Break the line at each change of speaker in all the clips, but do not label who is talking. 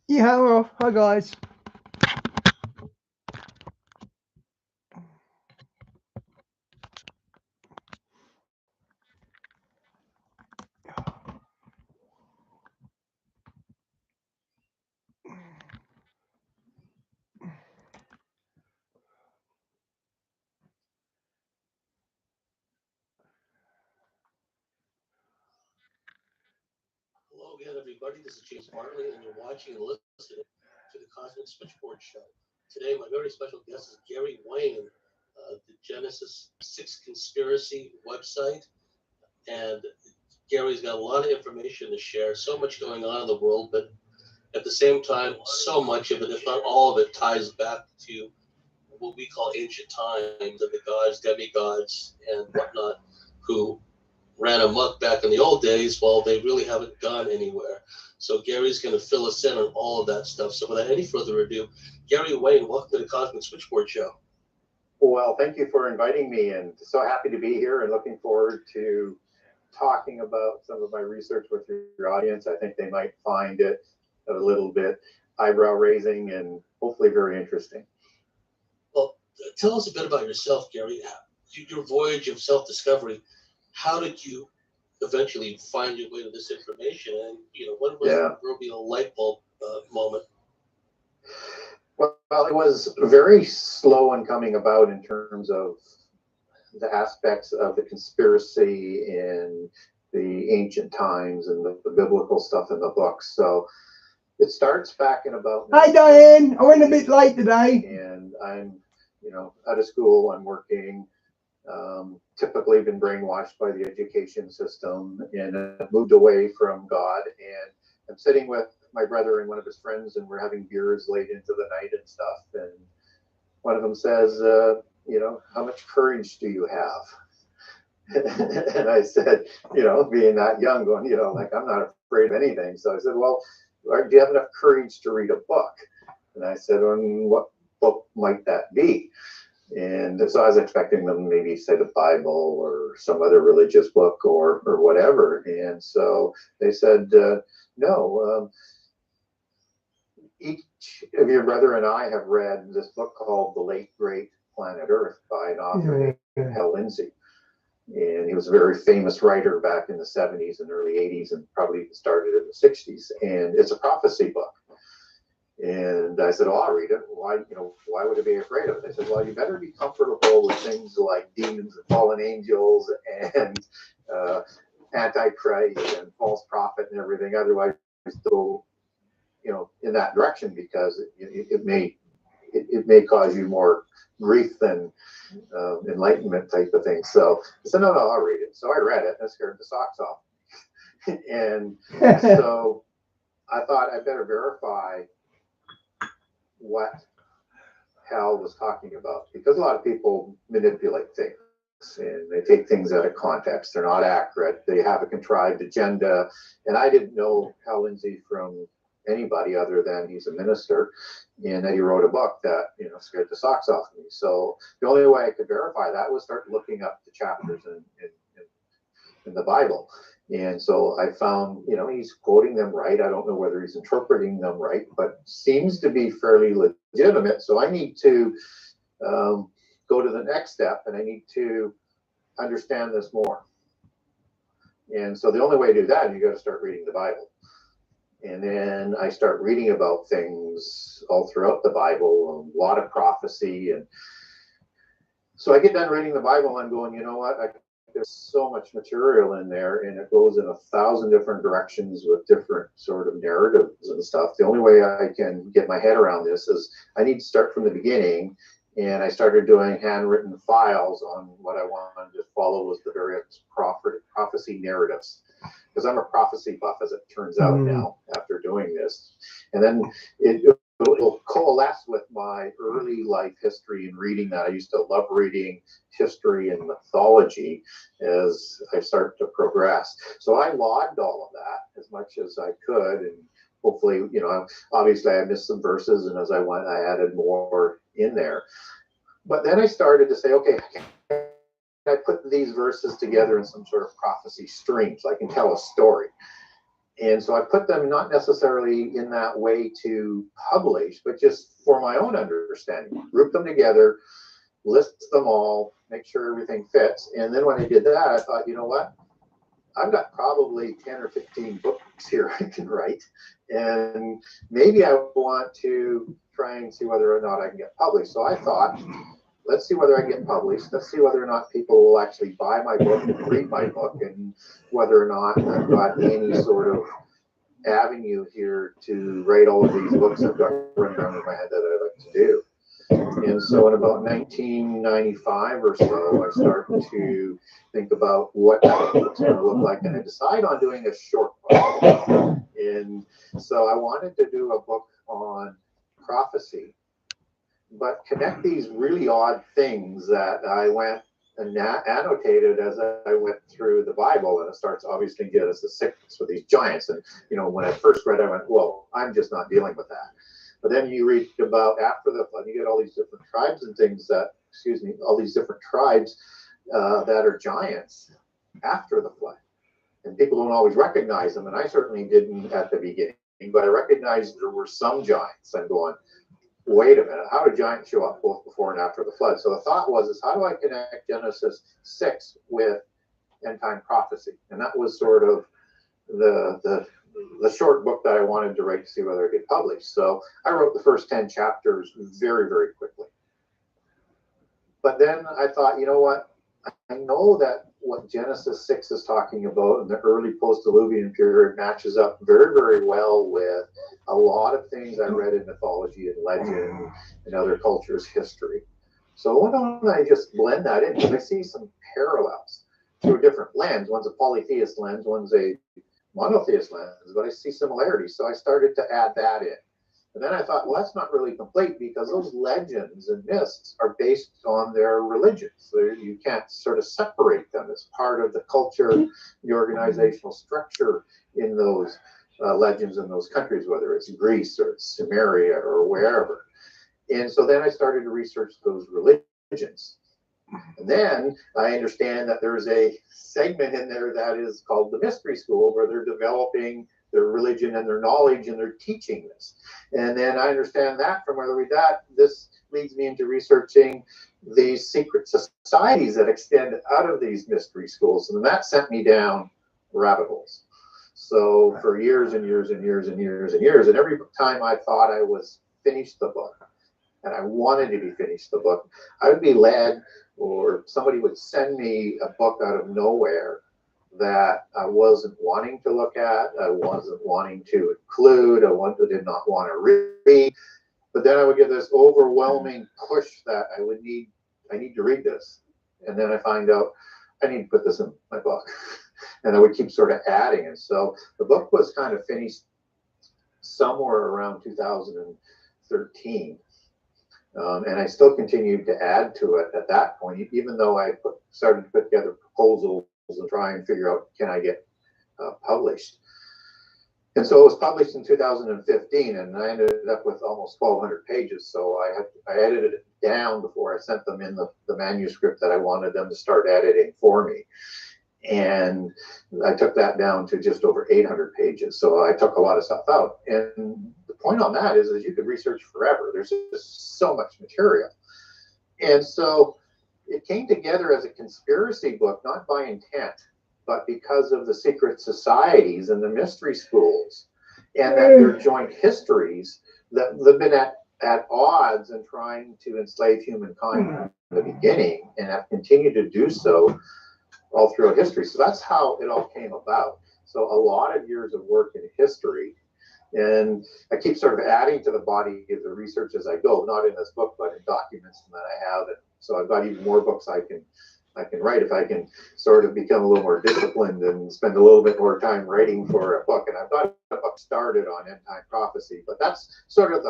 Yeah, we're off. Hi, guys.
Hello again, everybody. This is James Martley, and you're watching and listening to the Cosmic Switchboard Show. Today, my very special guest is Gary Wayne, the Genesis 6 Conspiracy website. And Gary's got a lot of information to share, so much going on in the world, but at the same time, so much of it, if not all of it, ties back to what we call ancient times and the gods, demigods, and whatnot, who ran amok back in the old days, well, they really haven't gone anywhere. So Gary's going to fill us in on all of that stuff. So without any further ado, Gary Wayne, welcome to the Cosmic Switchboard Show.
Well, thank you for inviting me, and so happy to be here and looking forward to talking about some of my research with your audience. I think they might find it a little bit eyebrow raising and hopefully very interesting.
Well, tell us a bit about yourself, Gary. Your voyage of self-discovery. How did you eventually find your way to this information? And when was the proverbial light bulb moment?
Well, it was very slow in coming about in terms of the aspects of the conspiracy in the ancient times and the biblical stuff in the books. So it starts back in about.
Hi, Diane. I went a bit late today.
And I'm, out of school. I'm working. Typically been brainwashed by the education system and moved away from God. And I'm sitting with my brother and one of his friends, and we're having beers late into the night and stuff. And one of them says, how much courage do you have? And I said, being that young, going, I'm not afraid of anything. So I said, well, do you have enough courage to read a book? And I said, what book might that be? And so I was expecting them maybe say the Bible or some other religious book or whatever. And so they said, no. Each of your brother and I have read this book called The Late Great Planet Earth by an author named Hal Lindsey. And he was a very famous writer back in the 70s and early 80s and probably even started in the 60s. And it's a prophecy book. And I said, I'll read it. Why would I be afraid of it? They said, well, you better be comfortable with things like demons and fallen angels and Antichrist and false prophet and everything. Otherwise, go, in that direction because it may cause you more grief than enlightenment type of thing. So I said, no, I'll read it. So I read it. And it scared the socks off. And so I thought I better verify what Hal was talking about because a lot of people manipulate things and they take things out of context. They're not accurate. They have a contrived agenda. And I didn't know Hal Lindsey from anybody other than he's a minister and that he wrote a book that scared the socks off me. So the only way I could verify that was start looking up the chapters in the Bible. And so I found, he's quoting them right. I don't know whether he's interpreting them right, but seems to be fairly legitimate. So I need to go to the next step and I need to understand this more. And so the only way to do that, you got to start reading the Bible. And then I start reading about things all throughout the Bible, a lot of prophecy. And so I get done reading the Bible and I'm going, you know what? There's so much material in there and it goes in 1,000 different directions with different sort of narratives and stuff. The only way I can get my head around this is I need to start from the beginning. And I started doing handwritten files on what I wanted to follow was the various prophecy narratives. Because I'm a prophecy buff, as it turns out now, after doing this. And then it'll coalesce with my early life history and reading that. I used to love reading history and mythology as I start to progress. So I logged all of that as much as I could. And hopefully, obviously I missed some verses. And as I went, I added more in there. But then I started to say, okay, I put these verses together in some sort of prophecy stream so I can tell a story. And so I put them not necessarily in that way to publish, but just for my own understanding, group them together, list them all, make sure everything fits. And then when I did that, I thought, you know what? I've got probably 10 or 15 books here I can write. And maybe I want to try and see whether or not I can get published. So I thought, let's see whether I get published. Let's see whether or not people will actually buy my book and read my book, and whether or not I've got any sort of avenue here to write all of these books I've got running around in my head that I'd like to do. And so in about 1995 or so, I started to think about what that book's going to look like, and I decided on doing a short book. And so I wanted to do a book on prophecy, but connect these really odd things that I went and annotated as I went through the Bible. And it starts obviously Genesis 6 with these giants. And, you know, when I first read it, I went, whoa, I'm just not dealing with that. But then you read about after the flood, you get all these different tribes and things that, all these different tribes that are giants after the flood. And people don't always recognize them. And I certainly didn't at the beginning, but I recognized there were some giants. I'm going, wait a minute, how did giants show up both before and after the flood? So the thought was, how do I connect Genesis 6 with end time prophecy? And that was sort of the short book that I wanted to write to see whether it get published. So I wrote the first 10 chapters very, very quickly. But then I thought, you know what? I know that what Genesis 6 is talking about in the early post-Diluvian period matches up very, very well with a lot of things I read in mythology and legend and other cultures' history. So why don't I just blend that in? Because I see some parallels through a different lens. One's a polytheist lens, one's a monotheist lens, but I see similarities. So I started to add that in. And then I thought, well, that's not really complete because those legends and myths are based on their religions. So you can't sort of separate them as part of the culture, the organizational structure in those legends in those countries, whether it's Greece or it's Sumeria or wherever. And so then I started to research those religions. And then I understand that there's a segment in there that is called the mystery school, where they're developing their religion and their knowledge and they're teaching this. And then I understand that from where I read that, this leads me into researching these secret societies that extend out of these mystery schools. And that sent me down rabbit holes. So for years and years and years and years and years, and every time I thought I was finished the book, and I wanted to be finished the book, I would be led, or somebody would send me a book out of nowhere that I wasn't wanting to look at, I wasn't wanting to include, I did not want to read. But then I would get this overwhelming push that I need to read this. And then I find out I need to put this in my book. And I would keep sort of adding it. So the book was kind of finished somewhere around 2013. And I still continued to add to it at that point, even though I started to put together proposals and try and figure out, can I get published? And so it was published in 2015, and I ended up with almost 1,200 pages. So I edited it down before I sent them in the manuscript that I wanted them to start editing for me. And I took that down to just over 800 pages. So I took a lot of stuff out. And the point on that is you could research forever. There's just so much material. And so it came together as a conspiracy book, not by intent, but because of the secret societies and the mystery schools and that their joint histories that have been at odds and trying to enslave humankind from the beginning and have continued to do so all throughout history. So that's how it all came about. So a lot of years of work in history, and I keep sort of adding to the body of the research as I go, not in this book, but in documents that I have. And so I've got even more books I can write if I can sort of become a little more disciplined and spend a little bit more time writing for a book. And I've got a book started on end time prophecy, but that's sort of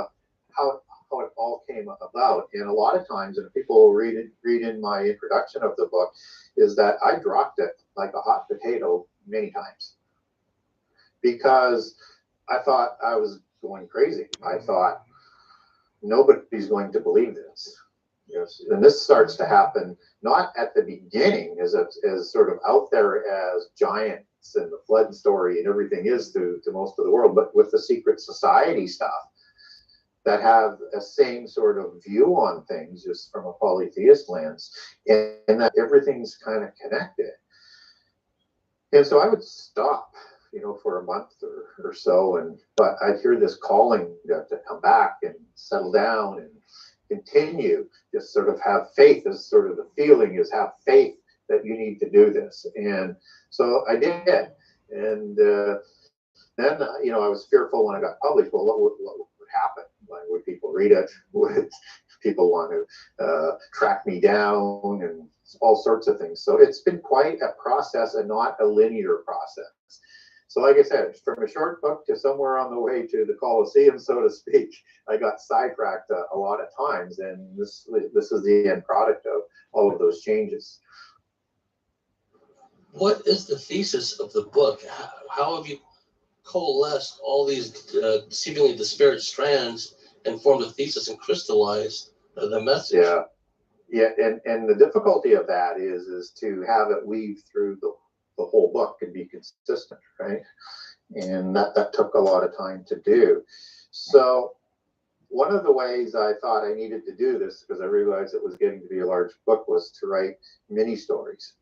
how it all came about. And a lot of times, and people read in my introduction of the book, is that I dropped it like a hot potato many times because I thought I was going crazy. I thought nobody's going to believe this. Yes, and this starts to happen not at the beginning as sort of out there as giant and the flood story and everything is to most of the world, but with the secret society stuff that have a same sort of view on things, just from a polytheist lens, and that everything's kind of connected. And so I would stop, for a month or so, but I'd hear this calling to come back and settle down and continue, just sort of have faith, as sort of the feeling is have faith that you need to do this. And so I did. And then, I was fearful when I got published. Well, what would happen? Would people read it? Would people want to track me down and all sorts of things? So it's been quite a process and not a linear process. So like I said, from a short book to somewhere on the way to the Colosseum, so to speak, I got sidetracked a lot of times, and this is the end product of all of those changes.
What is the thesis of the book? How have you coalesced all these seemingly disparate strands and formed a thesis and crystallized the message?
Yeah, and the difficulty of that is to have it weave through the whole book and be consistent, right? And that took a lot of time to do. So one of the ways I thought I needed to do this, because I realized it was getting to be a large book, was to write mini stories.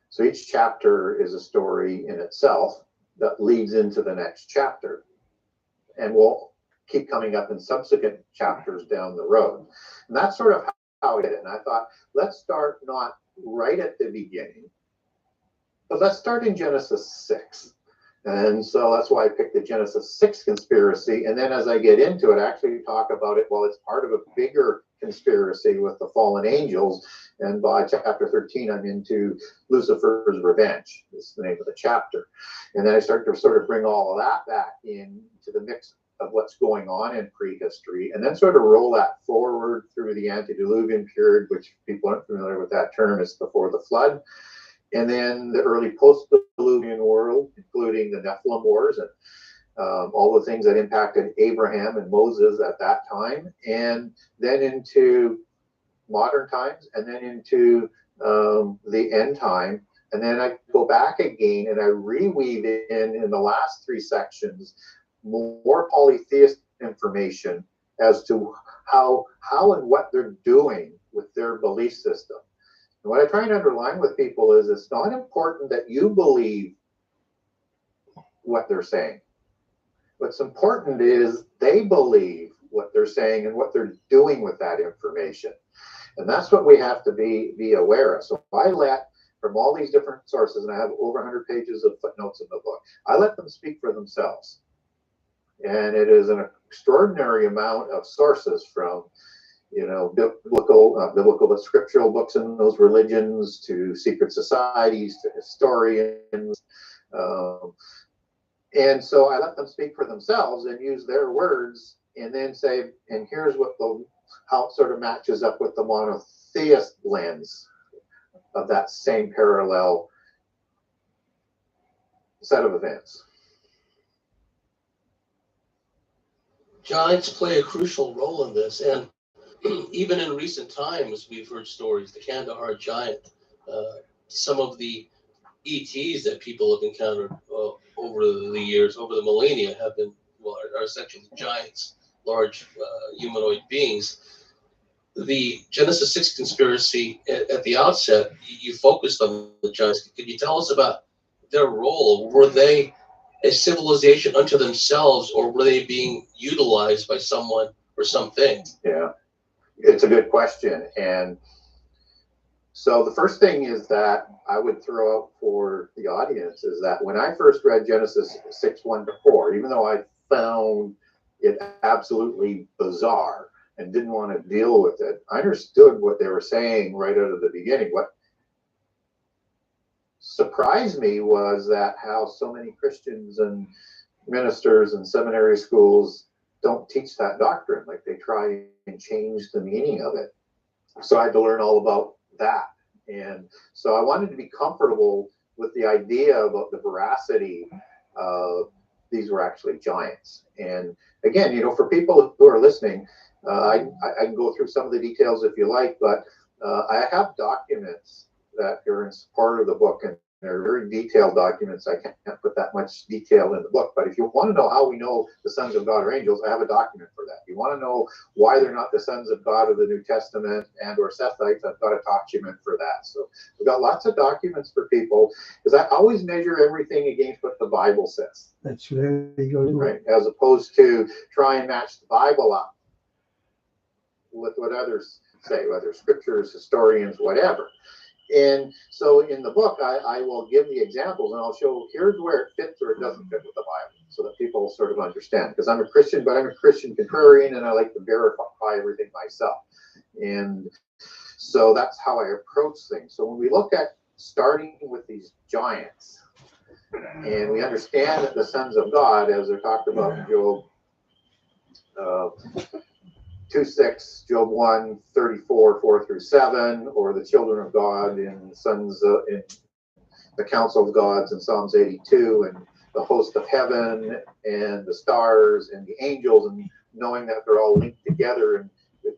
So each chapter is a story in itself that leads into the next chapter, and will keep coming up in subsequent chapters down the road. And that's sort of how I did it. And I thought, let's start not right at the beginning, but let's start in Genesis 6. And so that's why I picked the Genesis 6 conspiracy. And then as I get into it, I actually talk about it, well, it's part of a bigger conspiracy with the fallen angels. And by chapter 13, I'm into Lucifer's revenge. This is the name of the chapter. And then I start to sort of bring all of that back into the mix of what's going on in prehistory, and then sort of roll that forward through the antediluvian period, which people aren't familiar with that term, is before the flood. And then the early post-diluvian world, including the Nephilim Wars and all the things that impacted Abraham and Moses at that time, and then into modern times, and then into the end time. And then I go back again and I reweave in the last three sections more polytheist information as to how and what they're doing with their belief system. And what I try and underline with people is it's not important that you believe what they're saying. What's important is they believe what they're saying and what they're doing with that information. And that's what we have to be aware of. So I let, from all these different sources, and I have over 100 pages of footnotes in the book, I let them speak for themselves. And it is an extraordinary amount of sources, from biblical but scriptural books in those religions, to secret societies, to historians. And so I let them speak for themselves and use their words, and then say, and here's how it sort of matches up with the monotheist lens of that same parallel set of events.
Giants play a crucial role in this, and even in recent times, we've heard stories. The Kandahar giant, some of the ETs that people have encountered over the years, over the millennia, are essentially giants, large humanoid beings. The Genesis 6 conspiracy, at the outset, you focused on the giants. Could you tell us about their role? Were they a civilization unto themselves, or were they being utilized by someone or something?
Yeah, it's a good question. And so the first thing is that I would throw out for the audience is that when I first read Genesis 6:1-4, even though I found it absolutely bizarre and didn't want to deal with it, I understood what they were saying right out of the beginning. What surprised me was that how so many Christians and ministers and seminary schools don't teach that doctrine. Like, they try and change the meaning of it. So I had to learn all about that. And so I wanted to be comfortable with the idea about the veracity of these were actually giants. And again, for people who are listening, I can go through some of the details if you like, but I have documents that are in support of the book, and they're very detailed documents. I can't put that much detail in the book, but if you want to know how we know the sons of God are angels, I have a document for that. You want to know why they're not the sons of God of the New Testament and or Sethites, I've got a document for that. So we've got lots of documents for people, because I always measure everything against what the Bible says.
That's where you go.
Right, as opposed to try and match the Bible up with what others say, whether scriptures, historians, whatever. And so in the book, I will give the examples and I'll show here's where it fits or it doesn't fit with the Bible, so that people sort of understand. Because I'm a Christian, but I'm a Christian contrarian, and I like to verify everything myself. And so that's how I approach things. So when we look at starting with these giants, and we understand that the sons of God, as they're talked about in Job 2:6, Job 1:34, 4-7, or the children of God in in the council of gods in Psalms 82, and the host of heaven and the stars and the angels, and knowing that they're all linked together and with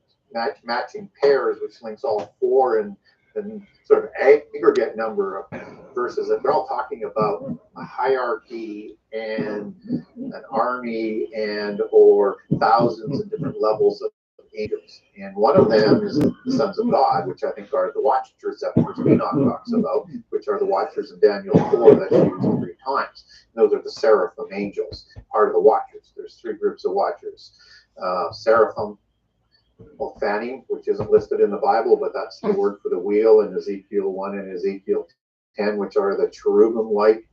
matching pairs, which links all four, and sort of aggregate number of verses that they're all talking about a hierarchy and an army and or thousands of different levels of angels. And one of them is the sons of God, which I think are the watchers that First Enoch talks about, which are the watchers in Daniel 4 that's used 3 times. And those are the seraphim angels, part of the watchers. There's 3 groups of watchers. Seraphim, Ophanim, which isn't listed in the Bible, but that's the word for the wheel in Ezekiel 1 and Ezekiel 10, which are the cherubim-like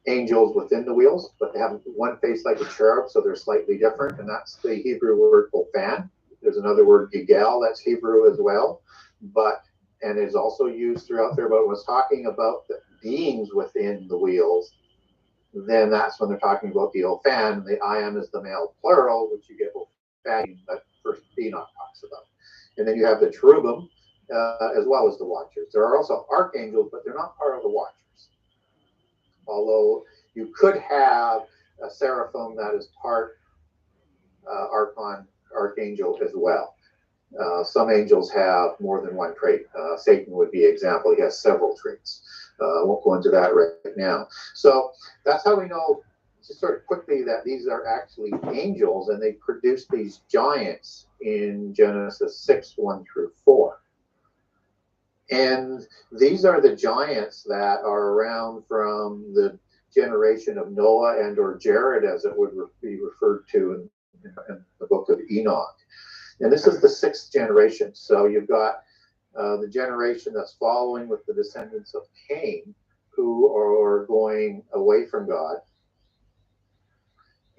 angels within the wheels, but they have one face like a cherub, so they're slightly different, and that's the Hebrew word Ophan. There's another word Gigel, that's Hebrew as well, and is also used throughout there, but when it's talking about the beings within the wheels, then that's when they're talking about the Ophan, and the I am is the male plural, which you get Ophan that First Enoch talks about. And then you have the cherubim, as well as the watchers. There are also archangels, but they're not part of the watchers. Although you could have a seraphim that is part archangel as well. Some angels have more than one trait. Satan would be an example. He has several traits. I won't go into that right now. So that's how we know, just sort of quickly, that these are actually angels, and they produce these giants in Genesis 6:1-4. And these are the giants that are around from the generation of Noah and or Jared, as it would be referred to in the book of Enoch. And this is the 6th generation. So you've got the generation that's following with the descendants of Cain, who are going away from God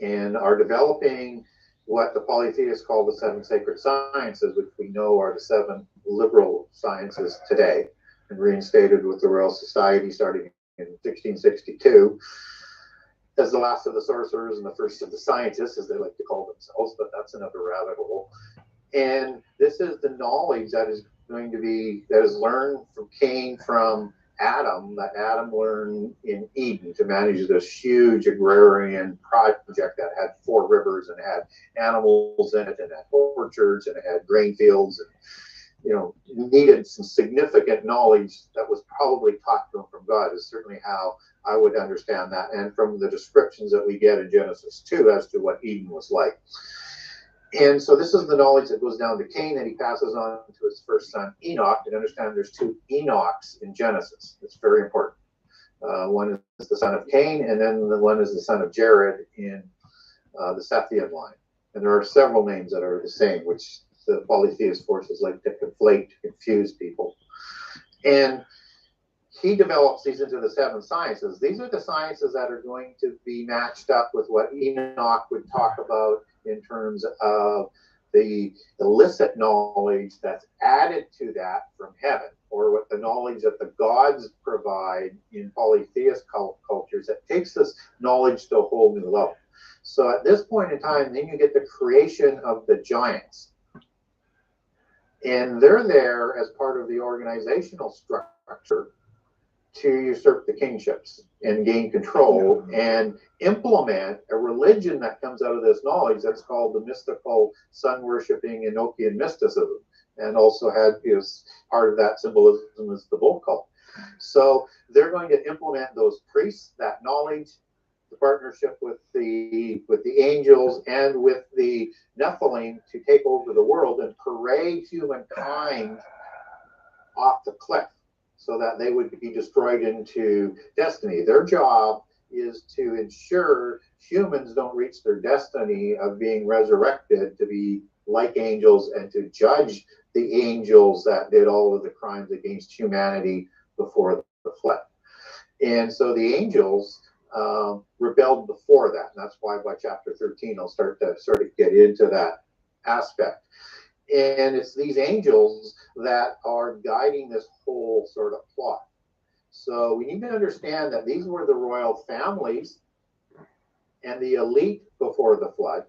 and are developing what the polytheists call the 7 sacred sciences, which we know are the 7 liberal sciences today, and reinstated with the Royal Society starting in 1662 as the last of the sorcerers and the first of the scientists, as they like to call themselves, but that's another rabbit hole. And this is the knowledge that is going to be, that is learned from Cain, from Adam, that Adam learned in Eden to manage this huge agrarian project that had 4 rivers and had animals in it and had orchards and it had grain fields, and needed some significant knowledge that was probably taught to him from God, is certainly how I would understand that, and from the descriptions that we get in Genesis 2 as to what Eden was like. And so this is the knowledge that goes down to Cain, and he passes on to his first son, Enoch. And understand there's 2 Enochs in Genesis. It's very important. One is the son of Cain, and then the one is the son of Jared in the Sethian line. And there are several names that are the same, which the polytheist forces like to conflate, to confuse people. And he develops these into the 7 sciences. These are the sciences that are going to be matched up with what Enoch would talk about in terms of the illicit knowledge that's added to that from heaven, or what the knowledge that the gods provide in polytheist cultures that takes this knowledge to a whole new level. So at this point in time, then you get the creation of the giants. And they're there as part of the organizational structure to usurp the kingships and gain control and implement a religion that comes out of this knowledge that's called the mystical sun-worshipping Enochian mysticism, and also had, part of that symbolism is the bull cult. So they're going to implement those priests, that knowledge, the partnership with the angels and with the Nephilim to take over the world and parade humankind off the cliff so that they would be destroyed into destiny. Their job is to ensure humans don't reach their destiny of being resurrected to be like angels and to judge the angels that did all of the crimes against humanity before the flood. And so the angels rebelled before that. And that's why by chapter 13, I'll start to get into that aspect. And it's these angels that are guiding this whole sort of plot. So we need to understand that these were the royal families and the elite before the flood.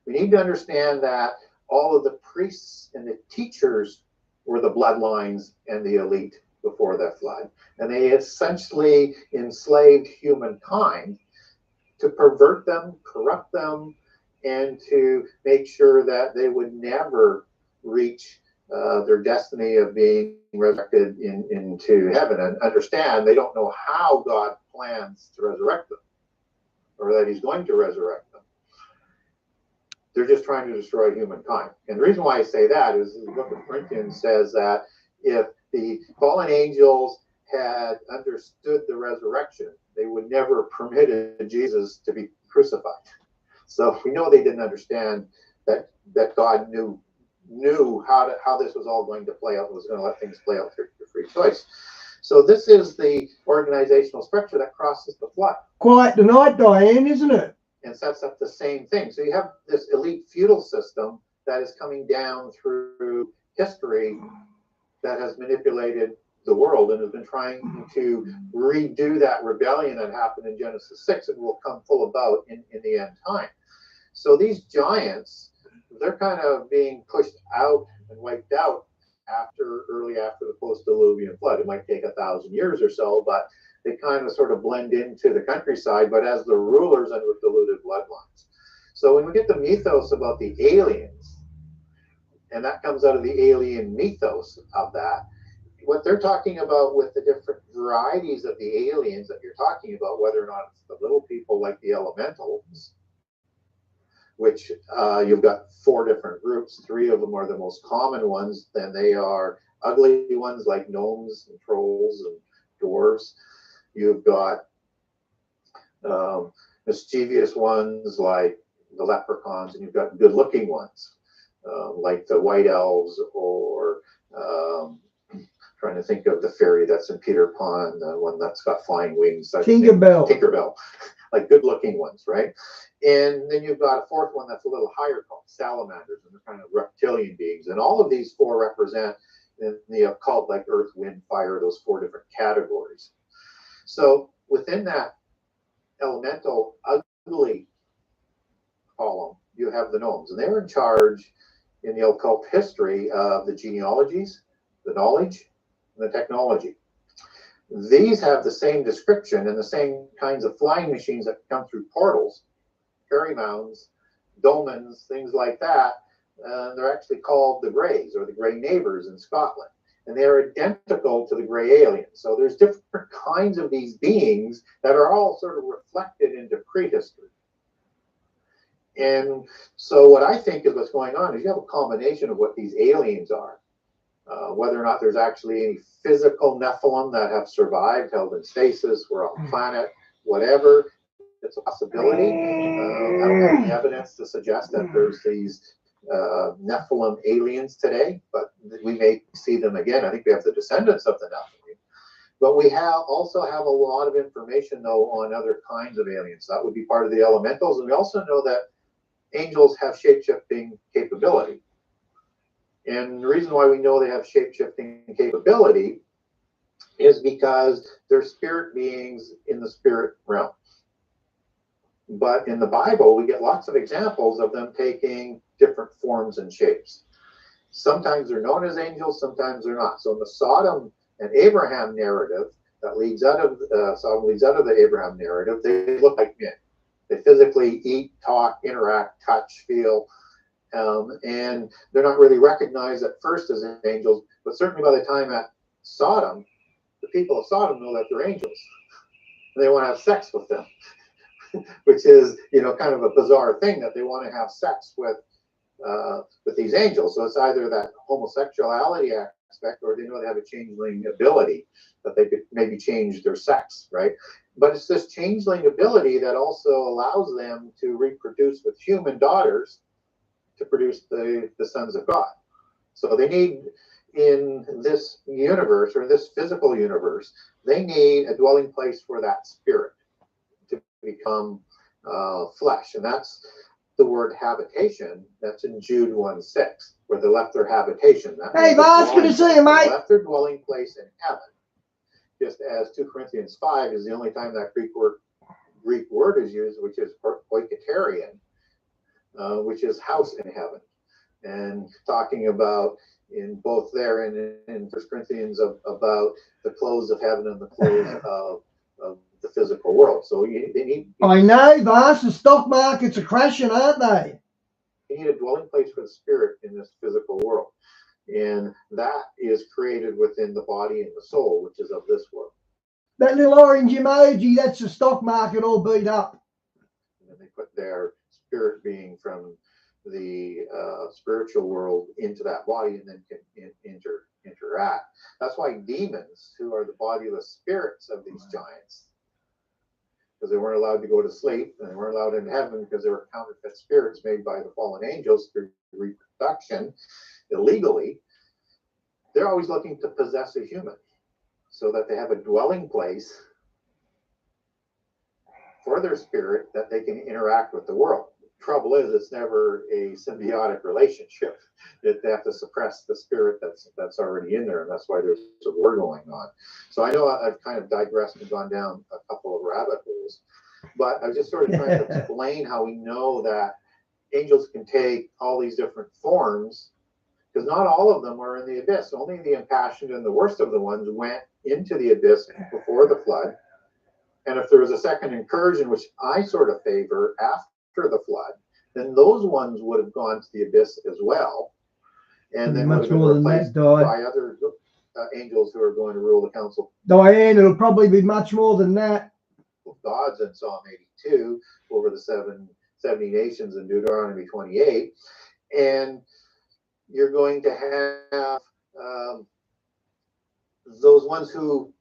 We need to understand that all of the priests and the teachers were the bloodlines and the elite before the flood. And they essentially enslaved humankind to pervert them, corrupt them, and to make sure that they would never reach their destiny of being resurrected into heaven. And understand, they don't know how God plans to resurrect them or that he's going to resurrect them. They're just trying to destroy humankind. And the reason why I say that is the book of Corinthians says that if the fallen angels had understood the resurrection, they would never have permitted Jesus to be crucified. So we know they didn't understand that God knew how this was all going to play out and was going to let things play out through free choice. So this is the organizational structure that crosses the flood.
Quiet tonight, Diane, isn't it?
And sets up the same thing. So you have this elite feudal system that is coming down through history that has manipulated the world and has been trying to redo that rebellion that happened in Genesis 6 and will come full about in the end time. So these giants, they're kind of being pushed out and wiped out early after the post-diluvian flood. It might take 1,000 years or so, but they kind of sort of blend into the countryside, but as the rulers and with diluted bloodlines. So when we get the mythos about the aliens, and that comes out of the alien mythos of that, what they're talking about with the different varieties of the aliens that you're talking about, whether or not it's the little people like the elementals, which you've got 4 different groups. 3 of them are the most common ones. Then they are ugly ones like gnomes and trolls and dwarves. You've got mischievous ones like the leprechauns, and you've got good-looking ones like the white elves, or trying to think of the fairy that's in Peter Pan, the one that's got flying wings. Tinkerbell, like good-looking ones, right? And then you've got a 4th one that's a little higher called salamanders, and they're kind of reptilian beings. And all of these 4 represent in the occult, like earth, wind, fire, those 4 different categories. So within that elemental ugly column, you have the gnomes, and they're in charge in the occult history of the genealogies, the knowledge, and the technology. These have the same description and the same kinds of flying machines that come through portals, fairy mounds, dolmens, things like that. They're actually called the Greys or the Grey Neighbors in Scotland. And they are identical to the gray aliens. So there's different kinds of these beings that are all sort of reflected into prehistory. And so what I think is what's going on is you have a combination of what these aliens are. Whether or not there's actually any physical Nephilim that have survived, held in stasis, we're on a planet, whatever, it's a possibility. I don't have any evidence to suggest that there's these Nephilim aliens today, but we may see them again. I think we have the descendants of the Nephilim, but we also have a lot of information though on other kinds of aliens. That would be part of the elementals, and we also know that angels have shape-shifting capability. And the reason why we know they have shape-shifting capability is because they're spirit beings in the spirit realm. But in the Bible, we get lots of examples of them taking different forms and shapes. Sometimes they're known as angels, sometimes they're not. So in the Sodom and Abraham narrative that leads out of Sodom leads out of the Abraham narrative, they look like men. They physically eat, talk, interact, touch, feel, and they're not really recognized at first as angels. But certainly by the time at Sodom, the people of Sodom know that they're angels. They want to have sex with them, which is, kind of a bizarre thing that they want to have sex with these angels. So it's either that homosexuality aspect, or they know they have a changeling ability that they could maybe change their sex, right? But it's this changeling ability that also allows them to reproduce with human daughters to produce the sons of God. So they need, in this universe, or this physical universe, they need a dwelling place for that spirit to become flesh. And that's the word habitation. That's in Jude 1:6, where they left their habitation.
Hey, Vance, good to see you, mate.
They left their dwelling place in heaven. Just as 2 Corinthians 5 is the only time that Greek word is used, which is oikoterion, which is house in heaven. And talking about in both there and in 1 Corinthians about the clothes of heaven and the clothes of the physical world. So they need.
I know, Vance, the stock markets are crashing, aren't they?
You need a dwelling place for the spirit in this physical world. And that is created within the body and the soul, which is of this world.
That little orange emoji, that's the stock market all beat up.
And they put their spirit being from the spiritual world into that body, and then can interact. That's why demons, who are the bodiless spirits of these giants, because they weren't allowed to go to sleep, and they weren't allowed in heaven because they were counterfeit spirits made by the fallen angels through reproduction illegally, they're always looking to possess a human so that they have a dwelling place for their spirit that they can interact with the world. Trouble is, it's never a symbiotic relationship. They have to suppress the spirit that's already in there, and that's why there's a war going on. So I know I've kind of digressed and gone down a couple of rabbit holes, but I was just sort of trying to explain how we know that angels can take all these different forms, because not all of them are in the abyss. Only the impassioned and the worst of the ones went into the abyss before the flood. And if there was a second incursion, which I sort of favor after the flood, then those ones would have gone to the abyss as well. And then
much more than that,
by other angels who are going to rule the council.
Diane, it'll probably be much more than that.
Gods in Psalm 82 over the 70 nations in Deuteronomy 28. And you're going to have those ones who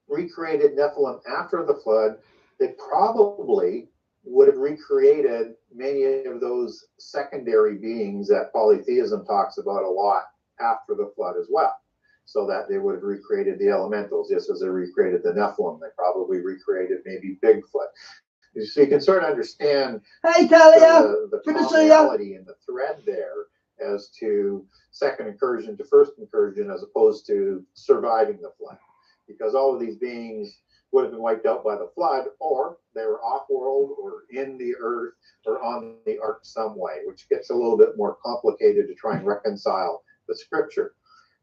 recreated Nephilim after the flood. They probably would have recreated many of those secondary beings that polytheism talks about a lot after the flood as well. So that they would have recreated the elementals, just as they recreated the Nephilim. They probably recreated maybe Bigfoot. So you can sort of understand
hey, Talia,
the
good to see you.
commonality and the thread there as to second incursion to first incursion, as opposed to surviving the flood. Because all of these beings would have been wiped out by the flood, or they were off-world or in the earth or on the ark some way, which gets a little bit more complicated to try and reconcile the scripture.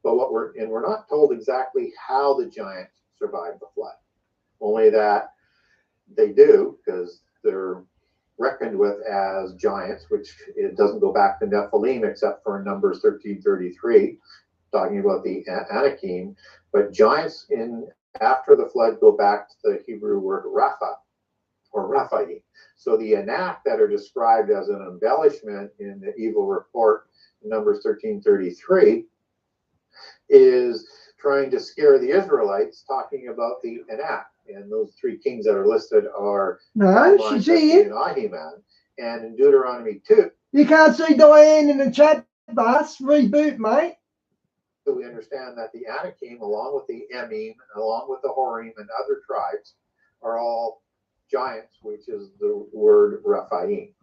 But we're not told exactly how the giants survived the flood, only that they do, because they're reckoned with as giants, which it doesn't go back to Nephilim except for Numbers 13:33, talking about the Anakim. But giants after the flood go back to the Hebrew word Rapha or Raphaim. So the Anak that are described as an embellishment in the evil report, Numbers 13:33, is trying to scare the Israelites, talking about the Anak. And those three kings that are listed are
she's here.
and Ahiman. And in Deuteronomy 2,
you can't see Diane in the chat, Bus. Reboot, mate.
So we understand that the Anakim, along with the Emim, along with the Horim and other tribes, are all giants, which is the word Raphaim.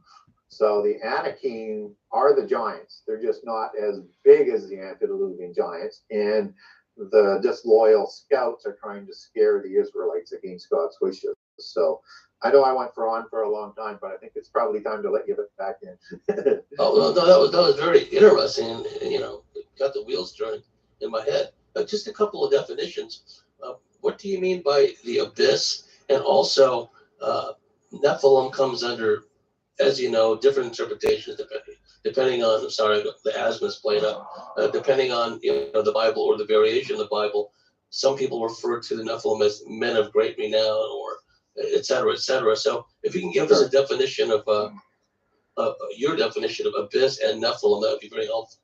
So the Anakim are the giants. They're just not as big as the antediluvian giants. And the disloyal scouts are trying to scare the Israelites against God's wishes. So I know I went on for a long time, but I think it's probably time to let you get back in.
Oh, no, that was very interesting. And, got the wheels turning in my head. Just a couple of definitions. What do you mean by the abyss? And also, Nephilim comes under, as you know, different interpretations depending on, the asthma's playing up, depending on the Bible or the variation of the Bible. Some people refer to the Nephilim as men of great renown, or et cetera, et cetera. So if you can give us a definition of your definition of abyss and Nephilim, that would be very helpful.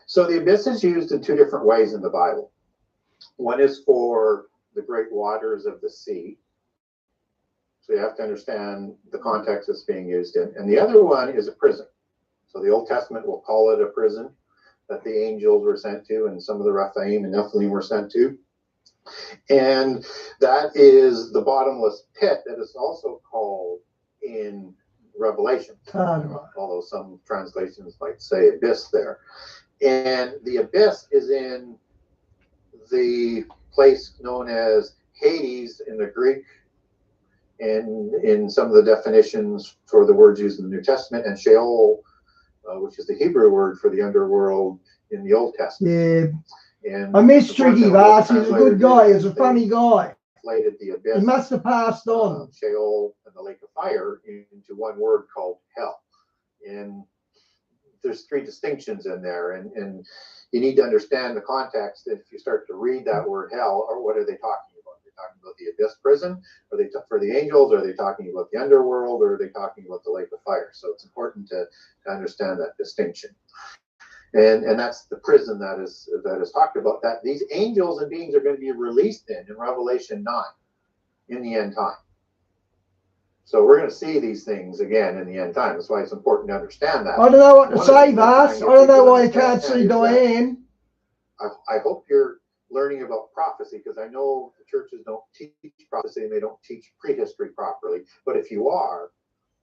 So the abyss is used in two different ways in the Bible. One is for the great waters of the sea. So you have to understand the context it's being used in. And the other one is a prison. So the Old Testament will call it a prison that the angels were sent to, and some of the Rephaim and Nephilim were sent to. And that is the bottomless pit that is also called in Revelation, although some translations might say abyss there. And the abyss is in the place known as Hades in the Greek, and in some of the definitions for the words used in the New Testament, and Sheol, which is the Hebrew word for the underworld in the Old Testament.
Yeah.
And
I miss Tricky Vars. He's a good guy. He's a funny guy.
Translated the abyss.
He must have passed on.
Sheol and the lake of fire into one word called hell. And there's three distinctions in there, and you need to understand the context. If you start to read that word hell, or what are they talking about? Are they talking about the abyss prison? Are they for the angels? Are they talking about the underworld? Or are they talking about the lake of fire? So it's important to understand that distinction. And that's the prison that is talked about, that these angels and beings are going to be released in Revelation 9 in the end time. So we're going to see these things again in the end time. That's why it's important to understand that.
I don't know what to say, Vars. I don't know why you can't see Diane.
I hope you're learning about prophecy, because I know the churches don't teach prophecy and they don't teach prehistory properly. But if you are,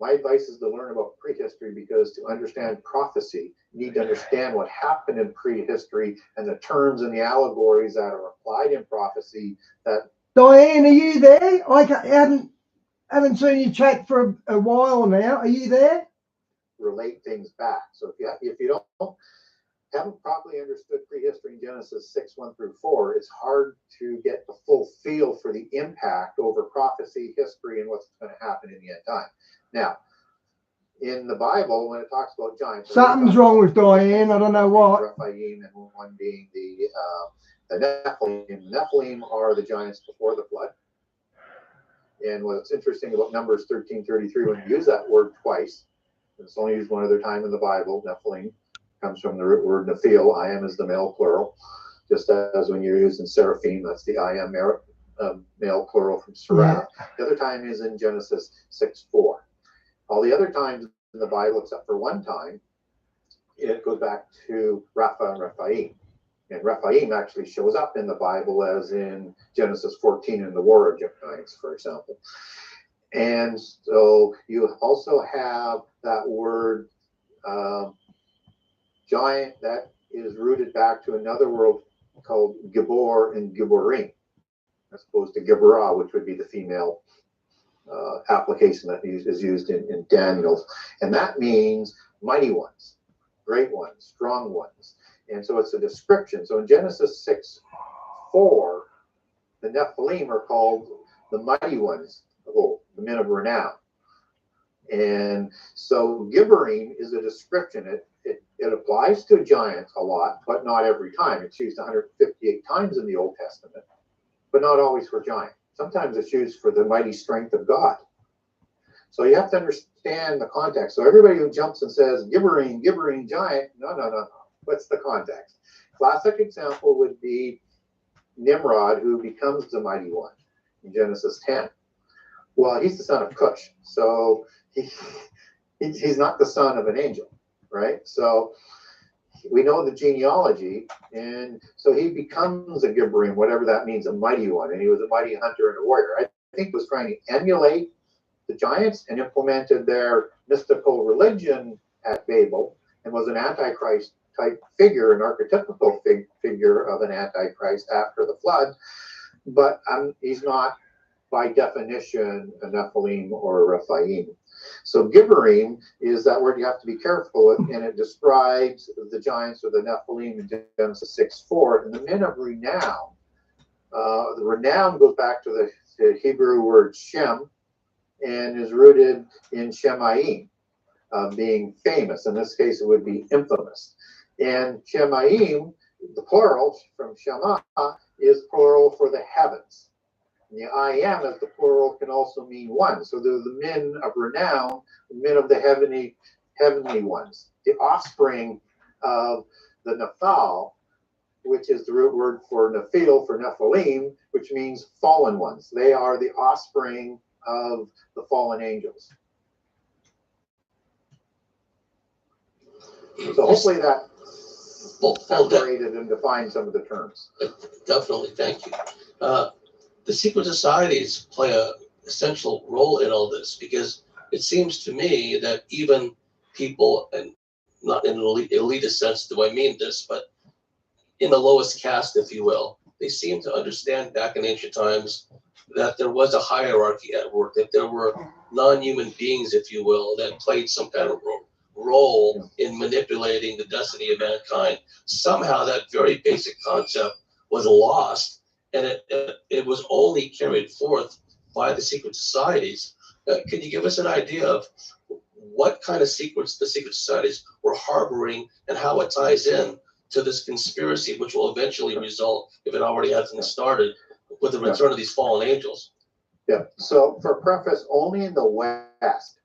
my advice is to learn about prehistory, because to understand prophecy, you need to understand what happened in prehistory and the terms and the allegories that are applied in prophecy. That
Diane, are you there? I haven't seen you chat for a while now. Are you there?
relate things back. So if you haven't properly understood prehistory in Genesis 6:1-4, it's hard to get the full feel for the impact over prophecy, history, and what's going to happen in the end time. Now, in the Bible, when it talks about giants,
something's wrong with Diane. I don't know what.
Rephaim, and one being the Nephilim. The Nephilim are the giants before the flood. And what's interesting about Numbers 13:33, when you use that word twice, it's only used one other time in the Bible. Nephilim comes from the root word Nephil. I am is the male plural, just as when you're using seraphim, that's the I am male plural from Seraph. Yeah. The other time is in Genesis 6:4. All the other times in the Bible, except for one time, it goes back to Rapha and Rephaim. And Rephaim actually shows up in the Bible, as in Genesis 14 in the War of Giants, for example. And so you also have that word giant that is rooted back to another word called Gibor and Giborim, as opposed to Giborah, which would be the female application that is used in Daniel. And that means mighty ones, great ones, strong ones. And so it's a description. So in Genesis 6:4, the Nephilim are called the mighty ones, the men of renown. And so Giborim is a description. It applies to giants a lot, but not every time. It's used 158 times in the Old Testament, but not always for giants. Sometimes it's used for the mighty strength of God. So you have to understand the context. So everybody who jumps and says, Giborim, giant, no. What's the context? Classic example would be Nimrod, who becomes the mighty one in Genesis 10. Well, he's the son of Cush, so he's not the son of an angel, right? So we know the genealogy, and so he becomes a Giborim, whatever that means, a mighty one, and he was a mighty hunter and a warrior. I think was trying to emulate the giants and implemented their mystical religion at Babel, and was an antichrist type figure, an archetypical figure of an antichrist after the flood, but he's not by definition a Nephilim or a Rephaim. So Giborim is that word you have to be careful with, and it describes the giants or the Nephilim in Genesis 6:4, and the men of renown. The renown goes back to the Hebrew word Shem, and is rooted in Shemaim, being famous. In this case, it would be infamous. And Shemaim, the plural from Shema, is plural for the heavens. And the I am as the plural can also mean one. So they're the men of renown, the men of the heavenly ones, the offspring of the Nephal, which is the root word for Nephil, for Nephilim, which means fallen ones. They are the offspring of the fallen angels. So hopefully that separated and defined some of the terms.
Definitely, thank you. The secret societies play a essential role in all this, because it seems to me that even people, and not in an elitist sense do I mean this, but in the lowest caste, if you will, they seem to understand back in ancient times that there was a hierarchy at work, that there were non-human beings, if you will, that played some kind of role in manipulating the destiny of mankind. Somehow that very basic concept was lost, and it was only carried forth by the secret societies. Could you give us an idea of what kind of secrets the secret societies were harboring and how it ties in to this conspiracy, which will eventually result, if it already hasn't started, with the return of these fallen angels?
Yeah. So for preface, only in the West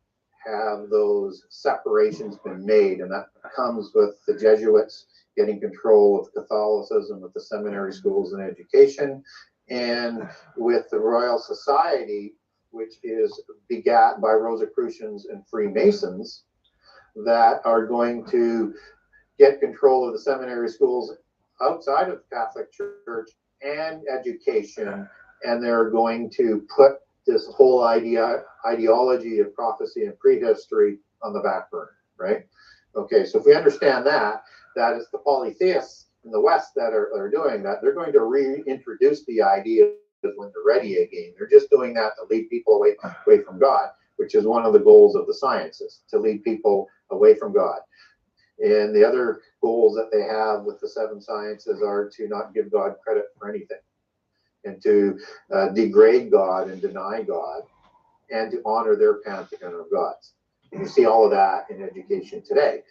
have those separations been made, and that comes with the Jesuits getting control of Catholicism with the seminary schools and education, and with the Royal Society, which is begat by Rosicrucians and Freemasons, that are going to get control of the seminary schools outside of the Catholic Church and education, and they're going to put this whole ideology of prophecy and prehistory on the back burner, right? Okay, so if we understand that, that is the polytheists in the West that are doing that. They're going to reintroduce the idea when they're ready again. They're just doing that to lead people away from God, which is one of the goals of the sciences, to lead people away from God. And the other goals that they have with the seven sciences are to not give God credit for anything, and to degrade God and deny God, and to honor their pantheon of gods. And you see all of that in education today,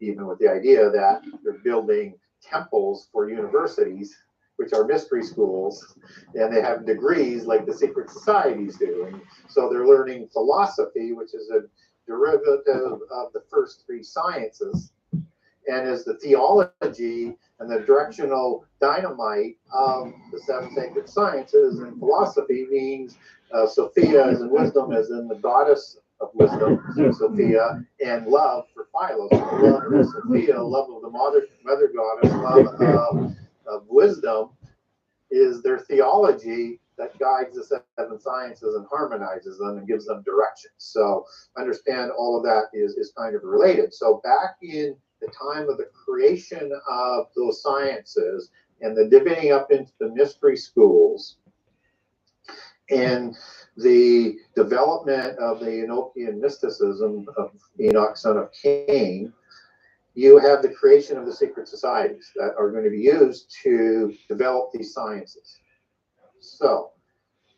even with the idea that they're building temples for universities, which are mystery schools, and they have degrees like the secret societies do. And so they're learning philosophy, which is a derivative of the first three sciences, and is the theology and the directional dynamite of the seven sacred sciences. And philosophy means Sophia as in wisdom, as in the goddess of wisdom, Sophia, and love for Philos. Love for Sophia, love of the mother goddess, love of wisdom is their theology that guides the seven sciences and harmonizes them and gives them direction. So understand all of that is kind of related. So back in the time of the creation of those sciences and the dividing up into the mystery schools and the development of the Enochian mysticism of Enoch, son of Cain, you have the creation of the secret societies that are going to be used to develop these sciences. So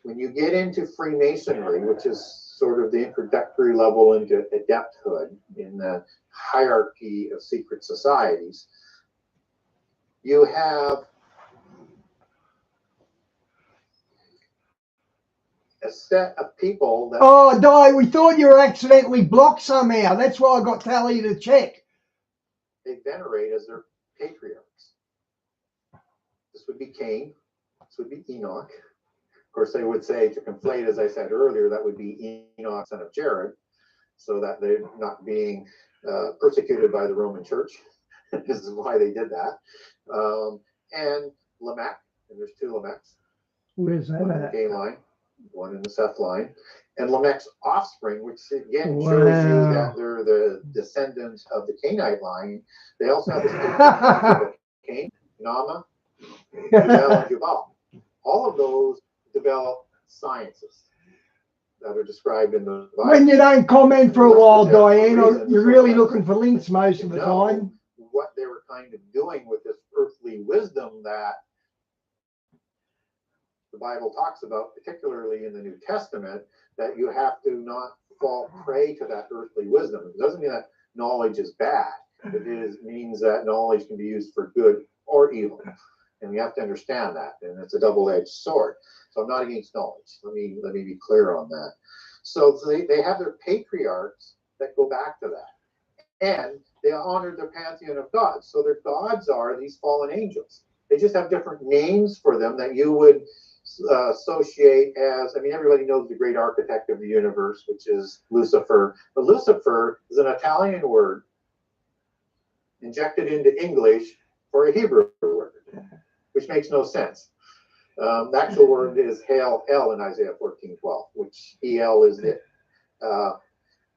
when you get into Freemasonry, which is sort of the introductory level into adepthood in the hierarchy of secret societies, you have a set of people that...
Oh, Di, we thought you were accidentally blocked somehow. That's why I got Tally to check.
They venerate as their patriarchs. This would be Cain. This would be Enoch. Of course, they would say, to conflate, as I said earlier, that would be Enoch, son of Jared, so that they're not being persecuted by the Roman Church. This is why they did that. And Lamech, and there's two Lamechs.
Where's that
one in the
at?
Cain line, one in the Seth line. And Lamech's offspring, which again shows you that they're the descendants of the Cainite line. They also have this Cain, Nama, Jubal, and Jubal. All of those develop sciences that are described in the Bible.
When you don't comment for a while, Diane, you're really looking for links most of the time.
What they were kind of doing with this earthly wisdom that the Bible talks about, particularly in the New Testament, that you have to not fall prey to that earthly wisdom. It doesn't mean that knowledge is bad. It means that knowledge can be used for good or evil. And we have to understand that, and it's a double-edged sword. So I'm not against knowledge. Let me be clear on that. So they have their patriarchs that go back to that, and they honor their pantheon of gods. So their gods are these fallen angels. They just have different names for them that you would associate as, I mean, everybody knows the great architect of the universe, which is Lucifer. But Lucifer is an Italian word injected into English for a Hebrew word, which makes no sense. The actual word is Hail El in Isaiah 14:12, which El is the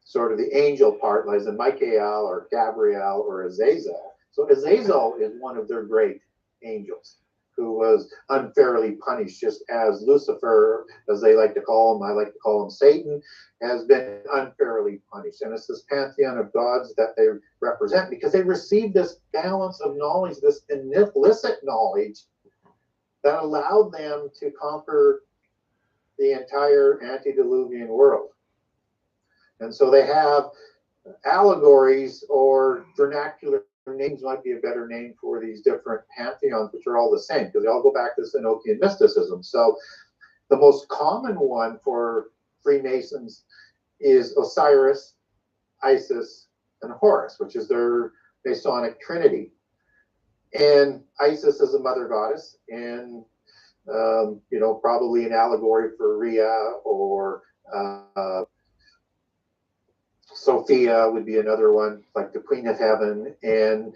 sort of the angel part, like the Michael or Gabriel or Azazel. So Azazel is one of their great angels who was unfairly punished, just as Lucifer, as they like to call him, I like to call him Satan, has been unfairly punished. And it's this pantheon of gods that they represent because they received this balance of knowledge, this illicit knowledge that allowed them to conquer the entire antediluvian world. And so they have allegories, or vernacular names might be a better name for these different pantheons, which are all the same because they all go back to Enochian mysticism. So the most common one for Freemasons is Osiris, Isis, and Horus, which is their Masonic trinity. And Isis is a mother goddess, and you know, probably an allegory for Rhea, or Sophia would be another one, like the Queen of Heaven. And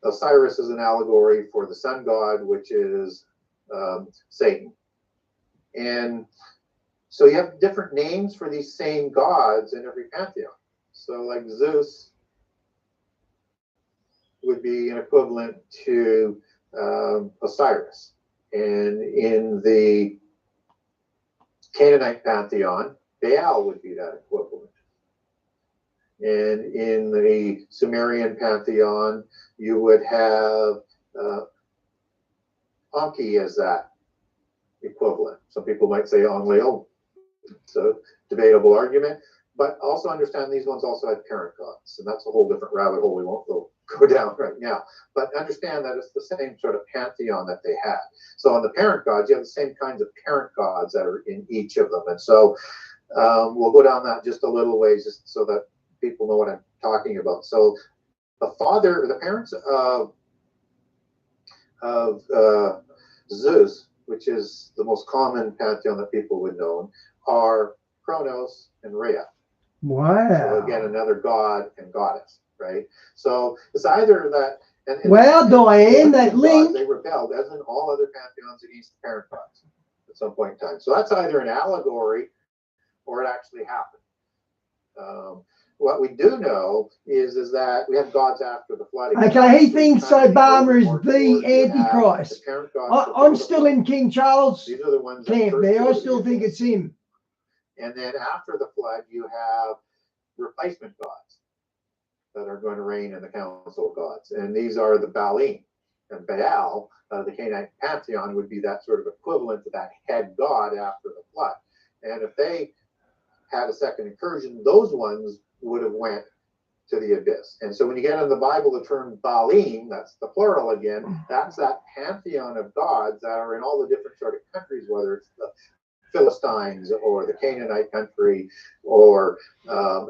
Osiris is an allegory for the sun god, which is Satan. And so you have different names for these same gods in every pantheon. So like Zeus would be an equivalent to Osiris. And in the Canaanite pantheon, Baal would be that equivalent. And in the Sumerian pantheon, you would have Enki as that equivalent. Some people might say Enlil. It's a debatable argument, but also understand these ones also have parent gods, and that's a whole different rabbit hole we won't go down right now. But understand that it's the same sort of pantheon that they had. So on the parent gods, you have the same kinds of parent gods that are in each of them. And so we'll go down that just a little ways, just so that people know what I'm talking about. So the parents of Zeus, which is the most common pantheon that people would know, are Kronos and Rhea.
Wow.
So again, another god and goddess, right? So it's either that.
Wow, Diane, that link.
They rebelled, as in all other pantheons, against the parent gods at some point in time. So that's either an allegory or it actually happened. What we do know is that we have gods after the flood.
Okay, he thinks Obama is the Antichrist. I'm still in King Charles
These are the ones
camp there. I still think it's him.
And then after the flood, you have replacement gods that are going to reign in the Council of Gods. And these are the Baalim. And Baal, the Canaanite pantheon, would be that sort of equivalent to that head god after the flood. And if they had a second incursion, those ones would have went to the abyss. And so when you get in the Bible the term Baalim, that's the plural again, that's that pantheon of gods that are in all the different sort of countries, whether it's the Philistines or the Canaanite country, or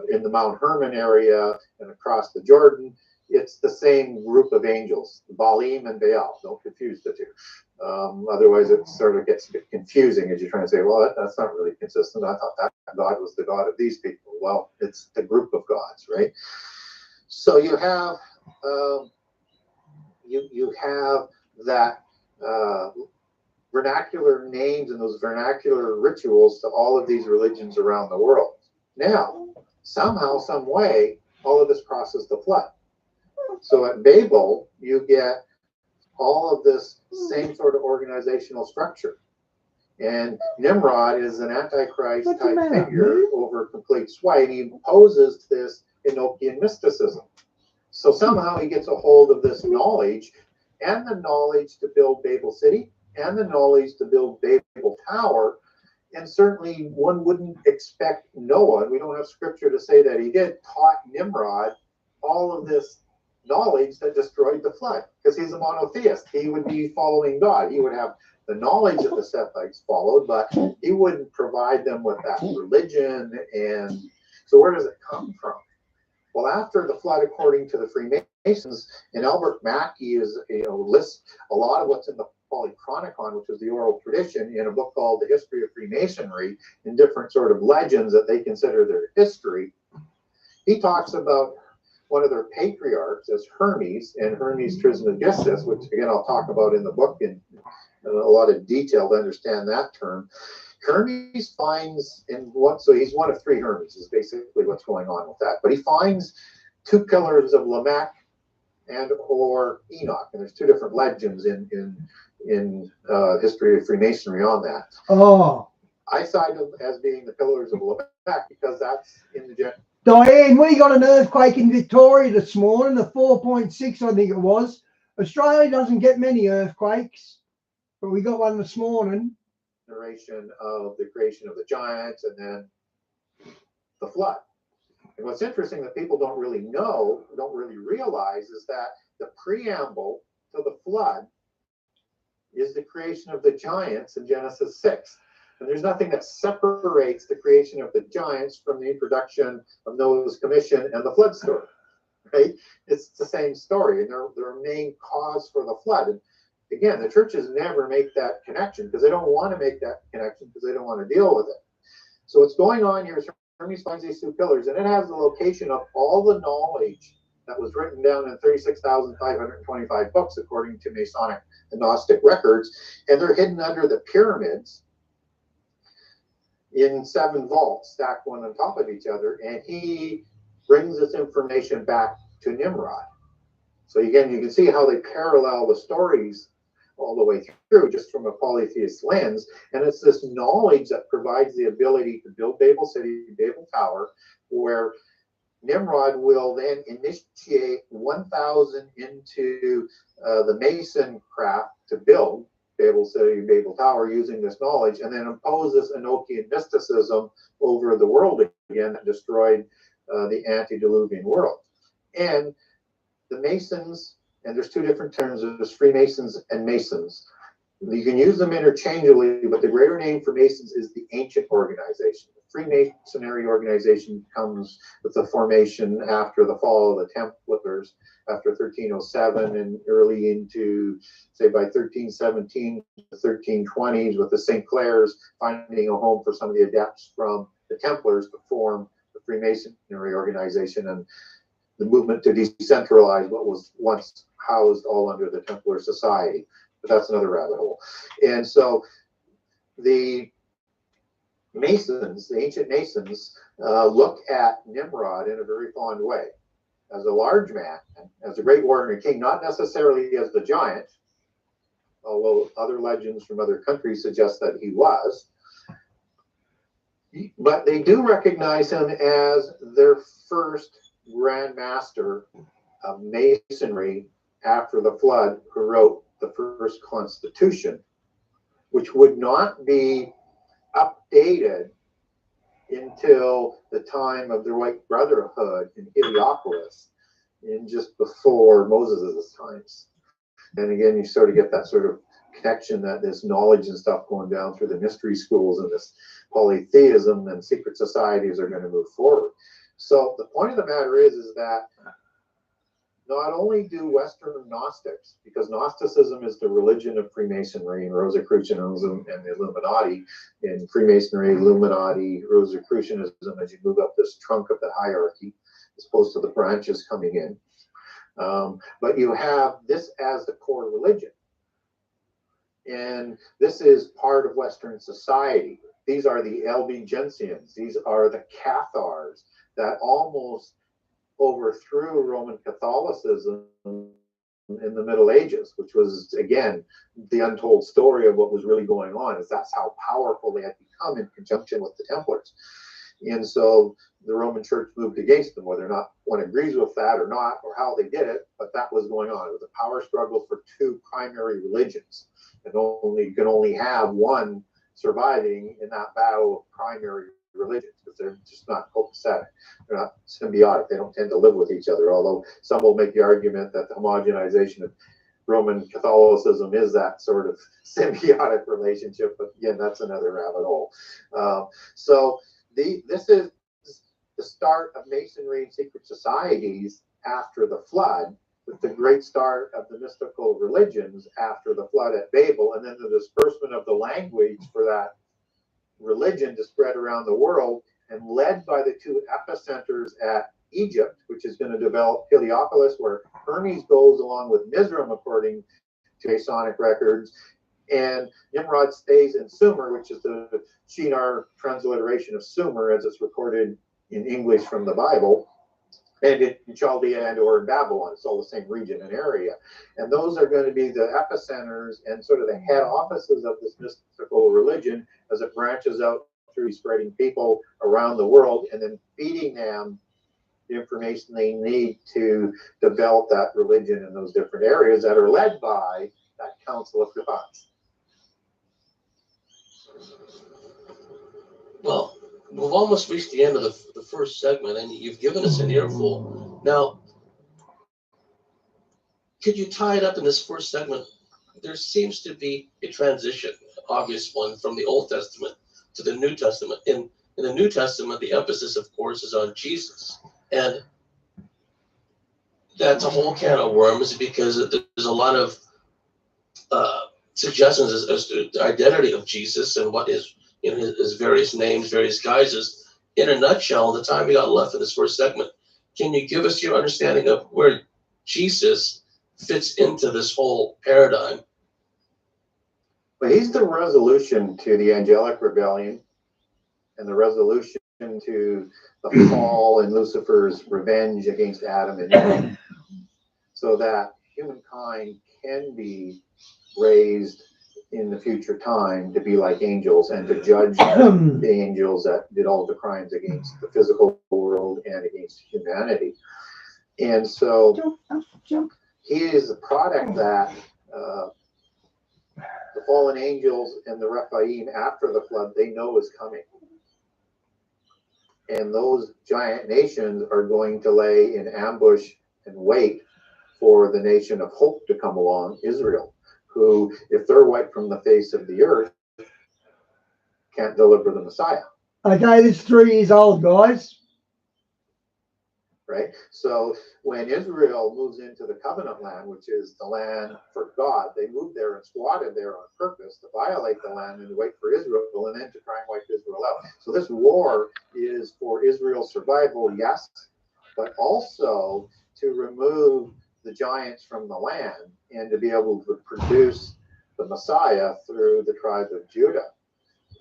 in the Mount Hermon area and across the Jordan. It's the same group of angels, Baalim and Baal. Don't confuse the two. Otherwise, it sort of gets a bit confusing as you're trying to say, well, that's not really consistent. I thought that God was the God of these people. Well, it's the group of gods, right? So you have you have that vernacular names and those vernacular rituals to all of these religions around the world. Now, somehow, some way, all of this crosses the flood. So at Babel, you get all of this same sort of organizational structure. And Nimrod is an antichrist type figure over complete sway, and he imposes this Enochian mysticism. So somehow he gets a hold of this knowledge, and the knowledge to build Babel City, and the knowledge to build Babel Tower. And certainly one wouldn't expect Noah, we don't have scripture to say that he did, taught Nimrod all of this knowledge that destroyed the flood, because he's a monotheist. He would be following God. He would have the knowledge that the Sethites followed, but he wouldn't provide them with that religion. And so where does it come from? Well, after the flood, according to the Freemasons, and Albert Mackey lists a lot of what's in the Polychronicon, which is the oral tradition, in a book called The History of Freemasonry, in different sort of legends that they consider their history. He talks about one of their patriarchs as Hermes and Hermes Trismegistus, which again I'll talk about in the book in a lot of detail to understand that term. Hermes finds so he's one of three Hermes is basically what's going on with that. But he finds two pillars of Lamech and or Enoch, and there's two different legends in history of Freemasonry on that.
Oh,
I cite them as being the pillars of Lamech because that's in the
Diane, we got an earthquake in Victoria this morning, a 4.6, I think it was. Australia doesn't get many earthquakes, but we got one this morning.
Narration of the creation of the giants and then the flood. And what's interesting that people don't really know, don't really realize, is that the preamble to the flood is the creation of the giants in Genesis 6. And there's nothing that separates the creation of the giants from the introduction of Noah's commission and the flood story, right? It's the same story, and they're a main cause for the flood. And again, the churches never make that connection because they don't want to make that connection because they don't want to deal with it. So what's going on here is Hermes finds these two pillars, and it has the location of all the knowledge that was written down in 36,525 books, according to Masonic and Gnostic records, and they're hidden under the pyramids in 7 vaults, stacked one on top of each other, and he brings this information back to Nimrod. So again, you can see how they parallel the stories all the way through, just from a polytheist lens. And it's this knowledge that provides the ability to build Babel City, Babel Tower, where Nimrod will then initiate 1,000 into the Mason craft to build Babel City, Babel Tower using this knowledge, and then impose this Enochian mysticism over the world again that destroyed the antediluvian world. And the Masons, and there's two different terms, there's Freemasons and Masons. You can use them interchangeably, but the greater name for Masons is the ancient organization. The Freemasonry organization comes with the formation after the fall of the Templars, after 1307 and early into, say, by 1317 to 1320s, with the St. Clairs finding a home for some of the adepts from the Templars to form the Freemasonry organization, and the movement to decentralize what was once housed all under the Templar Society. But that's another rabbit hole. And so the Masons, the ancient Masons, look at Nimrod in a very fond way, as a large man, as a great warrior and king, not necessarily as the giant, although other legends from other countries suggest that he was. But they do recognize him as their first Grand Master of Masonry after the flood, who wrote the first Constitution, which would not be updated until the time of the White Brotherhood in Heliopolis, in just before Moses' times. And again, you sort of get that sort of connection, that this knowledge and stuff going down through the mystery schools and this polytheism and secret societies are going to move forward. So the point of the matter is that not only do Western Gnostics, because Gnosticism is the religion of Freemasonry and Rosicrucianism and the Illuminati, in Freemasonry, Illuminati, Rosicrucianism, as you move up this trunk of the hierarchy, as opposed to the branches coming in. But you have this as the core religion. And this is part of Western society. These are the Albigensians. These are the Cathars that almost overthrew Roman Catholicism in the Middle Ages, which was, again, the untold story of what was really going on, is that's how powerful they had become in conjunction with the Templars. And so the Roman Church moved against them, whether or not one agrees with that or not, or how they did it, but that was going on. It was a power struggle for two primary religions, and you can only have one surviving in that battle of primary religions because they're just not copacetic. They're not symbiotic. They don't tend to live with each other, although some will make the argument that the homogenization of Roman Catholicism is that sort of symbiotic relationship, but again, that's another rabbit hole. This is the start of Masonry and secret societies after the flood, with the great start of the mystical religions after the flood at Babel, and then the disbursement of the language for that religion to spread around the world, and led by the two epicenters at Egypt, which is going to develop Heliopolis, where Hermes goes along with Mizraim, according to Masonic records, and Nimrod stays in Sumer, which is the Shinar transliteration of Sumer as it's recorded in English from the Bible, and in Chaldea and or in Babylon. It's all the same region and area. And those are going to be the epicenters and sort of the head offices of this mystical religion as it branches out through spreading people around the world and then feeding them the information they need to develop that religion in those different areas that are led by that Council of Gods.
Well, we've almost reached the end of the first segment, and you've given us an earful. Now, could you tie it up in this first segment? There seems to be a transition, obvious one, from the Old Testament to the New Testament. In the New Testament, the emphasis, of course, is on Jesus. And that's a whole can of worms because there's a lot of suggestions as to the identity of Jesus and what his various names, various guises. In a nutshell, the time we got left in this first segment, can you give us your understanding of where Jesus fits into this whole paradigm?
Well, he's the resolution to the angelic rebellion and the resolution to the fall and Lucifer's revenge against Adam and Eve, so that humankind can be raised in the future time to be like angels and to judge the angels that did all the crimes against the physical world and against humanity. And so he is a product that the fallen angels and the Rephaim after the flood, they know is coming. And those giant nations are going to lay in ambush and wait for the nation of hope to come along, Israel, who, if they're wiped from the face of the earth, can't deliver the Messiah.
Okay, this is 3 years old, guys.
Right? So when Israel moves into the covenant land, which is the land for God, they moved there and squatted there on purpose to violate the land and to wait for Israel and then to try and wipe Israel out. So this war is for Israel's survival, yes, but also to remove the giants from the land and to be able to produce the Messiah through the tribe of Judah.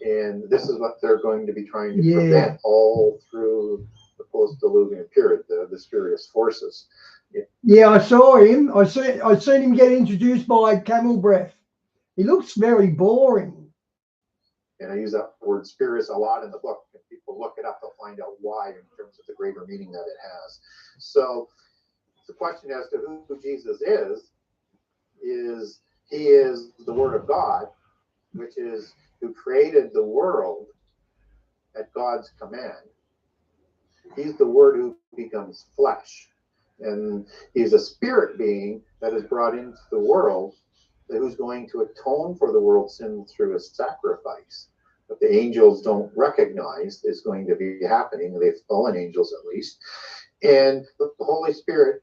And this is what they're going to be trying to prevent all through the post-diluvian period, the spurious forces.
Yeah, I saw him. I seen him get introduced by Camel Breath. He looks very boring.
And I use that word spurious a lot in the book. If people look it up, they'll find out why in terms of the greater meaning that it has. So the question as to who Jesus is he is the Word of God, which is who created the world at God's command. He's the Word who becomes flesh. And he's a spirit being that is brought into the world, who's going to atone for the world's sin through a sacrifice that the angels don't recognize is going to be happening, the fallen angels at least. And the Holy Spirit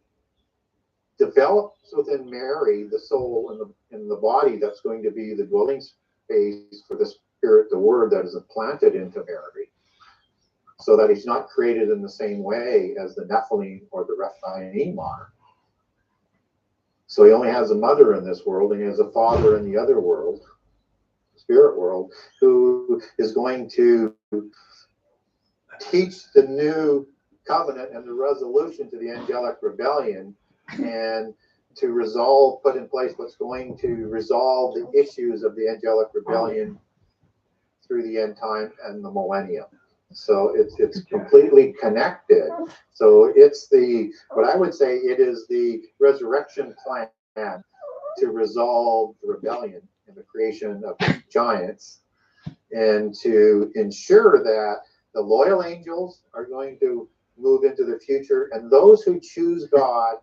develops within Mary the soul and the body that's going to be the dwelling space for the Spirit, the Word that is implanted into Mary, so that he's not created in the same way as the Nephilim or the Rephaim are. So he only has a mother in this world, and he has a father in the other world, the spirit world, who is going to teach the new covenant and the resolution to the angelic rebellion, and to put in place what's going to resolve the issues of the angelic rebellion through the end time and the millennium. So it's completely connected. So it's what I would say, it is the resurrection plan to resolve the rebellion and the creation of giants, and to ensure that The loyal angels are going to move into the future, and those who choose God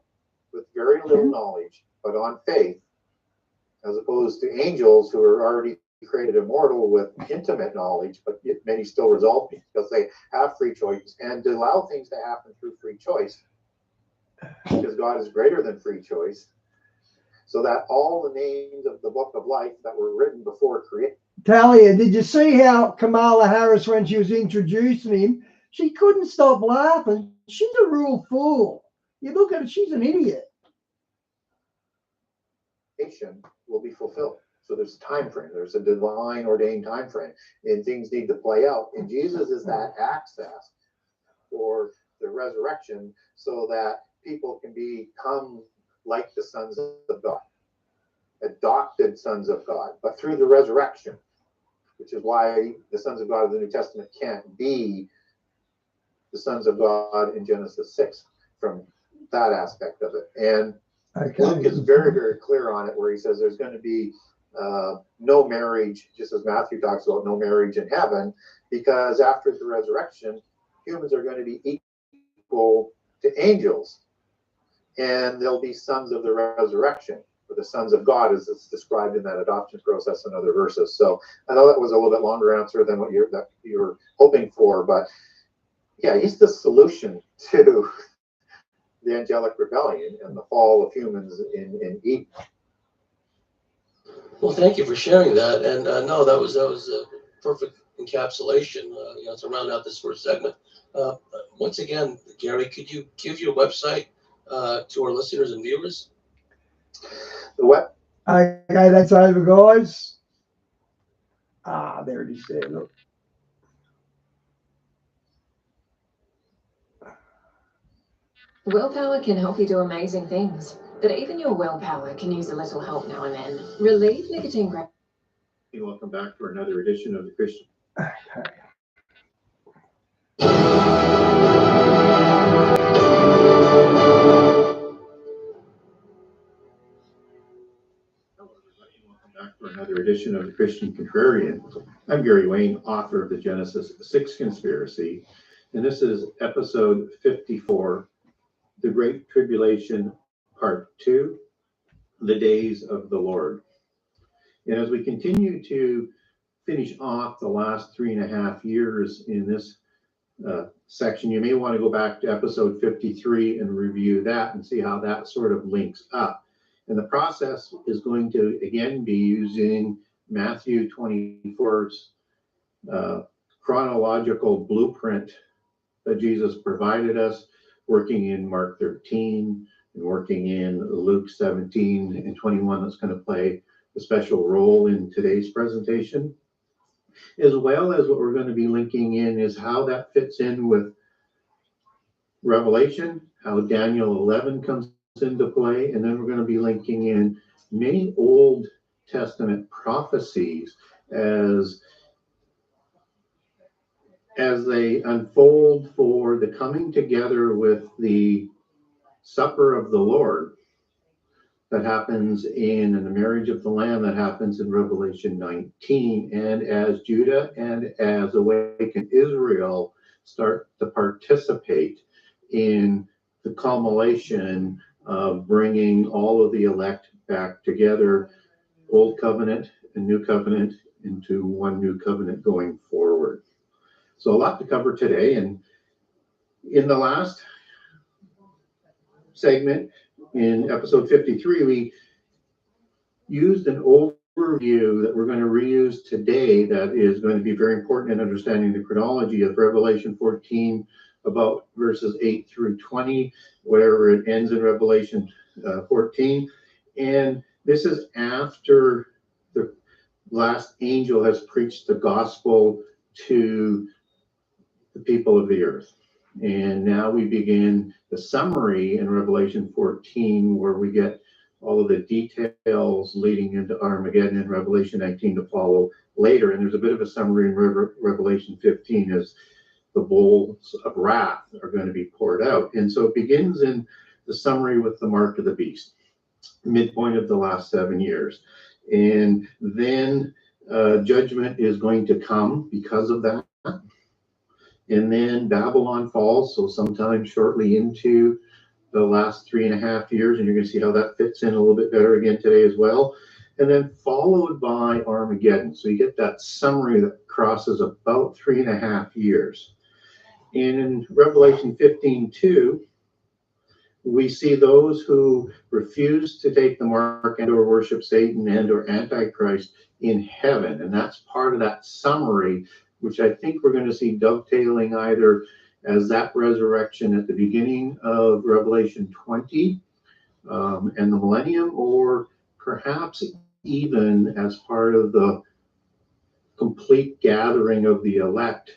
with very little knowledge, but on faith, as opposed to angels who are already created immortal with intimate knowledge, but yet many still result because they have free choice, and to allow things to happen through free choice, because God is greater than free choice, so that all the names of the book of life that were written before creation.
Talia, did you see how Kamala Harris, when she was introducing him, she couldn't stop laughing? She's a real fool. You look at her, she's an idiot.
Will be fulfilled. So there's a time frame. There's a divine ordained time frame, and things need to play out. And Jesus is that access for the resurrection, so that people can become like the sons of God, adopted sons of God, but through the resurrection, which is why the sons of God of the New Testament can't be the sons of God in Genesis 6 from that aspect of it. And Luke is very, very clear on it, where he says there's going to be no marriage, just as Matthew talks about no marriage in heaven, because after the resurrection, humans are going to be equal to angels, and they'll be sons of the resurrection, or the sons of God, as it's described in that adoption process and other verses. So I know that was a little bit longer answer than what you're hoping for, but yeah, he's the solution to the angelic rebellion and the fall of humans in Eden.
Well, thank you for sharing that. And no, that was a perfect encapsulation. To round out this first segment. Once again, Gary, could you give your website to our listeners and viewers?
The what?
Okay, that's over, guys. There it is. There, look.
Willpower can help you do amazing things, but even your willpower can use a little help now and then. Relieve nicotine grab.
Welcome back for another edition of the Christian.
Okay.
Back for another edition of the Christian Contrarian. I'm Gary Wayne, author of the Genesis 6 Conspiracy, and this is episode 54, The Great Tribulation, Part 2, The Days of the Lord. And as we continue to finish off the last 3.5 years in this section, you may want to go back to episode 53 and review that and see how that sort of links up. And the process is going to, again, be using Matthew 24's chronological blueprint that Jesus provided us, working in Mark 13 and working in Luke 17 and 21. That's going to play a special role in today's presentation, as well as what we're going to be linking in is how that fits in with Revelation, how Daniel 11 comes into play, and then we're going to be linking in many Old Testament prophecies as they unfold for the coming together with the supper of the Lord that happens in the marriage of the Lamb that happens in Revelation 19, and as Judah and as awakened Israel start to participate in the culmination of bringing all of the elect back together, Old Covenant and New Covenant, into one new covenant going forward. So a lot to cover today. And in the last segment, in episode 53, we used an overview that we're going to reuse today that is going to be very important in understanding the chronology of Revelation 14, about verses 8 through 20, wherever it ends in Revelation 14. And this is after the last angel has preached the gospel to the people of the earth. And now we begin the summary in Revelation 14, where we get all of the details leading into Armageddon in Revelation 19 to follow later. And there's a bit of a summary in Revelation 15 as the bowls of wrath are going to be poured out. And so it begins in the summary with the mark of the beast, midpoint of the last 7 years. And then judgment is going to come because of that. And then Babylon falls, so sometime shortly into the last 3.5 years, and you're going to see how that fits in a little bit better again today as well. And then followed by Armageddon. So you get that summary that crosses about 3.5 years. And in Revelation 15:2, we see those who refuse to take the mark and or worship Satan and or Antichrist in heaven. And that's part of that summary, which I think we're going to see dovetailing either as that resurrection at the beginning of Revelation 20 and the millennium, or perhaps even as part of the complete gathering of the elect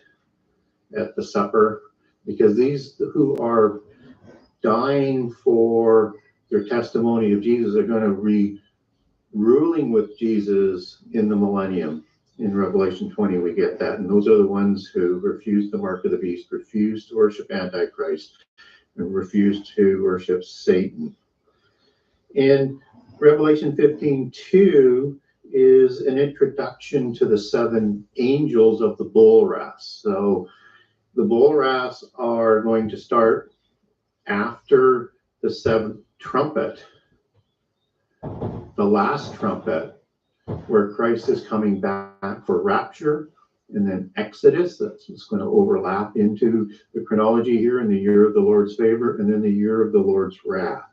at the supper, because these who are dying for their testimony of Jesus are going to be ruling with Jesus in the millennium. In Revelation 20, we get that. And those are the ones who refuse the mark of the beast, refuse to worship Antichrist, and refuse to worship Satan. In Revelation 15:2 is an introduction to the 7 angels of the bull wrath. So the bull wraths are going to start after the 7th trumpet, the last trumpet, where Christ is coming back for rapture, and then Exodus. That's what's going to overlap into the chronology here in the year of the Lord's favor, and then the year of the Lord's wrath.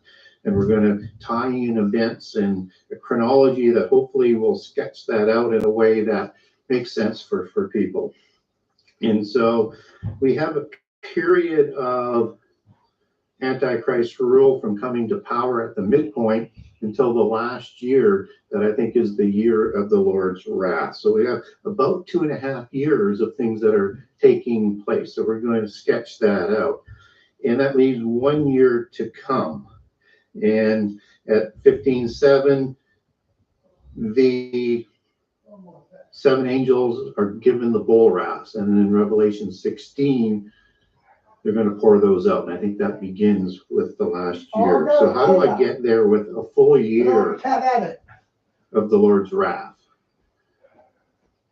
And we're going to tie in events and a chronology that hopefully will sketch that out in a way that makes sense for people. And so we have a period of Antichrist rule from coming to power at the midpoint until the last year that I think is the year of the Lord's wrath. So we have about 2.5 years of things that are taking place. So we're going to sketch that out. And that leaves 1 year to come. And at 15:7, the 7 angels are given the bull wrath. And in Revelation 16, they're going to pour those out. And I think that begins with the last year. So how do I get there with a full year of the Lord's wrath?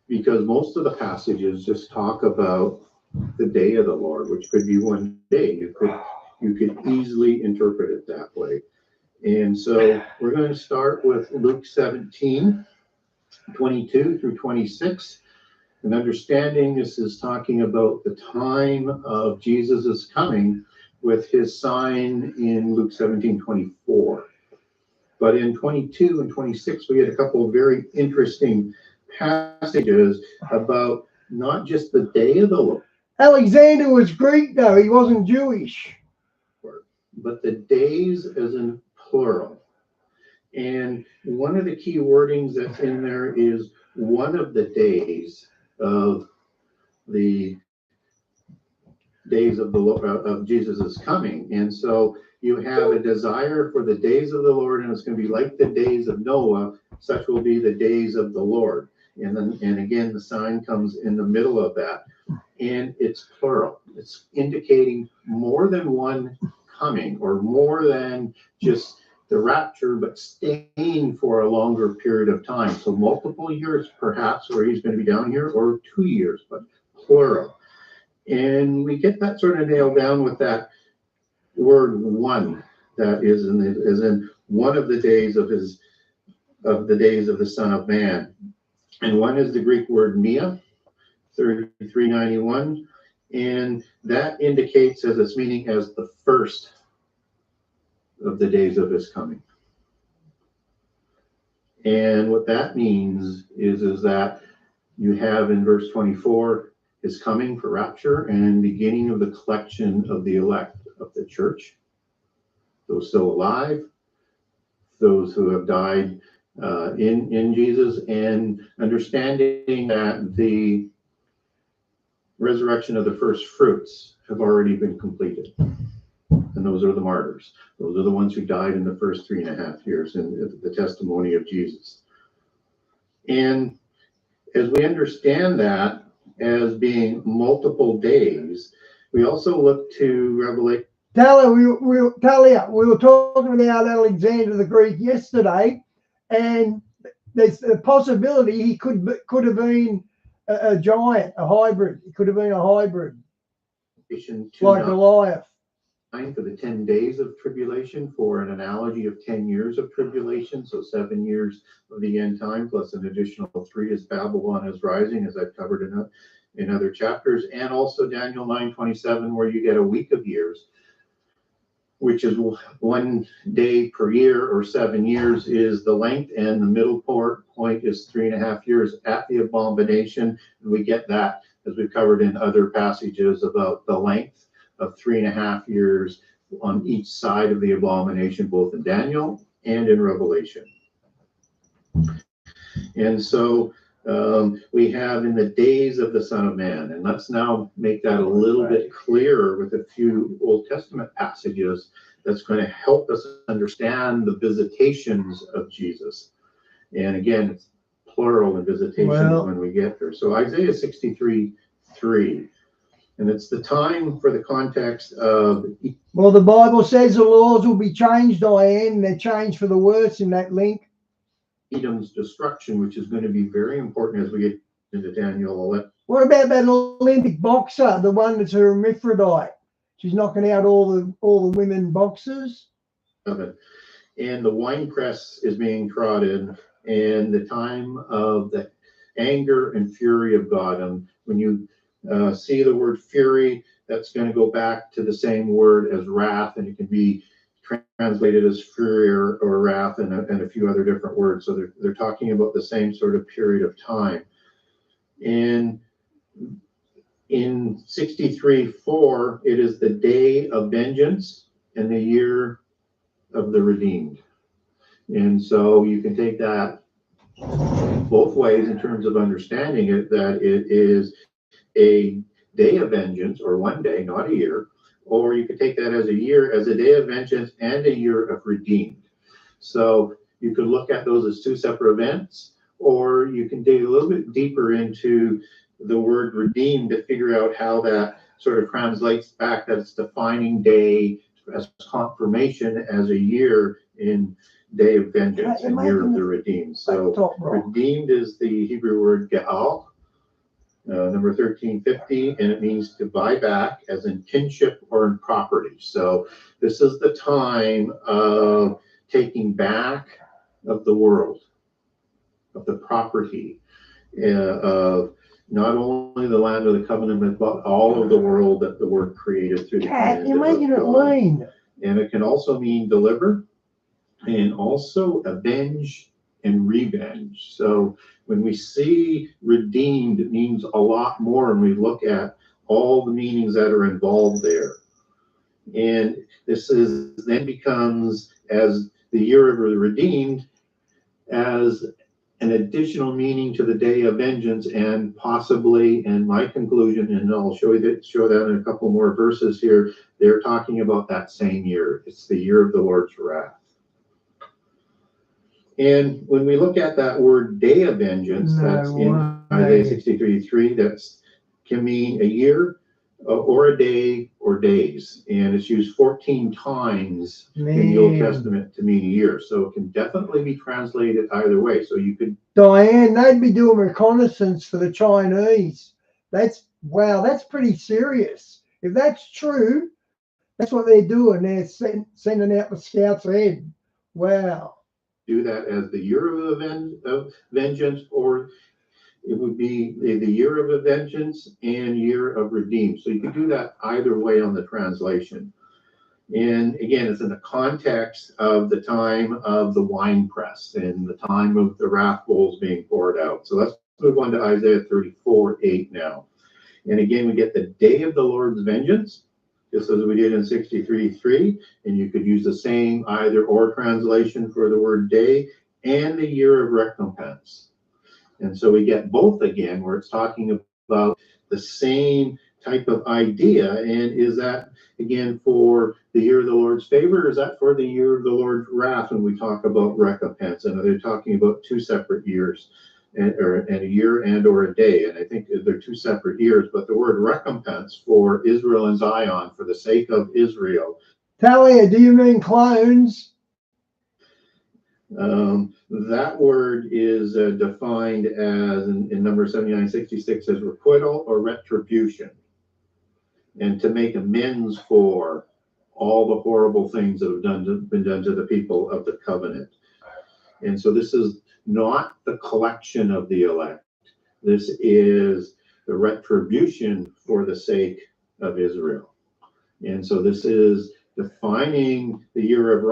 Because most of the passages just talk about the day of the Lord, which could be one day. You could easily interpret it that way. And so we're going to start with Luke 17:22 through 26. And understanding this is talking about the time of Jesus' coming with his sign in Luke 17:24. But in 22 and 26, we get a couple of very interesting passages about not just the day of the Lord.
Alexander was Greek, though. He wasn't Jewish.
But the days as in plural. And one of the key wordings that's in there is one of the days of the days of the of Jesus' coming. And so you have a desire for the days of the Lord, and it's going to be like the days of Noah, such will be the days of the Lord. And then, and again, the sign comes in the middle of that, and it's plural. It's indicating more than one coming, or more than just the rapture, but staying for a longer period of time. So multiple years, perhaps, where he's going to be down here, or 2 years, but plural. And we get that sort of nailed down with that word "one," that is in one of the days of the days of the Son of Man. And one is the Greek word "mia," 3391, and that indicates as its meaning as the first of the days of his coming. And what that means is that you have in verse 24 his coming for rapture and beginning of the collection of the elect of the church, those still alive, those who have died in Jesus, and understanding that the resurrection of the first fruits have already been completed. And those are the martyrs. Those are the ones who died in the first 3.5 years in the testimony of Jesus. And as we understand that as being multiple days, we also look to Revelation.
Talia, we were talking about Alexander the Greek yesterday, and there's a possibility he could have been a giant, a hybrid. He could have been a hybrid. like Goliath.
For the 10 days of tribulation, for an analogy of 10 years of tribulation, so 7 years of the end time plus an additional 3 as Babylon is rising, as I've covered in other chapters, and also Daniel 9:27, where you get a week of years, which is 1 day per year, or 7 years is the length, and the middle point is 3.5 years at the abomination. And we get that, as we've covered in other passages, about the length of 3.5 years on each side of the abomination, both in Daniel and in Revelation. And so we have in the days of the Son of Man, and let's now make that a little bit clearer with a few Old Testament passages that's going to help us understand the visitations of Jesus. And again, it's plural in visitations when we get there. So Isaiah 63:3. And it's the time for the context of.
Well, the Bible says the laws will be changed, Diane. They're changed for the worse in that link.
Edom's destruction, which is going to be very important as we get into Daniel 11.
What about that Olympic boxer, the one that's a hermaphrodite? She's knocking out all the women boxers.
And the winepress is being trodden, and the time of the anger and fury of God. And when you see the word fury, that's going to go back to the same word as wrath, and it can be translated as fury or wrath, and a few other different words. So they're talking about the same sort of period of time. And in 63:4, it is the day of vengeance and the year of the redeemed. And so you can take that both ways in terms of understanding it, that it is a day of vengeance, or 1 day, not a year, or you could take that as a year, as a day of vengeance and a year of redeemed. So you could look at those as two separate events, or you can dig a little bit deeper into the word redeemed to figure out how that sort of translates back, that it's defining day as confirmation as a year in day of vengeance and year of the redeemed. So redeemed is the Hebrew word ge'al, number 1350, and it means to buy back, as in kinship or in property. So this is the time of taking back of the world, of the property, of not only the land of the covenant, but all of the world that the Word created through the command.
You're making it lean.
And it can also mean deliver, and also avenge and revenge. So when we see redeemed, it means a lot more, and we look at all the meanings that are involved there. And this is then becomes, as the year of the redeemed, as an additional meaning to the day of vengeance, and possibly, and my conclusion, and I'll show that in a couple more verses here, they're talking about that same year. It's the year of the Lord's wrath. And when we look at that word day of vengeance, that's in Isaiah 63:3, that's can mean a year or a day or days. And it's used 14 times in the Old Testament to mean a year. So it can definitely be translated either way. So you could.
Diane, they'd be doing reconnaissance for the Chinese. That's pretty serious. If that's true, that's what they're doing. They're sending out the scouts ahead. Wow.
Do that as the year of vengeance, or it would be the year of vengeance and year of redeemed. So you could do that either way on the translation. And again, it's in the context of the time of the winepress and the time of the wrath bowls being poured out. So let's move on to Isaiah 34:8 now. And again, we get the day of the Lord's vengeance, just as we did in 63:3, and you could use the same either or translation for the word day, and the year of recompense. And so we get both again, where it's talking about the same type of idea. And is that again for the year of the Lord's favor, or is that for the year of the Lord's wrath when we talk about recompense? And they're talking about two separate years, and a year and or a day. And I think they're two separate years, but the word recompense for Israel and Zion, for the sake of Israel.
Talia, do you mean clones?
That word is defined as in number 7966 as requital or retribution.
and to make amends for all the horrible things that have been done to the people of the covenant. And so this is not the collection of the elect. This is the retribution for the sake of Israel. And so this is defining the year of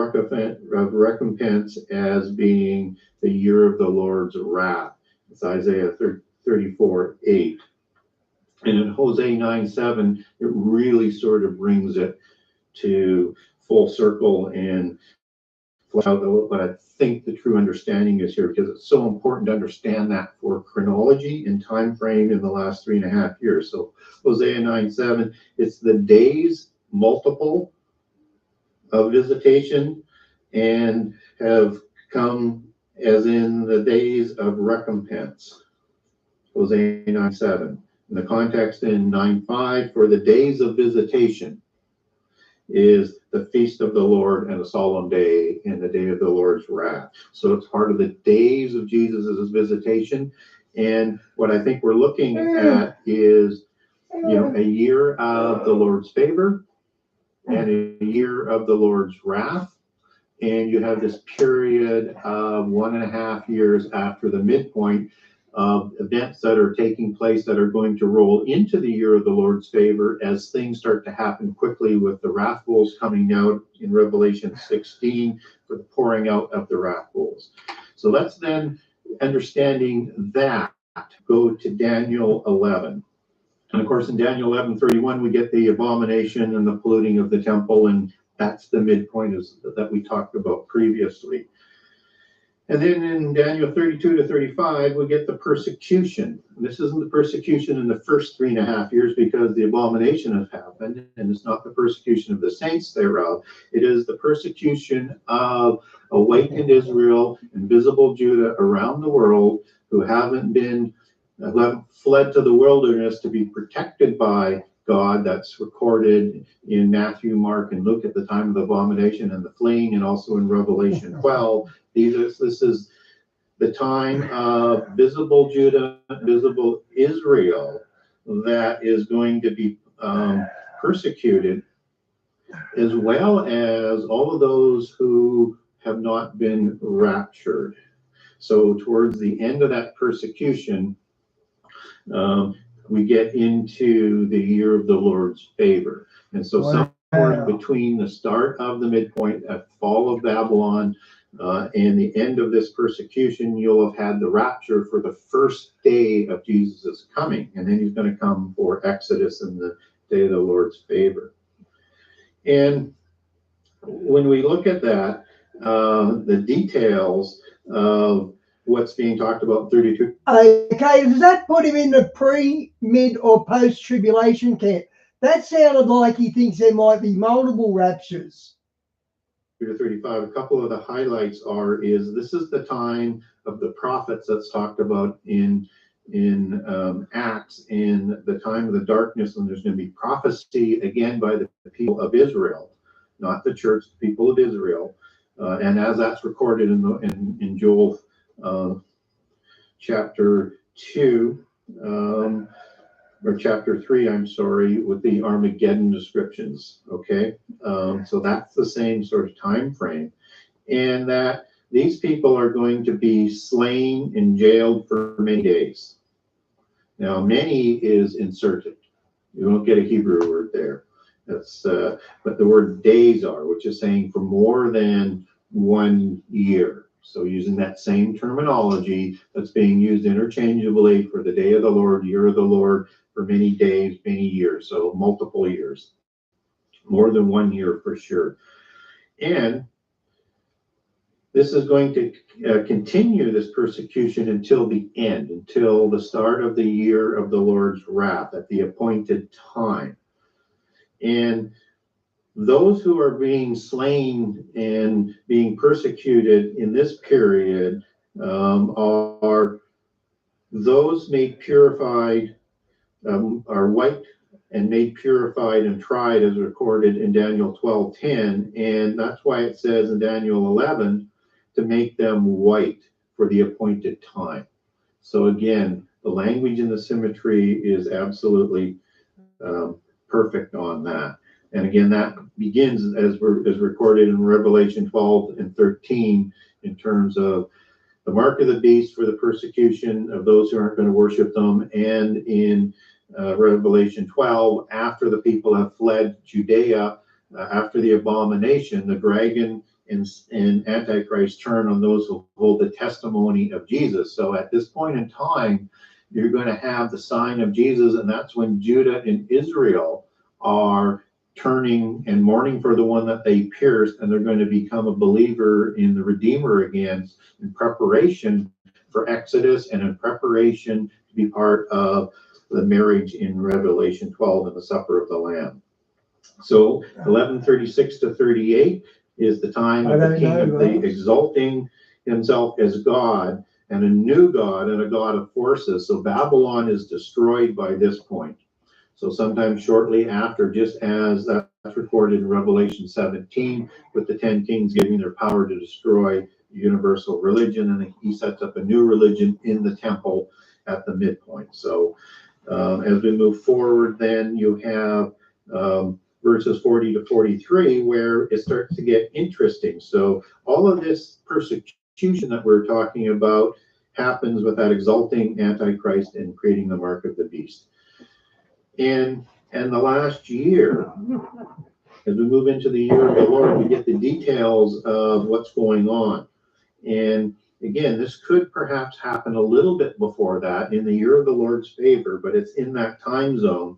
recompense as being the year of the Lord's wrath. It's Isaiah 34:8. And in Hosea 9:7, it really sort of brings it to full circle and flesh out what I think the true understanding is here, because it's so important to understand that for chronology and time frame in the last 3.5 years. So Hosea 9:7, it's the days multiple of visitation and have come as in the days of recompense. Hosea 9:7. And the context in 9:5 for the days of visitation is the feast of the Lord and a solemn day and the day of the Lord's wrath. So it's part of the days of Jesus' visitation. And what I think we're looking at is, a year of the Lord's favor and a year of the Lord's wrath. And you have this period of 1.5 years after the midpoint of events that are taking place that are going to roll into the year of the Lord's favor as things start to happen quickly, with the wrath bowls coming out in Revelation 16 for the pouring out of the wrath bowls. So let's then, understanding that, go to Daniel 11. And of course, in Daniel 11:31, we get the abomination and the polluting of the temple, and that's the midpoint that we talked about previously. And then in Daniel 32-35, we get the persecution. This isn't the persecution in the first 3.5 years, because the abomination has happened, and it's not the persecution of the saints thereof. It is the persecution of awakened Israel and visible Judah around the world who haven't fled to the wilderness to be protected by God. That's recorded in Matthew, Mark, and Luke at the time of the abomination and the fleeing, and also in Revelation 12. This is the time of visible Judah, visible Israel that is going to be persecuted, as well as all of those who have not been raptured. So towards the end of that persecution, we get into the year of the Lord's favor. And so somewhere in between the start of the midpoint at fall of Babylon and the end of this persecution, you'll have had the rapture for the first day of Jesus' coming. And then he's going to come for Exodus and the day of the Lord's favor. And when we look at that, the details of what's being talked about 32.
Okay, does that put him in the pre, mid, or post-tribulation camp? That sounded like he thinks there might be multiple raptures.
To 35, a couple of the highlights is this is the time of the prophets that's talked about in Acts, in the time of the darkness, and there's going to be prophecy again by the people of Israel, not the church, the people of Israel, and as that's recorded in Joel chapter 2 or chapter 3, I'm sorry, with the Armageddon descriptions. Okay, so that's the same sort of time frame, and that these people are going to be slain and jailed for many days. Now, many is inserted. You don't get a Hebrew word there. That's but the word days are, which is saying for more than 1 year. So using that same terminology that's being used interchangeably for the day of the Lord, year of the Lord, for many days, many years. So multiple years, more than 1 year for sure. And this is going to continue this persecution until the end, until the start of the year of the Lord's wrath at the appointed time. And those who are being slain and being persecuted in this period are those made purified, are wiped and made purified and tried, as recorded in Daniel 12:10. And that's why it says in Daniel 11 to make them white for the appointed time. So again, the language and the symmetry is absolutely perfect on that. And again, that begins as recorded in Revelation 12 and 13 in terms of the mark of the beast for the persecution of those who aren't going to worship them, and in Revelation 12, after the people have fled Judea, after the abomination, the dragon and Antichrist turn on those who hold the testimony of Jesus. So at this point in time, you're going to have the sign of Jesus, and that's when Judah and Israel are turning and mourning for the one that they pierced, and they're going to become a believer in the Redeemer again, in preparation for Exodus and in preparation to be part of the marriage in Revelation 12 and the supper of the Lamb. So 1136 to 38 is the time of the king of the exalting himself as God and a new God and a God of forces. So Babylon is destroyed by this point. So sometime shortly after, just as that's recorded in Revelation 17, with the 10 kings giving their power to destroy universal religion, and he sets up a new religion in the temple at the midpoint. So as we move forward, then you have verses 40 to 43, where it starts to get interesting. So all of this persecution that we're talking about happens with that exalting Antichrist and creating the mark of the beast. And the last year, as we move into the year of the Lord, we get the details of what's going on. And again, this could perhaps happen a little bit before that in the year of the Lord's favor, but it's in that time zone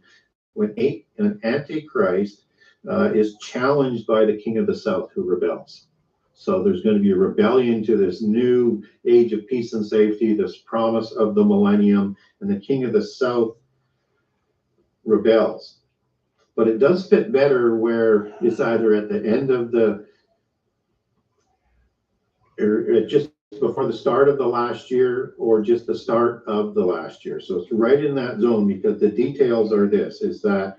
when an Antichrist is challenged by the king of the south who rebels. So there's going to be a rebellion to this new age of peace and safety, this promise of the millennium, and the king of the south rebels. But it does fit better where it's either at the end of or just before the start of the last year or just the start of the last year. So it's right in that zone, because the details are this, is that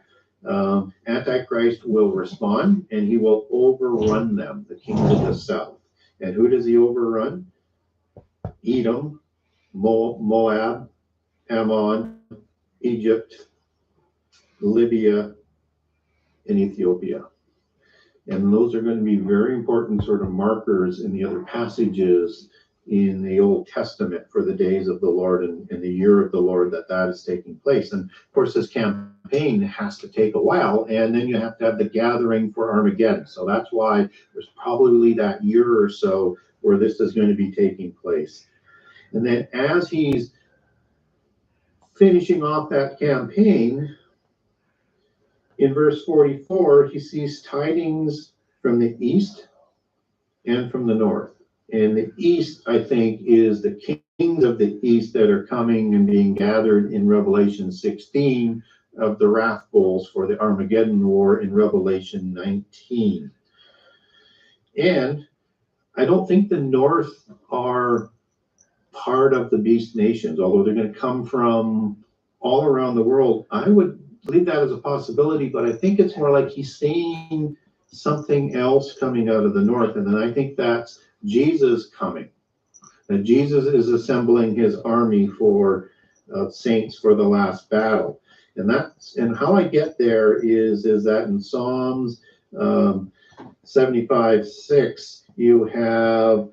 Antichrist will respond and he will overrun them, the kings of the south. And who does he overrun? Edom, Moab, Ammon, Egypt, Libya, and Ethiopia. And those are going to be very important sort of markers in the other passages in the Old Testament for the days of the Lord and the year of the Lord that is taking place. And of course, this campaign has to take a while, and then you have to have the gathering for Armageddon. So that's why there's probably that year or so where this is going to be taking place. And then as he's finishing off that campaign, in verse 44, he sees tidings from the east and from the north. And the east, I think, is the kings of the east that are coming and being gathered in Revelation 16 of the wrath bowls for the Armageddon war in Revelation 19. And I don't think the north are part of the beast nations, although they're going to come from all around the world. I would believe that as a possibility, but I think it's more like he's seeing something else coming out of the north. And then I think that's Jesus coming. That Jesus is assembling his army for saints for the last battle. And how I get there is that in Psalms 75:6, you have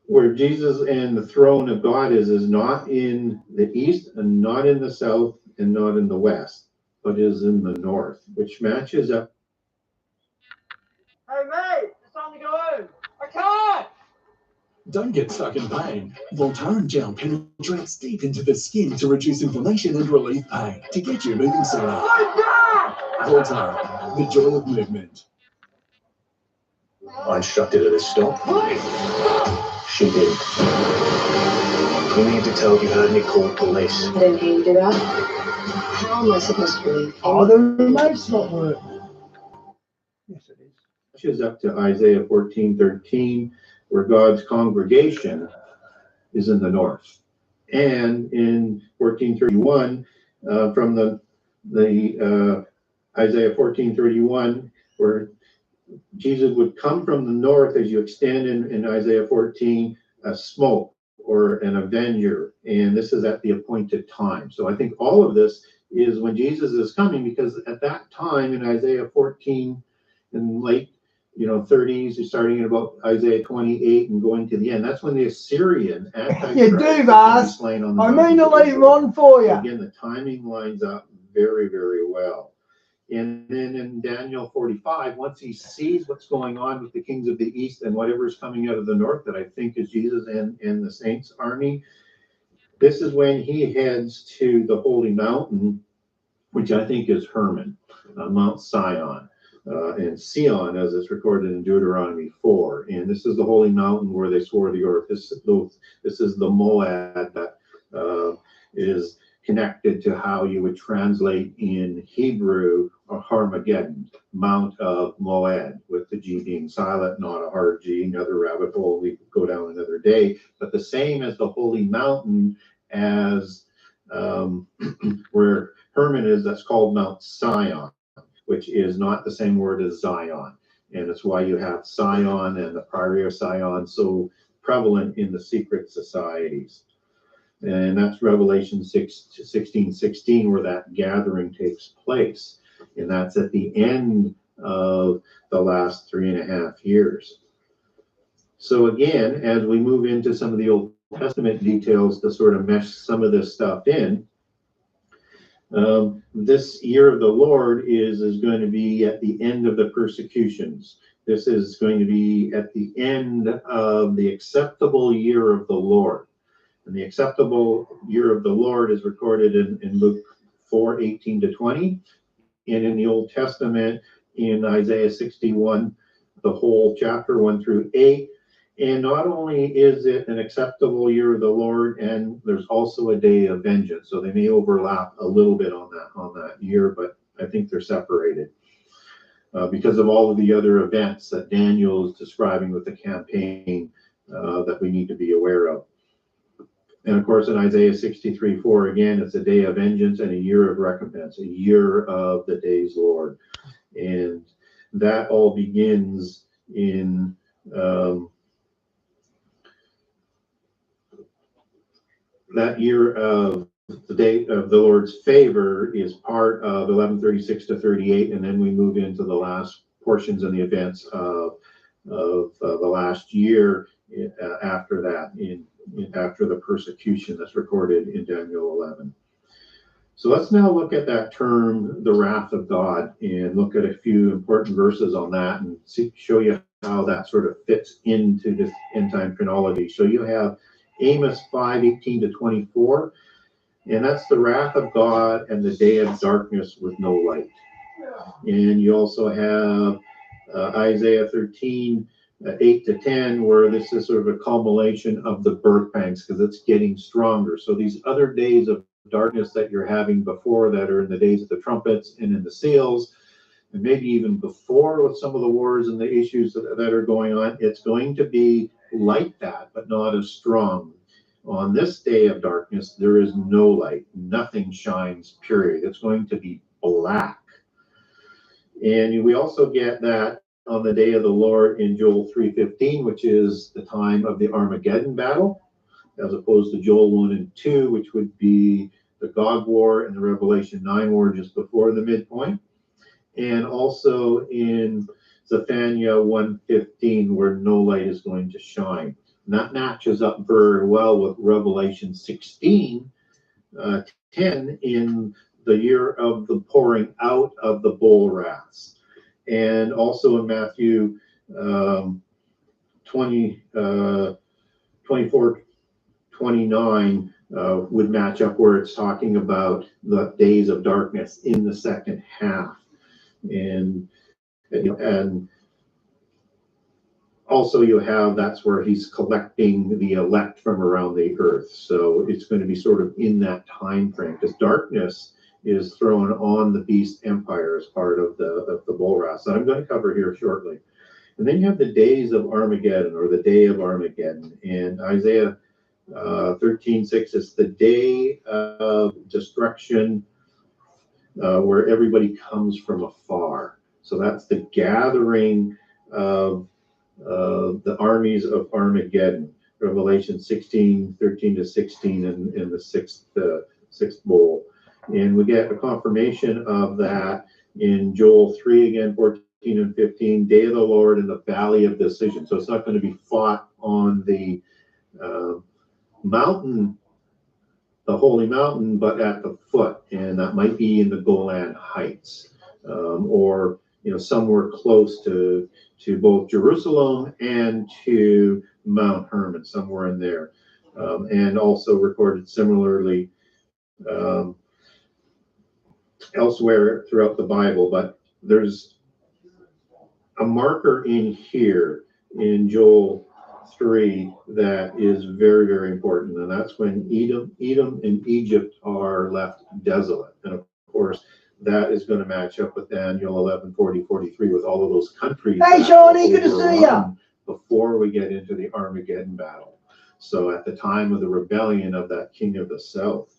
where Jesus and the throne of God is not in the east and not in the south and not in the west, but is in the north, which matches up.
Hey mate, it's time to go home. I can't!
Don't get stuck in pain. Voltaren gel penetrates deep into the skin to reduce inflammation and relieve pain to get you moving sooner. Voltaren, the joy of movement.
I instructed her to stop. She did. You need to tell her you heard me call police.
I didn't hear you do that. How am I supposed to believe?
Oh, the remote's not working. Yes, it is.
Matches up to Isaiah 14:13, where God's congregation is in the north. And in 14:31, from the Isaiah 14:31, where Jesus would come from the north as you extend in Isaiah 14, smoke or an avenger, and this is at the appointed time. So I think all of this is when Jesus is coming, because at that time in Isaiah 14 and late 30s, you're starting at about Isaiah 28 and going to the end. That's when the Assyrian Antichrist
You do, Vaz.
slain on the
I
mountains
mean to
of
leave
Israel.
one for you.
Again, the timing lines up very, very well. And then in Daniel 45, once he sees what's going on with the kings of the east and whatever's coming out of the north, that I think is Jesus and the saints' army, this is when he heads to the holy mountain, which I think is Hermon, Mount Sion, and Sion, as it's recorded in Deuteronomy 4. And this is the holy mountain where they swore the oath. This is the Moab that is connected to how you would translate in Hebrew or Armageddon, Mount of Moab, with the G being silent, not a hard G, another rabbit hole we could go down another day, but the same as the holy mountain as where Hermon is, that's called Mount Sion, which is not the same word as Zion. And it's why you have Sion and the Priory of Sion so prevalent in the secret societies. And that's Revelation 16:16, where that gathering takes place. And that's at the end of the last 3.5 years. So again, as we move into some of the Old Testament details to sort of mesh some of this stuff in, this year of the Lord is going to be at the end of the persecutions. This is going to be at the end of the acceptable year of the Lord. And the acceptable year of the Lord is recorded in Luke 4:18-20, and in the Old Testament in Isaiah 61, the whole chapter 1-8. And not only is it an acceptable year of the Lord, and there's also a day of vengeance. So they may overlap a little bit on that year, but I think they're separated because of all of the other events that Daniel is describing with the campaign that we need to be aware of. And of course, in Isaiah 63:4, again, it's a day of vengeance and a year of recompense, a year of the day's Lord. And that all begins in that year of the day of the Lord's favor is part of 1136-38, and then we move into the last portions and the events of the last year after that, after the persecution that's recorded in Daniel 11. So let's now look at that term, the wrath of God, and look at a few important verses on that and show you how that sort of fits into this end time chronology. So you have Amos 5:18-24, and that's the wrath of God and the day of darkness with no light. And you also have Isaiah 13:8-10, where this is sort of a culmination of the birth pangs because it's getting stronger. So these other days of darkness that you're having before, that are in the days of the trumpets and in the seals, and maybe even before with some of the wars and the issues that are going on, it's going to be like that, but not as strong. On this day of darkness, there is no light. Nothing shines, period. It's going to be black. And we also get that on the day of the Lord in Joel 3:15, which is the time of the Armageddon battle, as opposed to Joel 1 and 2, which would be the Gog War and the Revelation 9 War just before the midpoint. And also in Zephaniah 1:15, where no light is going to shine. And that matches up very well with Revelation 16:10 in the year of the pouring out of the bowl wraths. And also in Matthew 24:29 would match up where it's talking about the days of darkness in the second half. And also you have, that's where he's collecting the elect from around the earth. So it's going to be sort of in that time frame, because darkness is thrown on the beast empire as part of the bowl wrath that I'm going to cover here shortly. And then you have the days of Armageddon, or the day of Armageddon. And Isaiah 13:6 is the day of destruction, where everybody comes from afar. So that's the gathering of the armies of Armageddon. Revelation 16:13-16 in the sixth bowl. And we get a confirmation of that in Joel 3 again, 14 and 15, day of the Lord in the valley of decision. So it's not going to be fought on the mountain, the holy mountain, but at the foot, and that might be in the Golan Heights, or somewhere close to both Jerusalem and to Mount Hermon, somewhere in there, and also recorded similarly elsewhere throughout the Bible. But there's a marker in here in Joel 3 that is very, very important, and that's when Edom and Egypt are left desolate. And of course, that is going to match up with Daniel 11, 40, 43 with all of those countries.
Hey, Shawnee, good to see ya.
Before we get into the Armageddon battle. So at the time of the rebellion of that king of the south.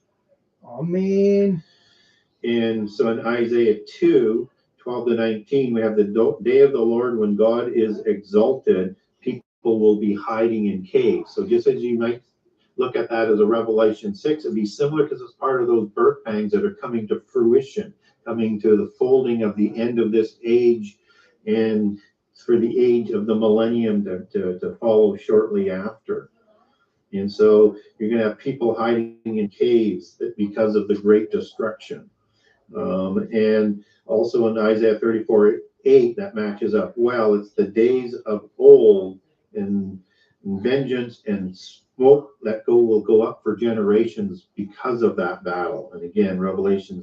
Oh, man.
And so in Isaiah 2, 12-19, we have the day of the Lord when God is exalted, people will be hiding in caves. So just as you might look at that as a Revelation 6, it'd be similar because it's part of those birth pangs that are coming to fruition, coming to the folding of the end of this age, and for the age of the millennium to follow shortly after. And so you're going to have people hiding in caves because of the great destruction. And also in Isaiah 34:8, that matches up well. It's the days of old, and vengeance and smoke that will go up for generations because of that battle. And again, Revelation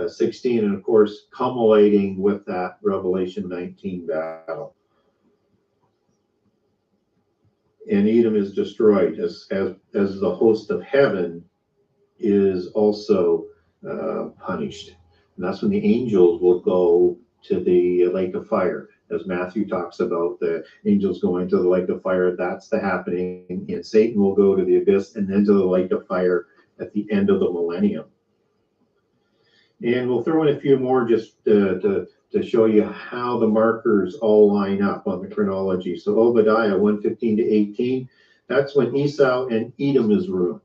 16, and of course, culminating with that Revelation 19 battle. And Edom is destroyed as the host of heaven is also punished. And that's when the angels will go to the lake of fire. As Matthew talks about the angels going to the lake of fire, that's the happening. And Satan will go to the abyss and then to the lake of fire at the end of the millennium. And we'll throw in a few more just to show you how the markers all line up on the chronology. So Obadiah 1:15-18, that's when Esau and Edom is ruined.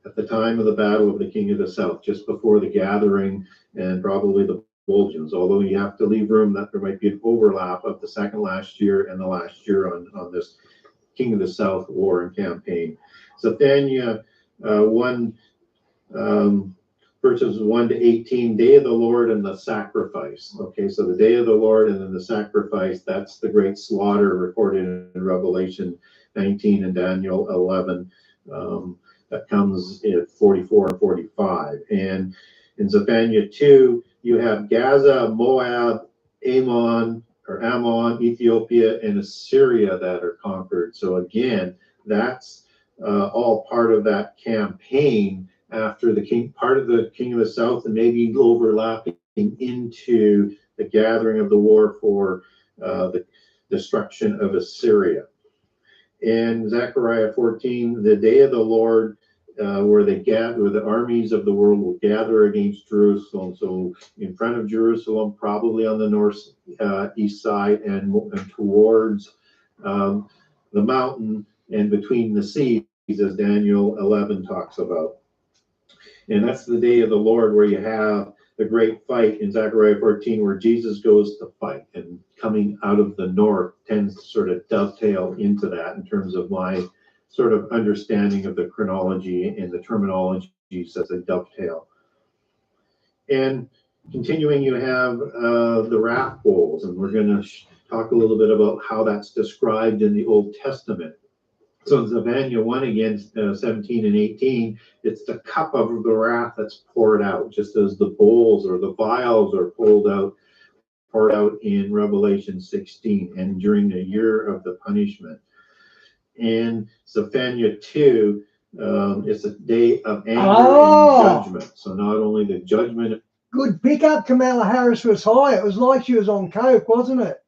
At the time of the battle of the king of the south, just before the gathering and probably the Bulgans, although you have to leave room that there might be an overlap of the second last year and the last year on this king of the south war and campaign. Zephaniah 1 verses 1-18, day of the Lord and the sacrifice. Okay, so the day of the Lord and then the sacrifice, that's the great slaughter recorded in Revelation 19 and Daniel 11. That comes at 44 and 45. And in Zephaniah 2, you have Gaza, Moab, Ammon, Ethiopia, and Assyria that are conquered. So again, that's all part of that campaign after the king, part of the king of the south, and maybe overlapping into the gathering of the war for the destruction of Assyria. In Zechariah 14, the day of the Lord, where the armies of the world will gather against Jerusalem. So in front of Jerusalem, probably on the north east side, and towards the mountain and between the seas, as Daniel 11 talks about. And that's the day of the Lord where you have the great fight in Zechariah 14 where Jesus goes to fight, and coming out of the north tends to sort of dovetail into that in terms of my sort of understanding of the chronology and the terminologies as a dovetail. And continuing, you have the wrath bowls, and we're going to talk a little bit about how that's described in the Old Testament. So in Zephaniah 1 again, 17 and 18, it's the cup of the wrath that's poured out, just as the bowls or the vials are poured out in Revelation 16 and during the year of the punishment. And Zephaniah 2, it's a day of anger and judgment. So not only the judgment.
Good pickup. Kamala Harris was high. It was like she was on coke, wasn't it?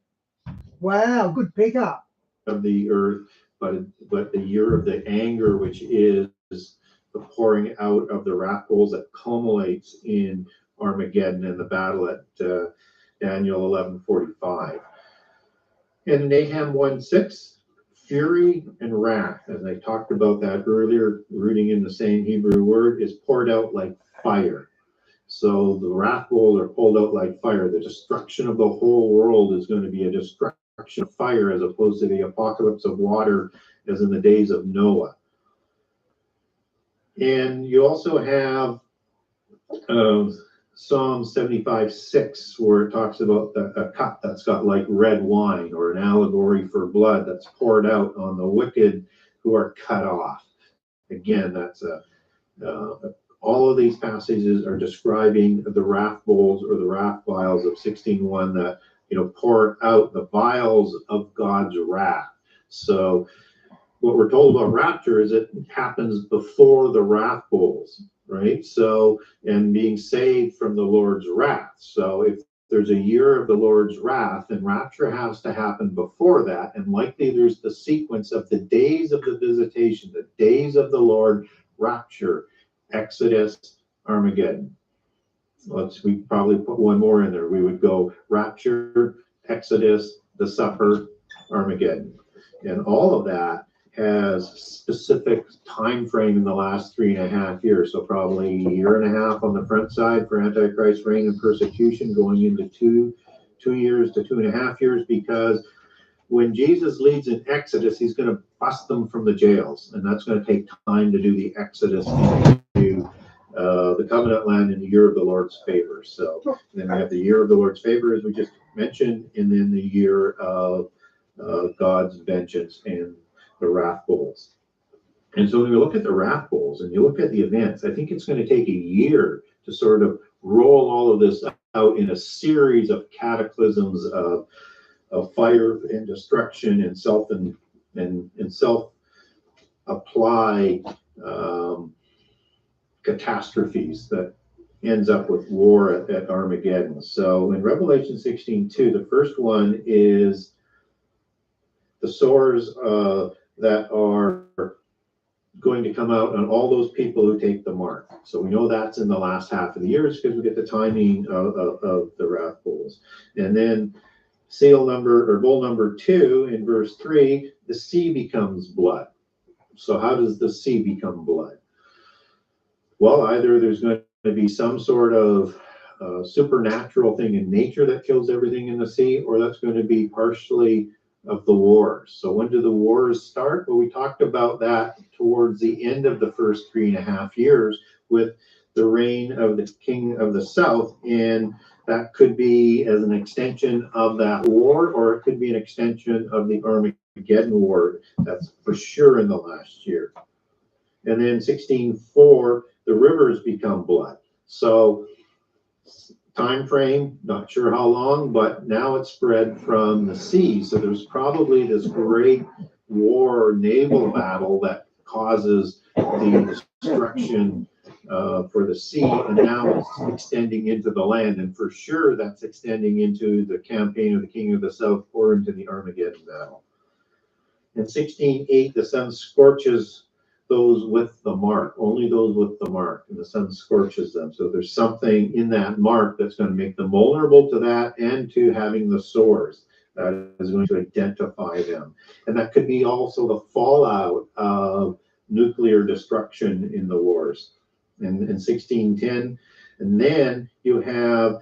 Wow, good pickup.
Of the earth, but the year of the anger, which is the pouring out of the wrath bowls that culminates in Armageddon and the battle at Daniel 11:45. And Nahum 1:6, fury and wrath, as I talked about that earlier, rooting in the same Hebrew word, is poured out like fire. So the wrath bowls are pulled out like fire. The destruction of the whole world is going to be a destruction of fire as opposed to the apocalypse of water as in the days of Noah. And you also have Psalm 75:6, where it talks about a cup that's got like red wine, or an allegory for blood that's poured out on the wicked who are cut off. Again, that's all of these passages are describing the wrath bowls or the wrath vials of 16:1 that, pour out the vials of God's wrath. So what we're told about rapture is it happens before the wrath bowls, right? So, and being saved from the Lord's wrath. So if there's a year of the Lord's wrath, then rapture has to happen before that. And likely there's the sequence of the days of the visitation, the days of the Lord, rapture, Exodus, Armageddon. We probably put one more in there. We would go rapture, Exodus, the supper, Armageddon. And all of that has specific time frame in the last 3.5 years. So probably a year and a half on the front side for Antichrist reign and persecution, going into 2 years to 2.5 years, because when Jesus leads in Exodus, he's going to bust them from the jails, and that's going to take time to do the Exodus into the covenant land in the year of the Lord's favor. So then we have the year of the Lord's favor, as we just mentioned, and then the year of God's vengeance and the wrath bowls. And so when you look at the wrath bowls and you look at the events, I think it's going to take a year to sort of roll all of this out in a series of cataclysms of fire and destruction and self-applied catastrophes that ends up with war at Armageddon. So in Revelation 16:2, the first one is the sores that are going to come out on all those people who take the mark. So we know that's in the last half of the year, because we get the timing of the wrath bowls. And then bowl number 2 in verse 3, the sea becomes blood. So how does the sea become blood? Well, either there's going to be some sort of supernatural thing in nature that kills everything in the sea, or that's going to be partially of the wars. So when do the wars start? Well, we talked about that towards the end of the first 3.5 years with the reign of the king of the south, and that could be as an extension of that war, or it could be an extension of the Armageddon war. That's for sure in the last year. And then 16:4, the rivers become blood. So time frame, not sure how long, but now it's spread from the sea. So there's probably this great war, naval battle that causes the destruction for the sea, and now it's extending into the land, and for sure that's extending into the campaign of the King of the South or into the Armageddon battle. In 16:8, the sun scorches those with the mark, only those with the mark, and the sun scorches them. So there's something in that mark that's going to make them vulnerable to that and to having the sores that is going to identify them. And that could be also the fallout of nuclear destruction in the wars. In 16:10, and then you have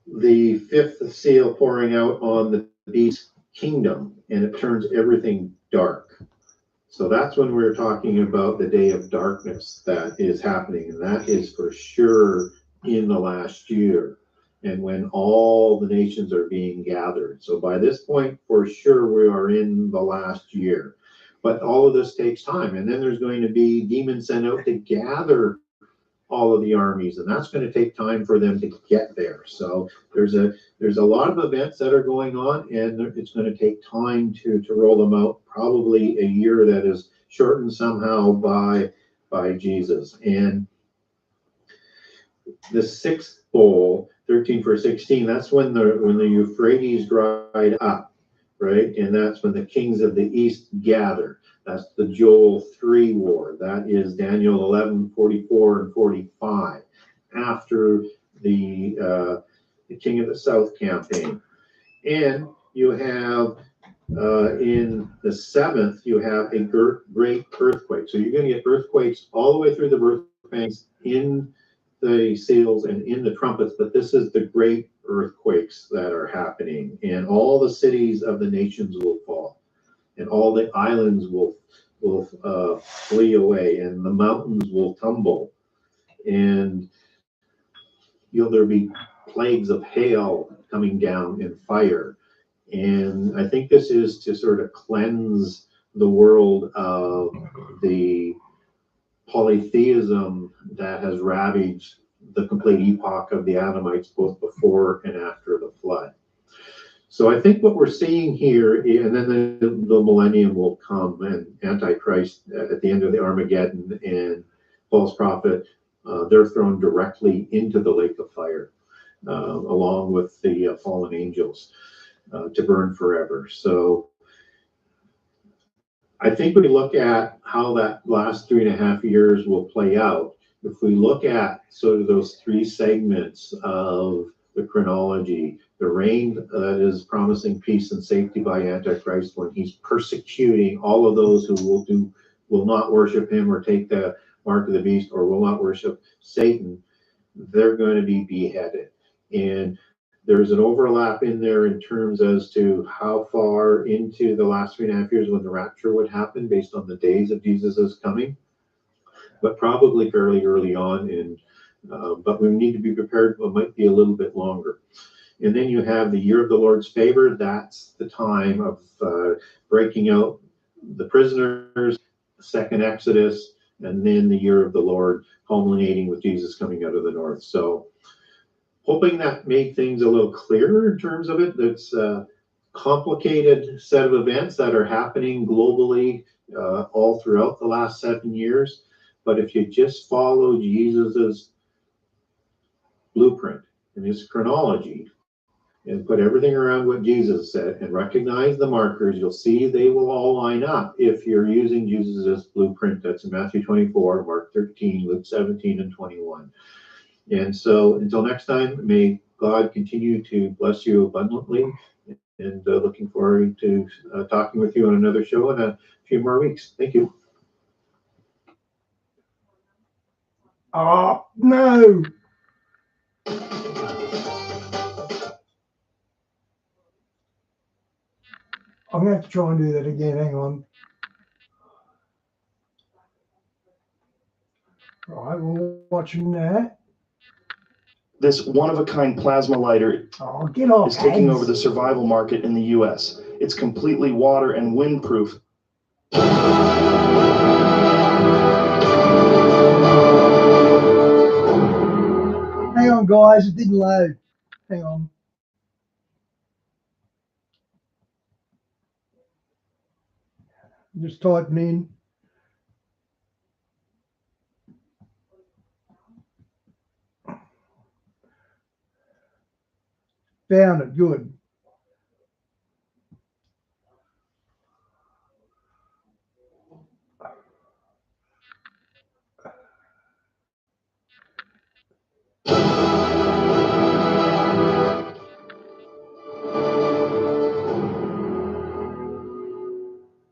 the 5th seal pouring out on the beast's kingdom, and it turns everything dark. So that's when we're talking about the day of darkness that is happening, and that is for sure in the last year, and when all the nations are being gathered. So by this point, for sure, we are in the last year. But all of this takes time, and then there's going to be demons sent out to gather all of the armies, and that's going to take time for them to get there. So there's a lot of events that are going on, and it's going to take time to roll them out. Probably a year that is shortened somehow by Jesus. And the 6th bowl, 13:16, that's when the Euphrates dried up. Right, and that's when the kings of the east gather. That's the Joel 3 war. That is Daniel 11:44 and 45. After the king of the south campaign, and you have In the 7th, you have a great earthquake. So you're going to get earthquakes all the way through the birth pangs in the seals and in the trumpets, but this is the great earthquakes that are happening, and all the cities of the nations will fall, and all the islands will flee away, and the mountains will tumble, and there'll be plagues of hail coming down and fire. And I think this is to sort of cleanse the world of the polytheism that has ravaged the complete epoch of the Adamites, both before and after the flood. So I think what we're seeing here, and then the millennium will come, and Antichrist at the end of the Armageddon and false prophet, they're thrown directly into the lake of fire, along with the fallen angels, to burn forever. So I think when we look at how that last 3.5 years will play out, if we look at sort of those 3 segments of the chronology, the reign that is promising peace and safety by Antichrist, when he's persecuting all of those who will not worship him or take the mark of the beast or will not worship Satan, they're going to be beheaded. And there's an overlap in there in terms as to how far into the last 3.5 years when the rapture would happen based on the days of Jesus' coming, but probably fairly early on. And but we need to be prepared. It might be a little bit longer. And then you have the year of the Lord's favor. That's the time of breaking out the prisoners, second Exodus, and then the year of the Lord culminating with Jesus coming out of the north. So hoping that made things a little clearer in terms of it. It's a complicated set of events that are happening globally all throughout the last 7 years. But if you just follow Jesus's blueprint and his chronology and put everything around what Jesus said and recognize the markers, you'll see they will all line up if you're using Jesus's blueprint. That's in Matthew 24, Mark 13, Luke 17, and 21. And so until next time, may God continue to bless you abundantly, and looking forward to talking with you on another show in a few more weeks. Thank you.
Oh, no. I'm going to have to try and do that again. Hang on. Right, we're watching that.
This one-of-a-kind plasma lighter is taking over the survival market in the U.S. It's completely water and windproof.
Hang on, guys. It didn't load. Hang on. I'm just typing in. Found it. Good.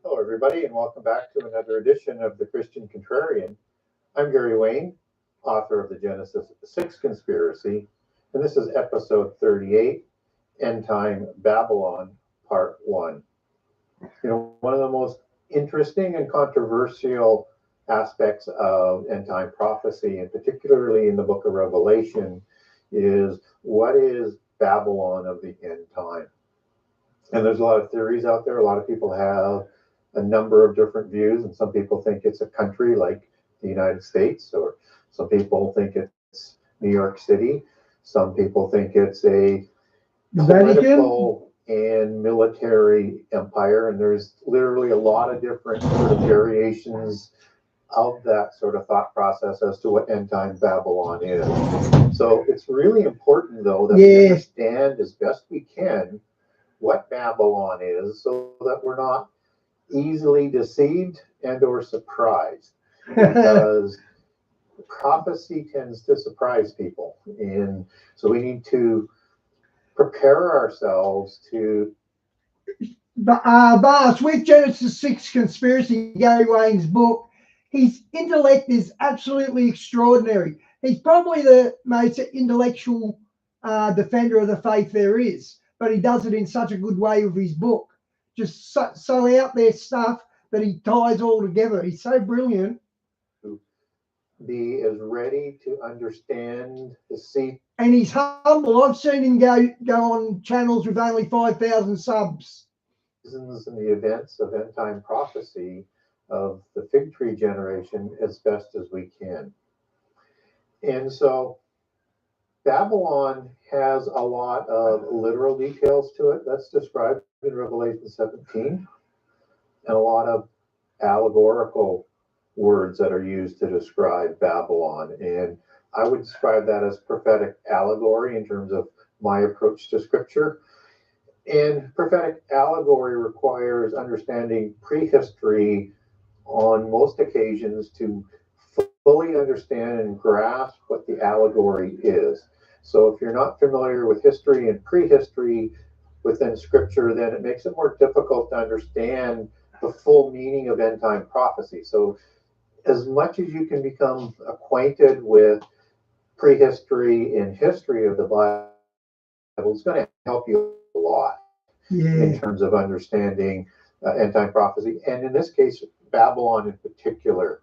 Hello, everybody, and welcome back to another edition of the Christian Contrarian. I'm Gary Wayne, author of the Genesis 6 Conspiracy, and this is episode 38, End Time Babylon, Part 1. You know, one of the most interesting and controversial aspects of end time prophecy, and particularly in the book of Revelation, is what is Babylon of the end time? And there's a lot of theories out there. A lot of people have a number of different views, and some people think it's a country like the United States, or some people think it's New York City. Some people think it's a political and military empire, and there's literally a lot of different sort of variations of that sort of thought process as to what end time Babylon is. So it's really important, though, that we understand as best we can what Babylon is, so that we're not easily deceived and or surprised, because prophecy tends to surprise people, and so we need to prepare ourselves to
Bars, with Genesis 6 Conspiracy, Gary Wayne's book, his intellect is absolutely extraordinary. He's probably the most intellectual defender of the faith there is, but he does it in such a good way with his book. Just so out there stuff that he ties all together. He's so brilliant.
Be as ready to understand the seed.
And he's humble. I've seen him go on channels with only 5,000 subs.
And the events of end time prophecy of the fig tree generation as best as we can. And so Babylon has a lot of literal details to it that's described in Revelation 17, and a lot of allegorical words that are used to describe Babylon. And I would describe that as prophetic allegory in terms of my approach to scripture. And prophetic allegory requires understanding prehistory on most occasions to fully understand and grasp what the allegory is. So if you're not familiar with history and prehistory within scripture, then it makes it more difficult to understand the full meaning of end time prophecy. So as much as you can become acquainted with prehistory and history of the Bible, it's going to help you a lot in terms of understanding end time prophecy, and in this case, Babylon in particular.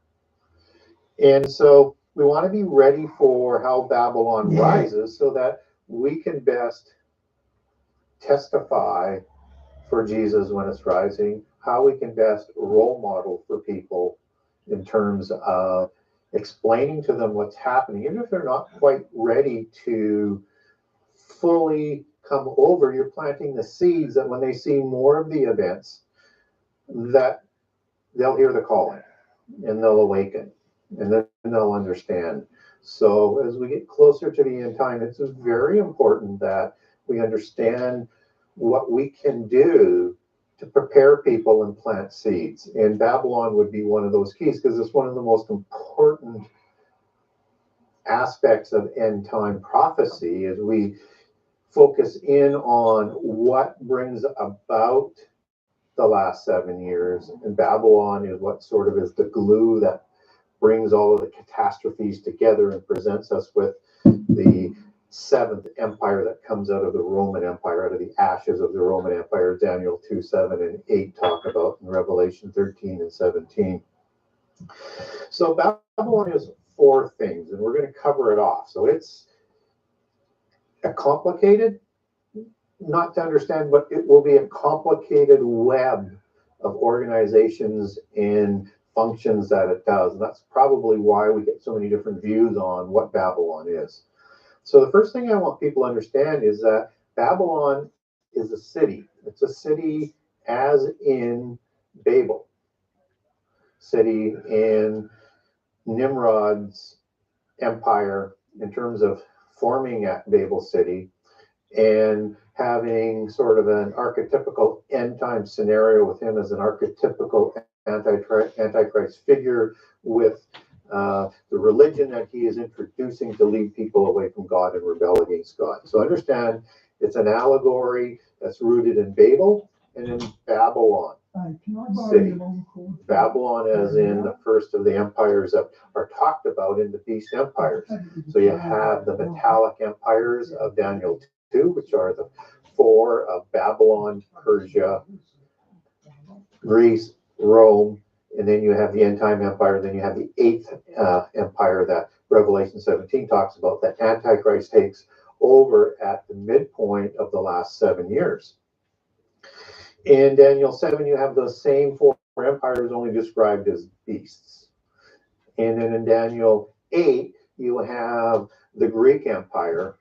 And so we want to be ready for how Babylon rises so that we can best testify for Jesus when it's rising, how we can best role model for people in terms of explaining to them what's happening, even if they're not quite ready to fully come over. You're planting the seeds that when they see more of the events, that they'll hear the calling and they'll awaken and then they'll understand. So as we get closer to the end time, it's very important that we understand what we can do to prepare people and plant seeds. And Babylon would be one of those keys because it's one of the most important aspects of end time prophecy as we focus in on what brings about the last 7 years. And Babylon is what sort of is the glue that brings all of the catastrophes together and presents us with the seventh empire that comes out of the Roman Empire, out of the ashes of the Roman Empire. Daniel 2, 7 and 8 talk about in Revelation 13 and 17. So Babylon is 4 things, and we're going to cover it off. So it's a complicated, not to understand, but it will be a complicated web of organizations and functions that it does. And that's probably why we get so many different views on what Babylon is. So the first thing I want people to understand is that Babylon is a city. It's a city as in Babel, city in Nimrod's empire in terms of forming at Babel City and having sort of an archetypical end time scenario with him as an archetypical Antichrist figure with the religion that he is introducing to lead people away from God and rebel against God. So understand it's an allegory that's rooted in Babel and in Babylon city. Babylon as in the first of the empires that are talked about in the beast empires. So you have the metallic empires of Daniel 2, which are the 4 of Babylon, Persia, Greece, Rome, and then you have the end time empire. Then you have the 8th empire that Revelation 17 talks about, that Antichrist takes over at the midpoint of the last 7 years. In Daniel 7, you have those same 4 empires only described as beasts. And then in Daniel 8, you have the Greek Empire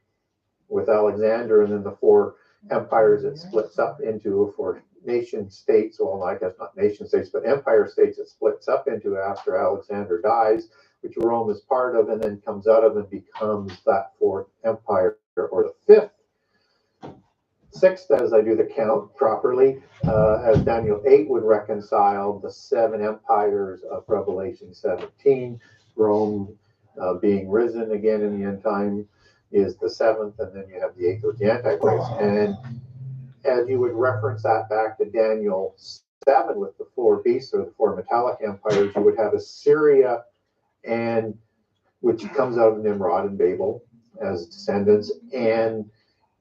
with Alexander, and then the 4 empires it splits up into for nation states. Well, I guess not nation states, but empire states it splits up into after Alexander dies, which Rome is part of, and then comes out of and becomes that 4th empire, or the 5th. 6th, as I do the count properly, as Daniel 8 would reconcile the 7 empires of Revelation 17. Rome being risen again in the end time is the 7th, and then you have the 8th with the Antichrist. And as you would reference that back to Daniel 7 with the four beasts or the four metallic empires, you would have Assyria, and which comes out of Nimrod and Babel as descendants, and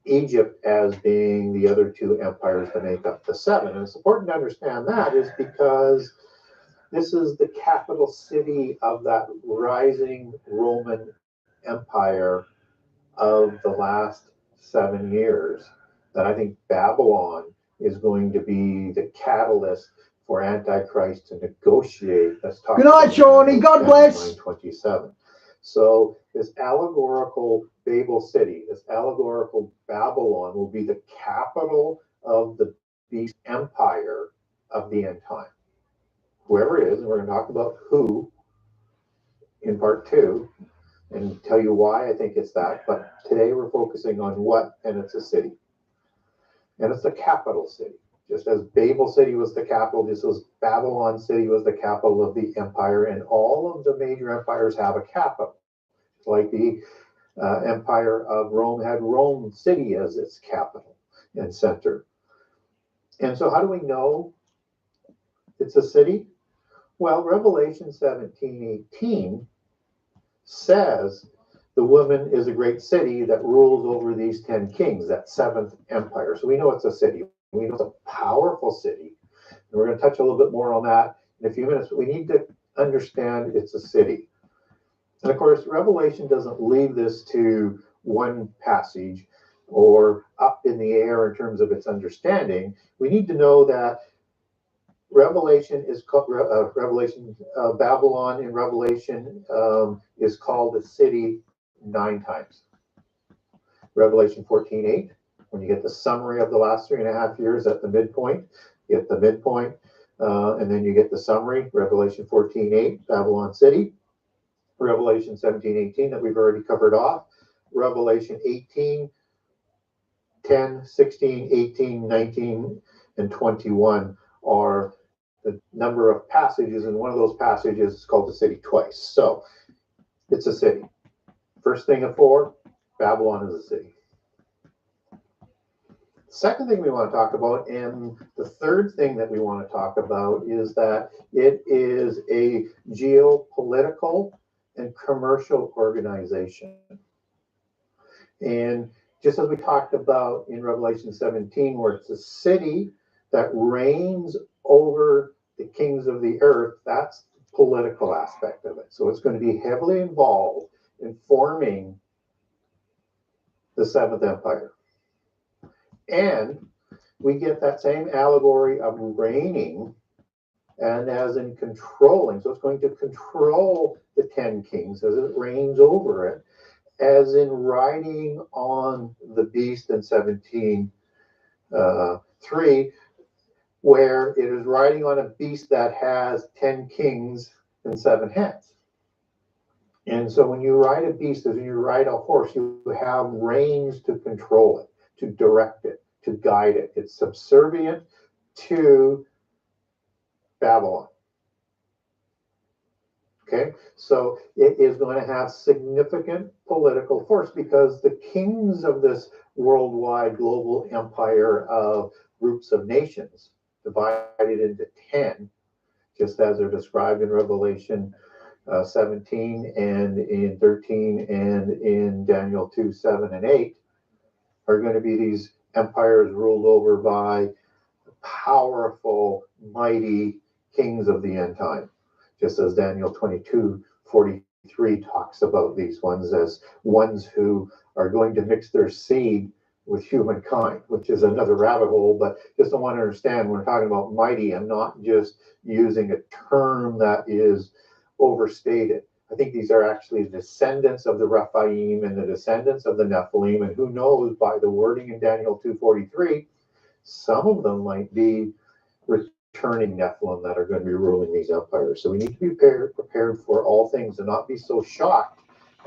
Egypt as being the other two empires that make up the seven. And it's important to understand that is because this is the capital city of that rising Roman Empire of the last 7 years, that I think Babylon is going to be the catalyst for Antichrist to negotiate.
Good night, Shawnee. God bless.
927. So this allegorical Babel city, this allegorical Babylon will be the capital of the beast empire of the end time. Whoever it is, and we're going to talk about who in part 2 and tell you why I think it's that. But today we're focusing on what, and it's a city. And it's the capital city. Just as Babel city was the capital, this was Babylon city was the capital of the empire, and all of the major empires have a capital. Like the empire of Rome had Rome city as its capital and center. And so how do we know it's a city? Well, Revelation 17:18 says the woman is a great city that rules over these 10 kings, that seventh empire. So we know it's a city. We know it's a powerful city. And we're going to touch a little bit more on that in a few minutes. But we need to understand it's a city. And of course, Revelation doesn't leave this to one passage or up in the air in terms of its understanding. We need to know that Revelation is called Babylon in Revelation is called a city 9 times. Revelation 14:8, when you get the summary of the last 3.5 years at the midpoint, you get the midpoint, and then you get the summary. Revelation 14:8, Babylon city. Revelation 17:18 that we've already covered off. Revelation 18, 10, 16, 18, 19, and 21 are the number of passages, and one of those passages is called the city twice. So it's a city. First thing of 4, Babylon is a city. Second thing we want to talk about, and the third thing that we want to talk about, is that it is a geopolitical and commercial organization. And just as we talked about in Revelation 17, where it's a city that reigns over the kings of the earth, that's the political aspect of it. So it's going to be heavily involved in forming the seventh empire. And we get that same allegory of reigning and as in controlling. So it's going to control the 10 kings as it reigns over it, as in riding on the beast in 17:3, where it is riding on a beast that has 10 kings and 7 heads. And so when you ride a beast, as when you ride a horse, you have reins to control it, to direct it, to guide it. It's subservient to Babylon. Okay, so it is going to have significant political force because the kings of this worldwide global empire of groups of nations, divided into 10, just as they're described in Revelation 17 and in 13 and in Daniel 2, 7, and 8, are going to be these empires ruled over by powerful, mighty kings of the end time. Just as Daniel 22:43 talks about these ones as ones who are going to mix their seed with humankind, which is another rabbit hole, but just don't want to understand when we're talking about mighty, I'm not just using a term that is overstated. I think these are actually descendants of the Rephaim and the descendants of the Nephilim, and who knows, by the wording in Daniel 2:43, some of them might be returning Nephilim that are going to be ruling these empires. So we need to be prepared for all things and not be so shocked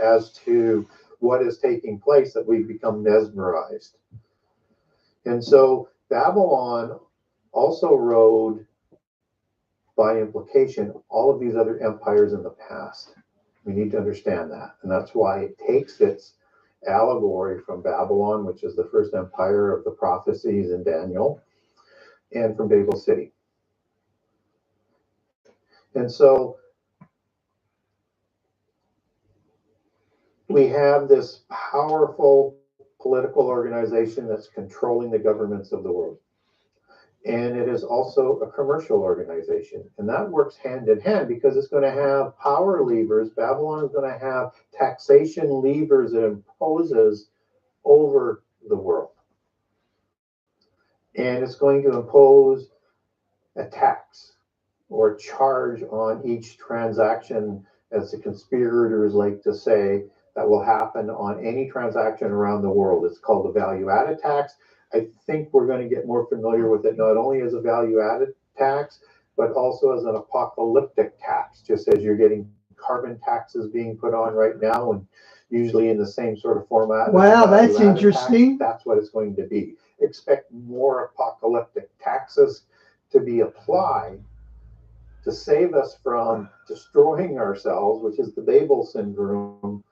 as to what is taking place that we become mesmerized. And so Babylon also rode, by implication, all of these other empires in the past. We need to understand that. And that's why it takes its allegory from Babylon, which is the first empire of the prophecies in Daniel, and from Babel City. And so we have this powerful political organization that's controlling the governments of the world. And it is also a commercial organization. And that works hand in hand because it's going to have power levers. Babylon is going to have taxation levers it imposes over the world. And it's going to impose a tax or charge on each transaction, as the conspirators like to say, that will happen on any transaction around the world. It's called the value-added tax. I think we're going to get more familiar with it not only as a value-added tax, but also as an apocalyptic tax, just as you're getting carbon taxes being put on right now, and usually in the same sort of format.
Wow, that's interesting.
Tax, that's what it's going to be. Expect more apocalyptic taxes to be applied to save us from destroying ourselves, which is the Babel syndrome,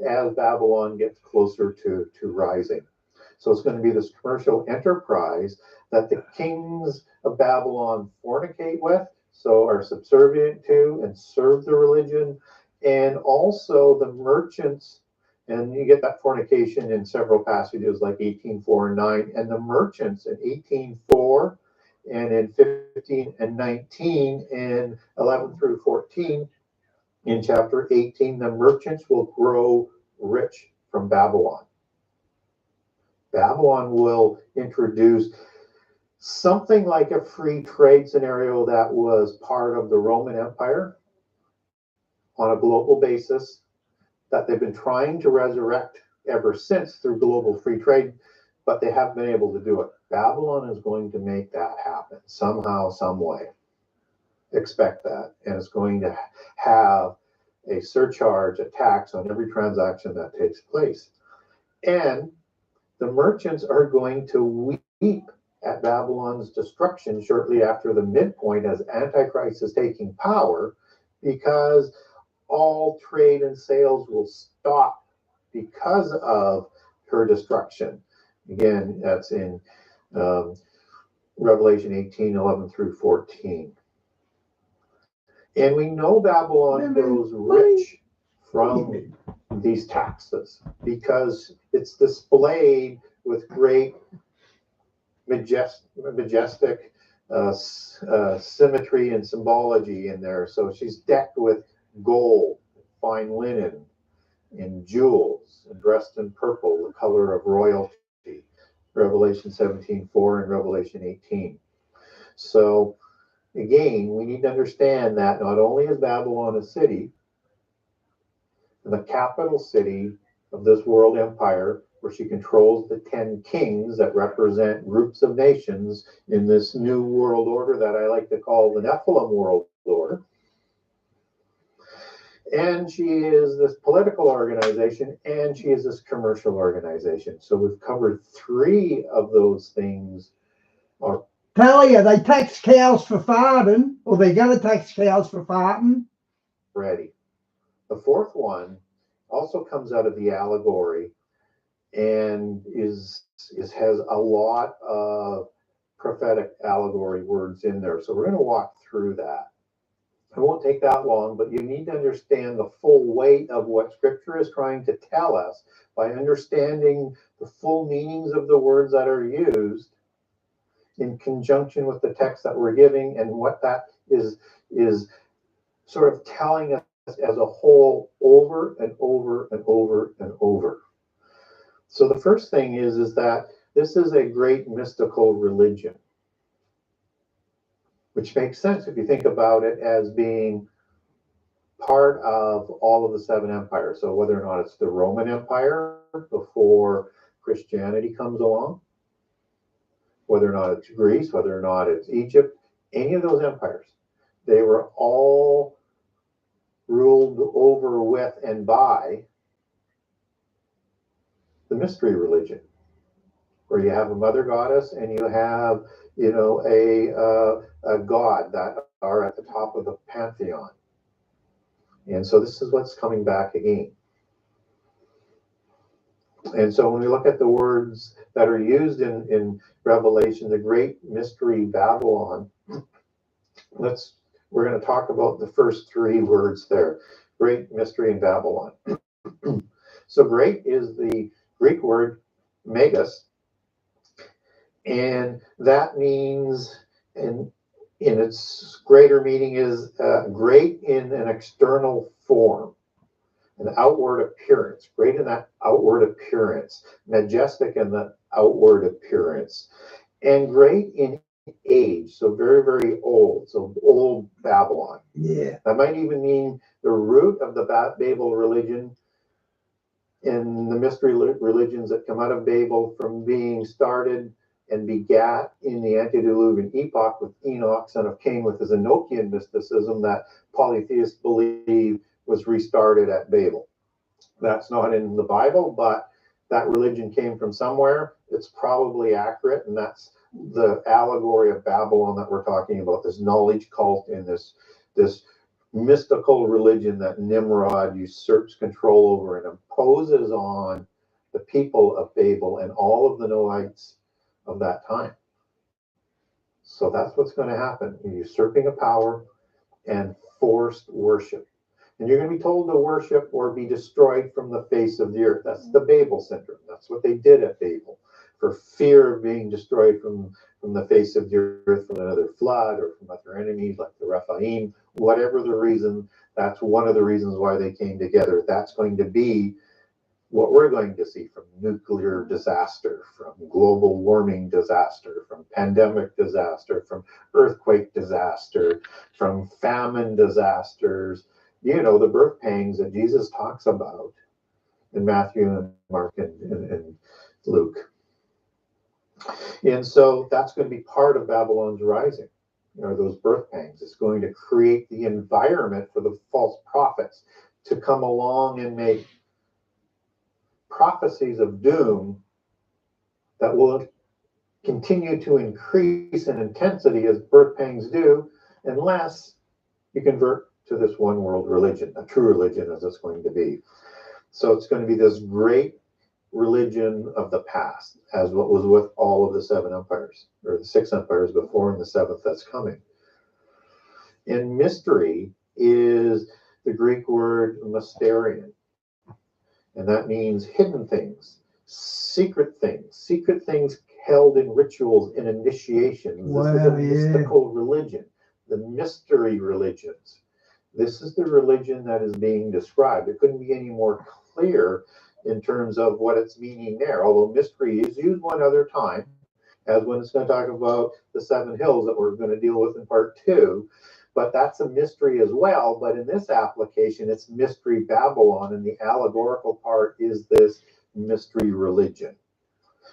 as Babylon gets closer to rising. So it's going to be this commercial enterprise that the kings of Babylon fornicate with, so are subservient to and serve the religion, and also the merchants, and you get that fornication in several passages like 18:4 and 9, and the merchants in 18:4 and in 15 and 19 and 11 through 14. In chapter 18, the merchants will grow rich from Babylon. Babylon will introduce something like a free trade scenario that was part of the Roman Empire on a global basis that they've been trying to resurrect ever since through global free trade, but they haven't been able to do it. Babylon is going to make that happen somehow, some way. Expect that. And it's going to have a surcharge, a tax on every transaction that takes place. And the merchants are going to weep at Babylon's destruction shortly after the midpoint as Antichrist is taking power, because all trade and sales will stop because of her destruction. Again, that's in Revelation 18:11 through 14. And we know Babylon grows rich from these taxes because it's displayed with great majestic symmetry and symbology in there. So she's decked with gold, fine linen, and jewels, and dressed in purple, the color of royalty. Revelation 17:4 and Revelation 18. So again, we need to understand that not only is Babylon a city, the capital city of this world empire, where she controls the 10 kings that represent groups of nations in this new world order that I like to call the Nephilim world order. And she is this political organization, and she is this commercial organization. So we've covered 3 of those things.
Talia, they tax cows for farting, or they're going to tax cows for farting.
Ready. The 4th one also comes out of the allegory and has a lot of prophetic allegory words in there. So we're going to walk through that. It won't take that long, but you need to understand the full weight of what Scripture is trying to tell us by understanding the full meanings of the words that are used in conjunction with the text that we're giving, and what that is sort of telling us as a whole over and over and over and over. So the first thing is that this is a great mystical religion, which makes sense if you think about it as being part of all of the 7 empires. So whether or not it's the Roman Empire before Christianity comes along, whether or not it's Greece, whether or not it's Egypt, any of those empires, they were all ruled over with and by the mystery religion, where you have a mother goddess and you have, a god that are at the top of the pantheon. And so this is what's coming back again. And so when we look at the words that are used in Revelation, the great mystery Babylon, we're going to talk about the first three words there. Great mystery in Babylon. So great is the Greek word megas, and that means in its greater meaning is great in an external form, an outward appearance, great in that outward appearance, majestic in the outward appearance, and great in age, so very, very old, so old Babylon.
Yeah.
That might even mean the root of the Babel religion and the mystery religions that come out of Babel from being started and begat in the antediluvian epoch with Enoch, son of Cain, with his Enochian mysticism that polytheists believe was restarted at Babel. That's not in the Bible, but that religion came from somewhere. It's probably accurate, and that's the allegory of Babylon that we're talking about, this knowledge cult and this mystical religion that Nimrod usurps control over and imposes on the people of Babel and all of the Noahites of that time. So that's what's going to happen, usurping of power and forced worship. And you're going to be told to worship or be destroyed from the face of the earth. That's the Babel syndrome. That's what they did at Babel, for fear of being destroyed from the face of the earth, from another flood or from other enemies like the Rephaim. Whatever the reason, that's one of the reasons why they came together. That's going to be what we're going to see from nuclear disaster, from global warming disaster, from pandemic disaster, from earthquake disaster, from famine disasters. You know, the birth pangs that Jesus talks about in Matthew and Mark and Luke. And so that's going to be part of Babylon's rising, those birth pangs. It's going to create the environment for the false prophets to come along and make prophecies of doom that will continue to increase in intensity as birth pangs do, unless you convert to this one world religion, a true religion as it's going to be. So it's going to be this great religion of the past, as what was with all of the seven empires, or the six empires before and the seventh that's coming. And mystery is the Greek word mysterion, and that means hidden things, secret things held in rituals and initiations. Wow, this is a mystical religion, the mystery religions. This is the religion that is being described. It couldn't be any more clear in terms of what it's meaning there, although mystery is used one other time, as when it's going to talk about the seven hills that we're going to deal with in part 2. But that's a mystery as well. But in this application, it's mystery Babylon, and the allegorical part is this mystery religion.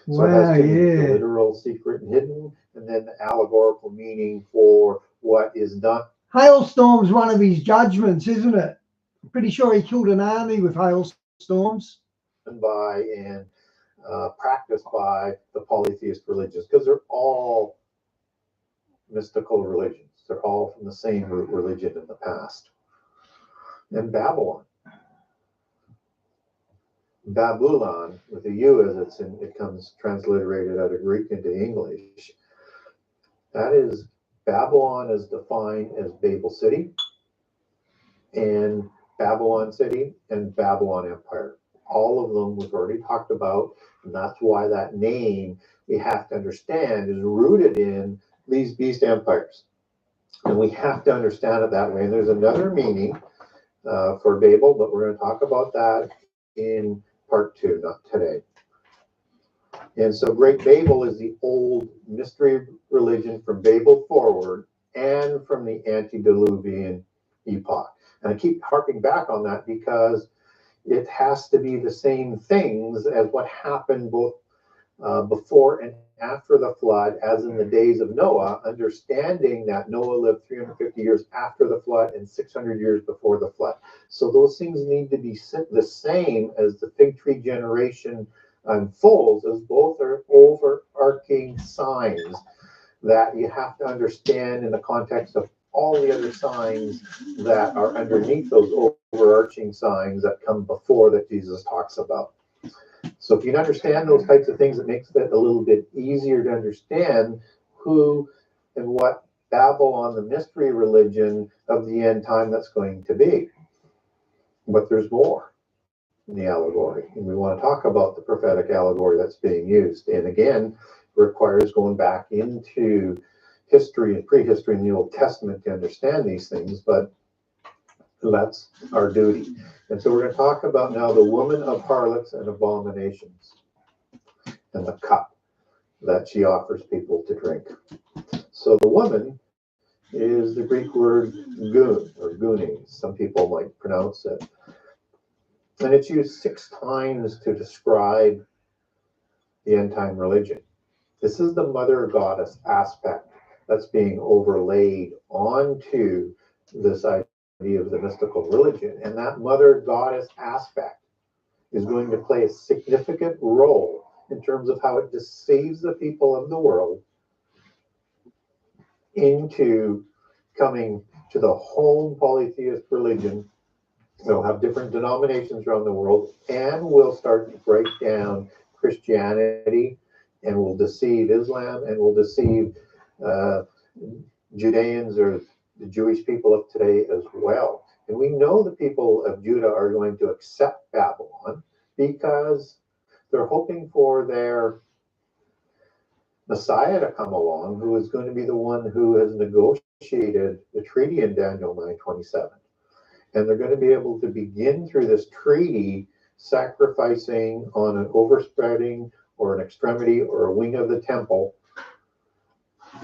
So it has the literal, secret, and hidden, and then the allegorical meaning for what is done.
Hailstorm's one of his judgments, isn't it? I'm pretty sure he killed an army with hailstorms.
By and practiced by the polytheist religions, because they're all mystical religions. They're all from the same root religion in the past. And Babylon, with a U as it comes transliterated out of Greek into English. That is, Babylon is defined as Babel City, and Babylon City, and Babylon Empire. All of them we've already talked about, and that's why that name, we have to understand, is rooted in these beast empires. And we have to understand it that way. And there's another meaning for Babel, but we're going to talk about that in part 2, not today. And so Great Babel is the old mystery religion from Babel forward and from the antediluvian epoch. And I keep harping back on that because it has to be the same things as what happened both before and after the flood, as in the days of Noah, understanding that Noah lived 350 years after the flood and 600 years before the flood. So those things need to be the same as the fig tree generation unfolds, as both are overarching signs that you have to understand in the context of all the other signs that are underneath those overarching signs that come before that Jesus talks about. So if you can understand those types of things, it makes it a little bit easier to understand who and what Babylon, the mystery religion of the end time, that's going to be. But there's more in the allegory, and we want to talk about the prophetic allegory that's being used. And again, requires going back into history and prehistory in the Old Testament to understand these things, but that's our duty. And so we're going to talk about now the woman of harlots and abominations and the cup that she offers people to drink. So the woman is the Greek word goon or goonie, some people might pronounce it. And it's used 6 times to describe the end time religion. This is the mother goddess aspect that's being overlaid onto this idea of the mystical religion. And that mother goddess aspect is going to play a significant role in terms of how it deceives the people of the world into coming to the home polytheist religion. They'll have different denominations around the world and will start to break down Christianity and will deceive Islam and will deceive Judeans or the Jewish people of today as well. And we know the people of Judah are going to accept Babylon because they're hoping for their Messiah to come along, who is going to be the one who has negotiated the treaty in Daniel 9:27. And they're going to be able to begin through this treaty sacrificing on an overspreading or an extremity or a wing of the temple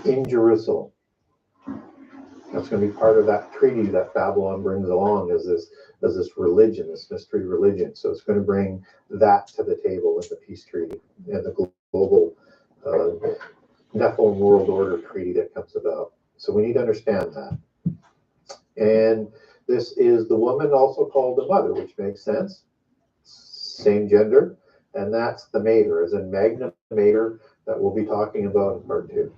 in Jerusalem. That's going to be part of that treaty that Babylon brings along as this religion, this mystery religion. So it's going to bring that to the table with the peace treaty and the global Nephilim world order treaty that comes about. So we need to understand that. And this is the woman also called the mother, which makes sense. Same gender. And that's the mater, as in Magna Mater, that we'll be talking about in part 2.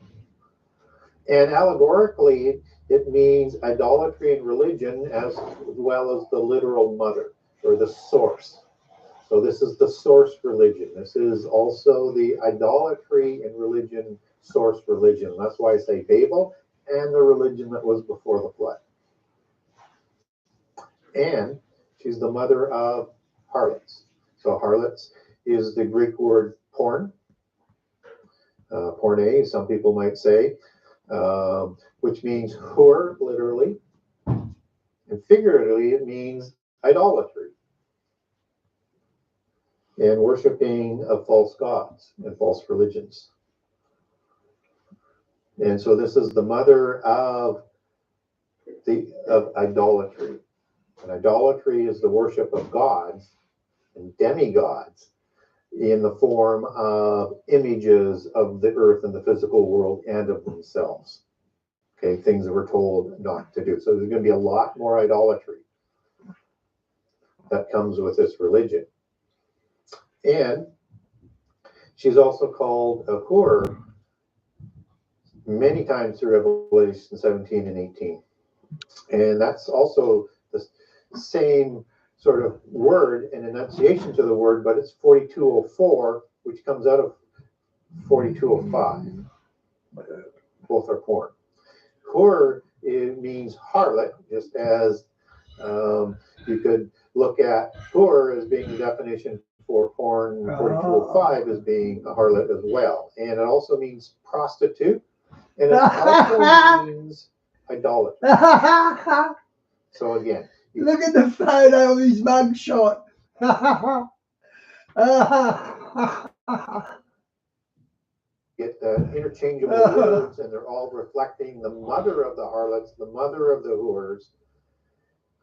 And allegorically, it means idolatry and religion as well as the literal mother or the source. So this is the source religion. This is also the idolatry and religion source religion. That's why I say Babel and the religion that was before the flood. And she's the mother of harlots. So harlots is the Greek word porn, porne, some people might say, which means whore, literally, and figuratively it means idolatry and worshiping of false gods and false religions. And so this is the mother of idolatry. And idolatry is the worship of gods and demigods in the form of images of the earth and the physical world and of themselves. Okay, things that we're told not to do. So there's going to be a lot more idolatry that comes with this religion. And she's also called a whore many times through Revelation 17 and 18. And that's also the same sort of word and enunciation to the word, but it's 4204, which comes out of 4205. Both are porn. Hur, it means harlot, just as you could look at Hur as being the definition for porn, 4205 as being a harlot as well. And it also means prostitute, and it also means idolatry. So again,
look at the photo of his mugshot.
Get interchangeable words, and they're all reflecting the mother of the harlots, the mother of the whores,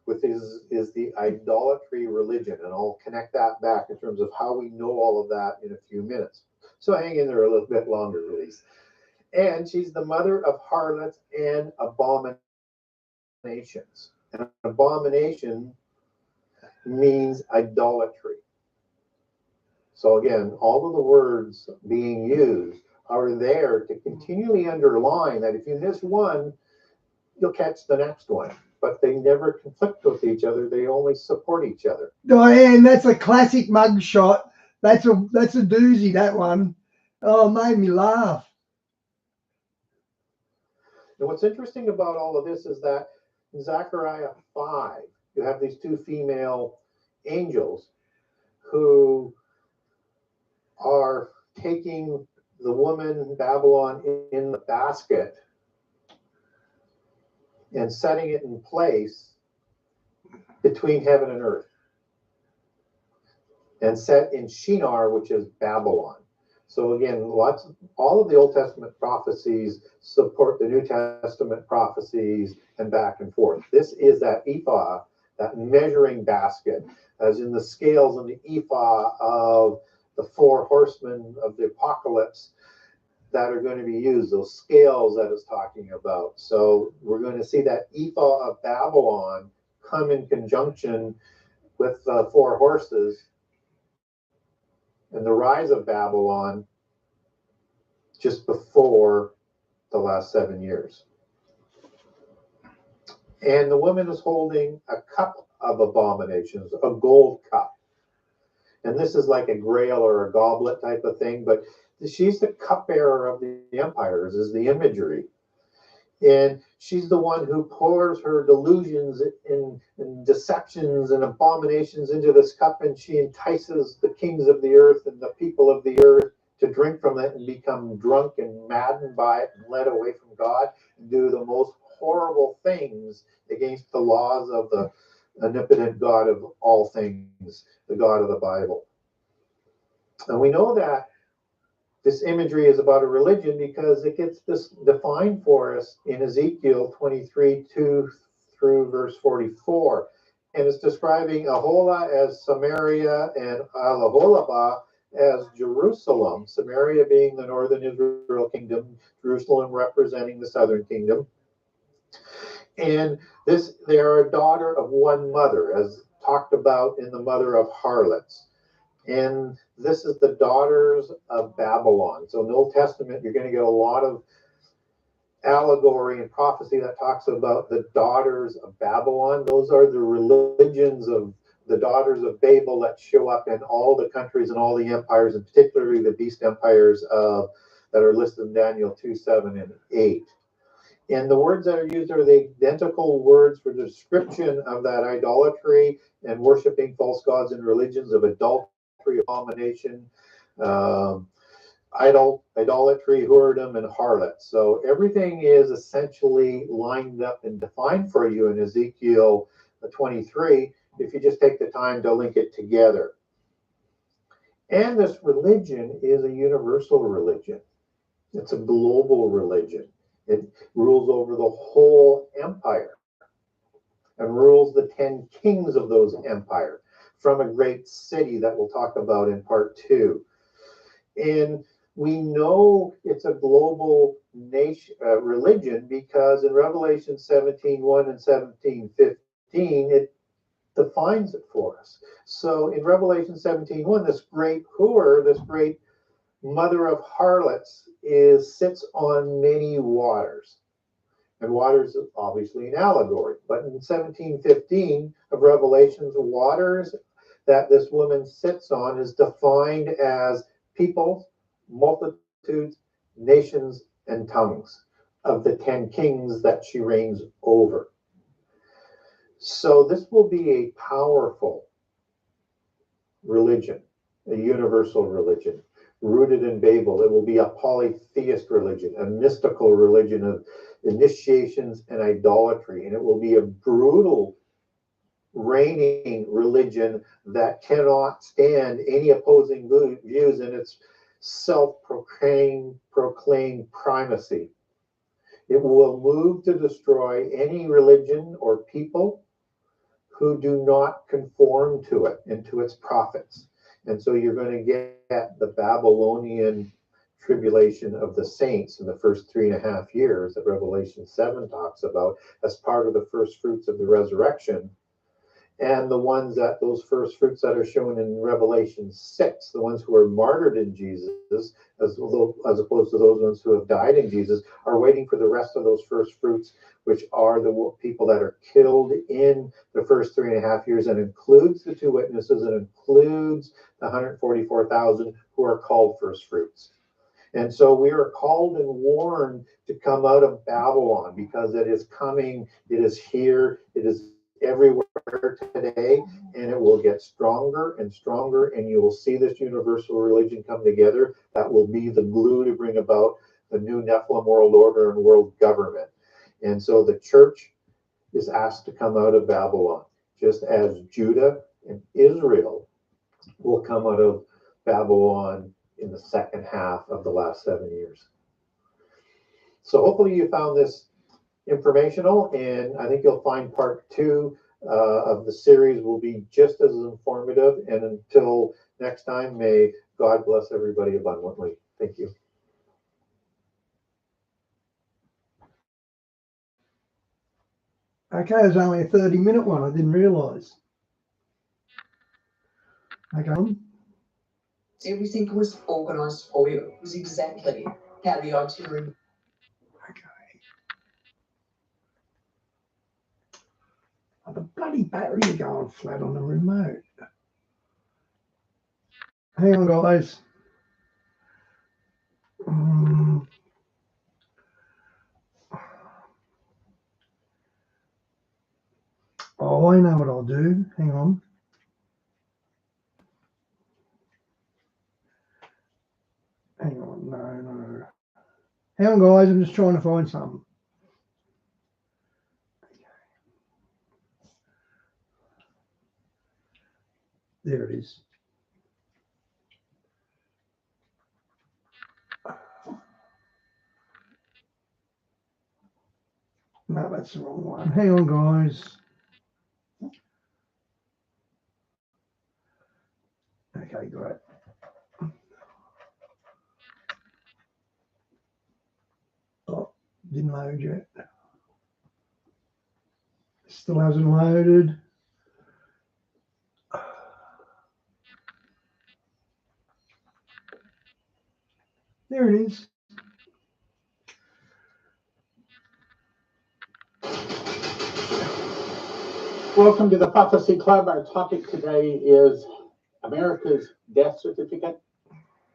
with is the idolatry religion. And I'll connect that back in terms of how we know all of that in a few minutes. So hang in there a little bit longer, please. And she's the mother of harlots and abominations. And abomination means idolatry. So again, all of the words being used are there to continually underline that if you miss one, you'll catch the next one. But they never conflict with each other. They only support each other.
Diane, that's a classic mugshot That's a doozy, that one. Oh, it made me laugh.
And what's interesting about all of this is that in Zechariah 5, you have these two female angels who are taking the woman Babylon in the basket and setting it in place between heaven and earth, and set in Shinar, which is Babylon. So again, all of the Old Testament prophecies support the New Testament prophecies and back and forth. This is that ephah, that measuring basket, as in the scales and the ephah of the four horsemen of the apocalypse that are going to be used, those scales that it's talking about. So we're going to see that ephah of Babylon come in conjunction with the four horses and the rise of Babylon just before the last 7 years. And the woman is holding a cup of abominations, a gold cup. And this is like a grail or a goblet type of thing, but she's the cupbearer of the empires, is the imagery. And she's the one who pours her delusions and deceptions and abominations into this cup, and she entices the kings of the earth and the people of the earth to drink from it and become drunk and maddened by it and led away from God and do the most horrible things against the laws of the omnipotent God of all things, the God of the Bible. And we know that this imagery is about a religion because it gets this defined for us in Ezekiel 23:2 through verse 44. And it's describing Aholah as Samaria and Alaholabah as Jerusalem, Samaria being the northern Israel kingdom, Jerusalem representing the southern kingdom. And they are a daughter of one mother, as talked about in the mother of harlots. And this is the daughters of Babylon. So in the Old Testament, you're going to get a lot of allegory and prophecy that talks about the daughters of Babylon. Those are the religions of the daughters of Babel that show up in all the countries and all the empires, and particularly the beast empires that are listed in Daniel 2, 7, and 8. And the words that are used are the identical words for the description of that idolatry and worshiping false gods and religions of adultery, abomination, idolatry, whoredom, and harlot. So everything is essentially lined up and defined for you in Ezekiel 23 if you just take the time to link it together. And this religion is a universal religion. It's a global religion. It rules over the whole empire and rules the 10 kings of those empires from a great city that we'll talk about in part 2. And we know it's a global nation religion because in Revelation 17:1 and 17:15, it defines it for us. So in Revelation 17:1, this great whore, this great mother of harlots, sits on many waters. And waters is obviously an allegory. But in 17:15 of Revelations, the waters that this woman sits on is defined as peoples, multitudes, nations, and tongues of the 10 kings that she reigns over. So this will be a powerful religion, a universal religion, rooted in Babel. It will be a polytheist religion, a mystical religion of initiations and idolatry. And it will be a brutal reigning religion that cannot stand any opposing views in its self-proclaimed primacy. It will move to destroy any religion or people who do not conform to it and to its prophets. And so you're going to get the Babylonian tribulation of the saints in the first 3.5 years that Revelation 7 talks about as part of the first fruits of the resurrection. and the ones that those first fruits that are shown in Revelation 6, the ones who are martyred in Jesus, as opposed to those ones who have died in Jesus, are waiting for the rest of those first fruits, which are the people that are killed in the first 3.5 years, and includes the 2 witnesses, and includes the 144,000 who are called first fruits. And so we are called and warned to come out of Babylon, because it is coming, it is here, it is everywhere today, and it will get stronger and stronger, and you will see this universal religion come together that will be the glue to bring about the new Nephilim world order and world government. And so the church is asked to come out of Babylon, just as Judah and Israel will come out of Babylon in the second half of the last 7 years. So hopefully you found this informational, and I think you'll find part 2 of the series will be just as informative. And until next time, may God bless everybody abundantly. Thank you.
Okay, it was only a 30-minute one. I didn't realise. Okay.
Everything was organised for you. It was exactly how the itinerary.
Oh, the bloody battery going flat on the remote. Hang on, guys. Oh, I know what I'll do. Hang on. Hang on, no. Hang on, guys. I'm just trying to find something. There it is. No, that's the wrong one. Hang on, guys. Okay, great. Oh, didn't load yet. Still hasn't loaded. There it is.
Welcome to the Prophecy Club. Our topic today is America's death certificate,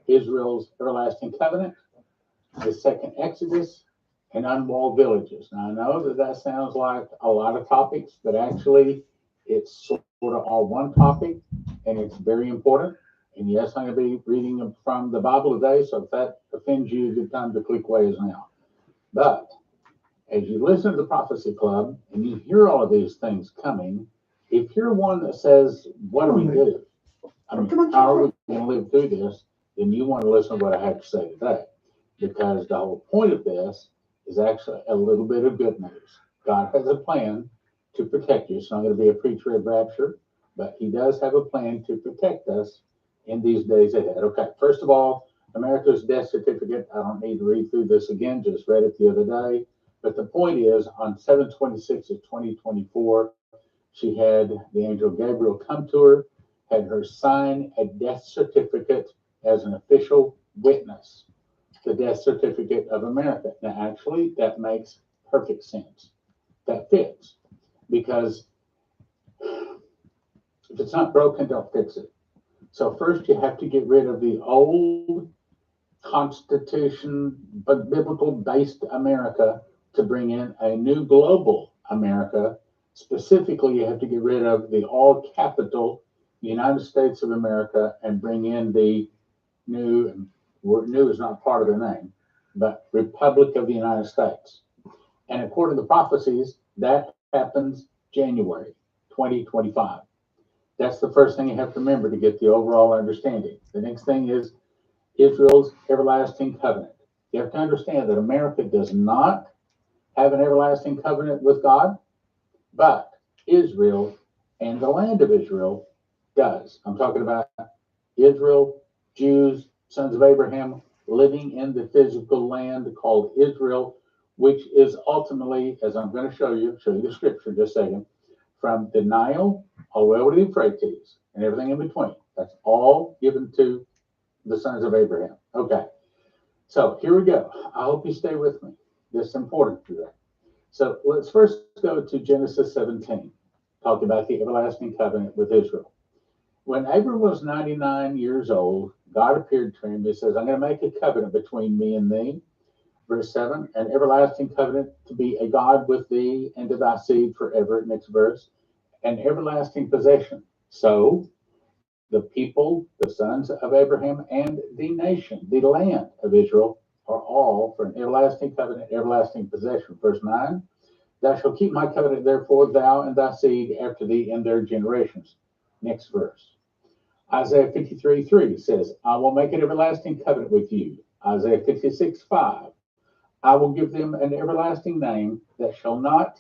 Israel's everlasting covenant, the second Exodus, and unwalled villages. Now, I know that sounds like a lot of topics, but actually it's sort of all one topic, and it's very important. And yes, I'm going to be reading from the Bible today, so if that offends you, good time to click away is now. But as you listen to the Prophecy Club and you hear all of these things coming, if you're one that says, what do we do? I mean, how are we going to live through this? Then you want to listen to what I have to say today. Because the whole point of this is actually a little bit of good news. God has a plan to protect you. It's not going to be a pre-trib rapture, but he does have a plan to protect us in these days ahead. Okay, first of all, America's death certificate. I don't need to read through this again, just read it the other day. But the point is, on 7/26 of 2024, she had the angel Gabriel come to her, had her sign a death certificate as an official witness, the death certificate of America. Now, actually, that makes perfect sense. That fits. Because if it's not broken, don't fix it. So first you have to get rid of the old Constitution, but biblical-based America to bring in a new global America. Specifically, you have to get rid of the all-capital United States of America and bring in the new, and word new is not part of the name, but Republic of the United States. And according to the prophecies, that happens January 2025. That's the first thing you have to remember to get the overall understanding. The next thing is Israel's everlasting covenant. You have to understand that America does not have an everlasting covenant with God, but Israel and the land of Israel does. I'm talking about Israel, Jews, sons of Abraham, living in the physical land called Israel, which is ultimately, as I'm going to show you the scripture in just a second, from the Nile all the way over to the Euphrates and everything in between. That's all given to the sons of Abraham. Okay, so here we go. I hope you stay with me. This is important today. So let's first go to Genesis 17, talking about the everlasting covenant with Israel. When Abram was 99 years old, God appeared to him. He says, I'm going to make a covenant between me and thee. Verse 7, an everlasting covenant to be a God with thee and to thy seed forever. Next verse, an everlasting possession. So the people, the sons of Abraham, and the nation, the land of Israel, are all for an everlasting covenant, everlasting possession. Verse 9, thou shalt keep my covenant, therefore, thou and thy seed after thee in their generations. Next verse. Isaiah 53:3 says, I will make an everlasting covenant with you. Isaiah 56:5, I will give them an everlasting name that shall not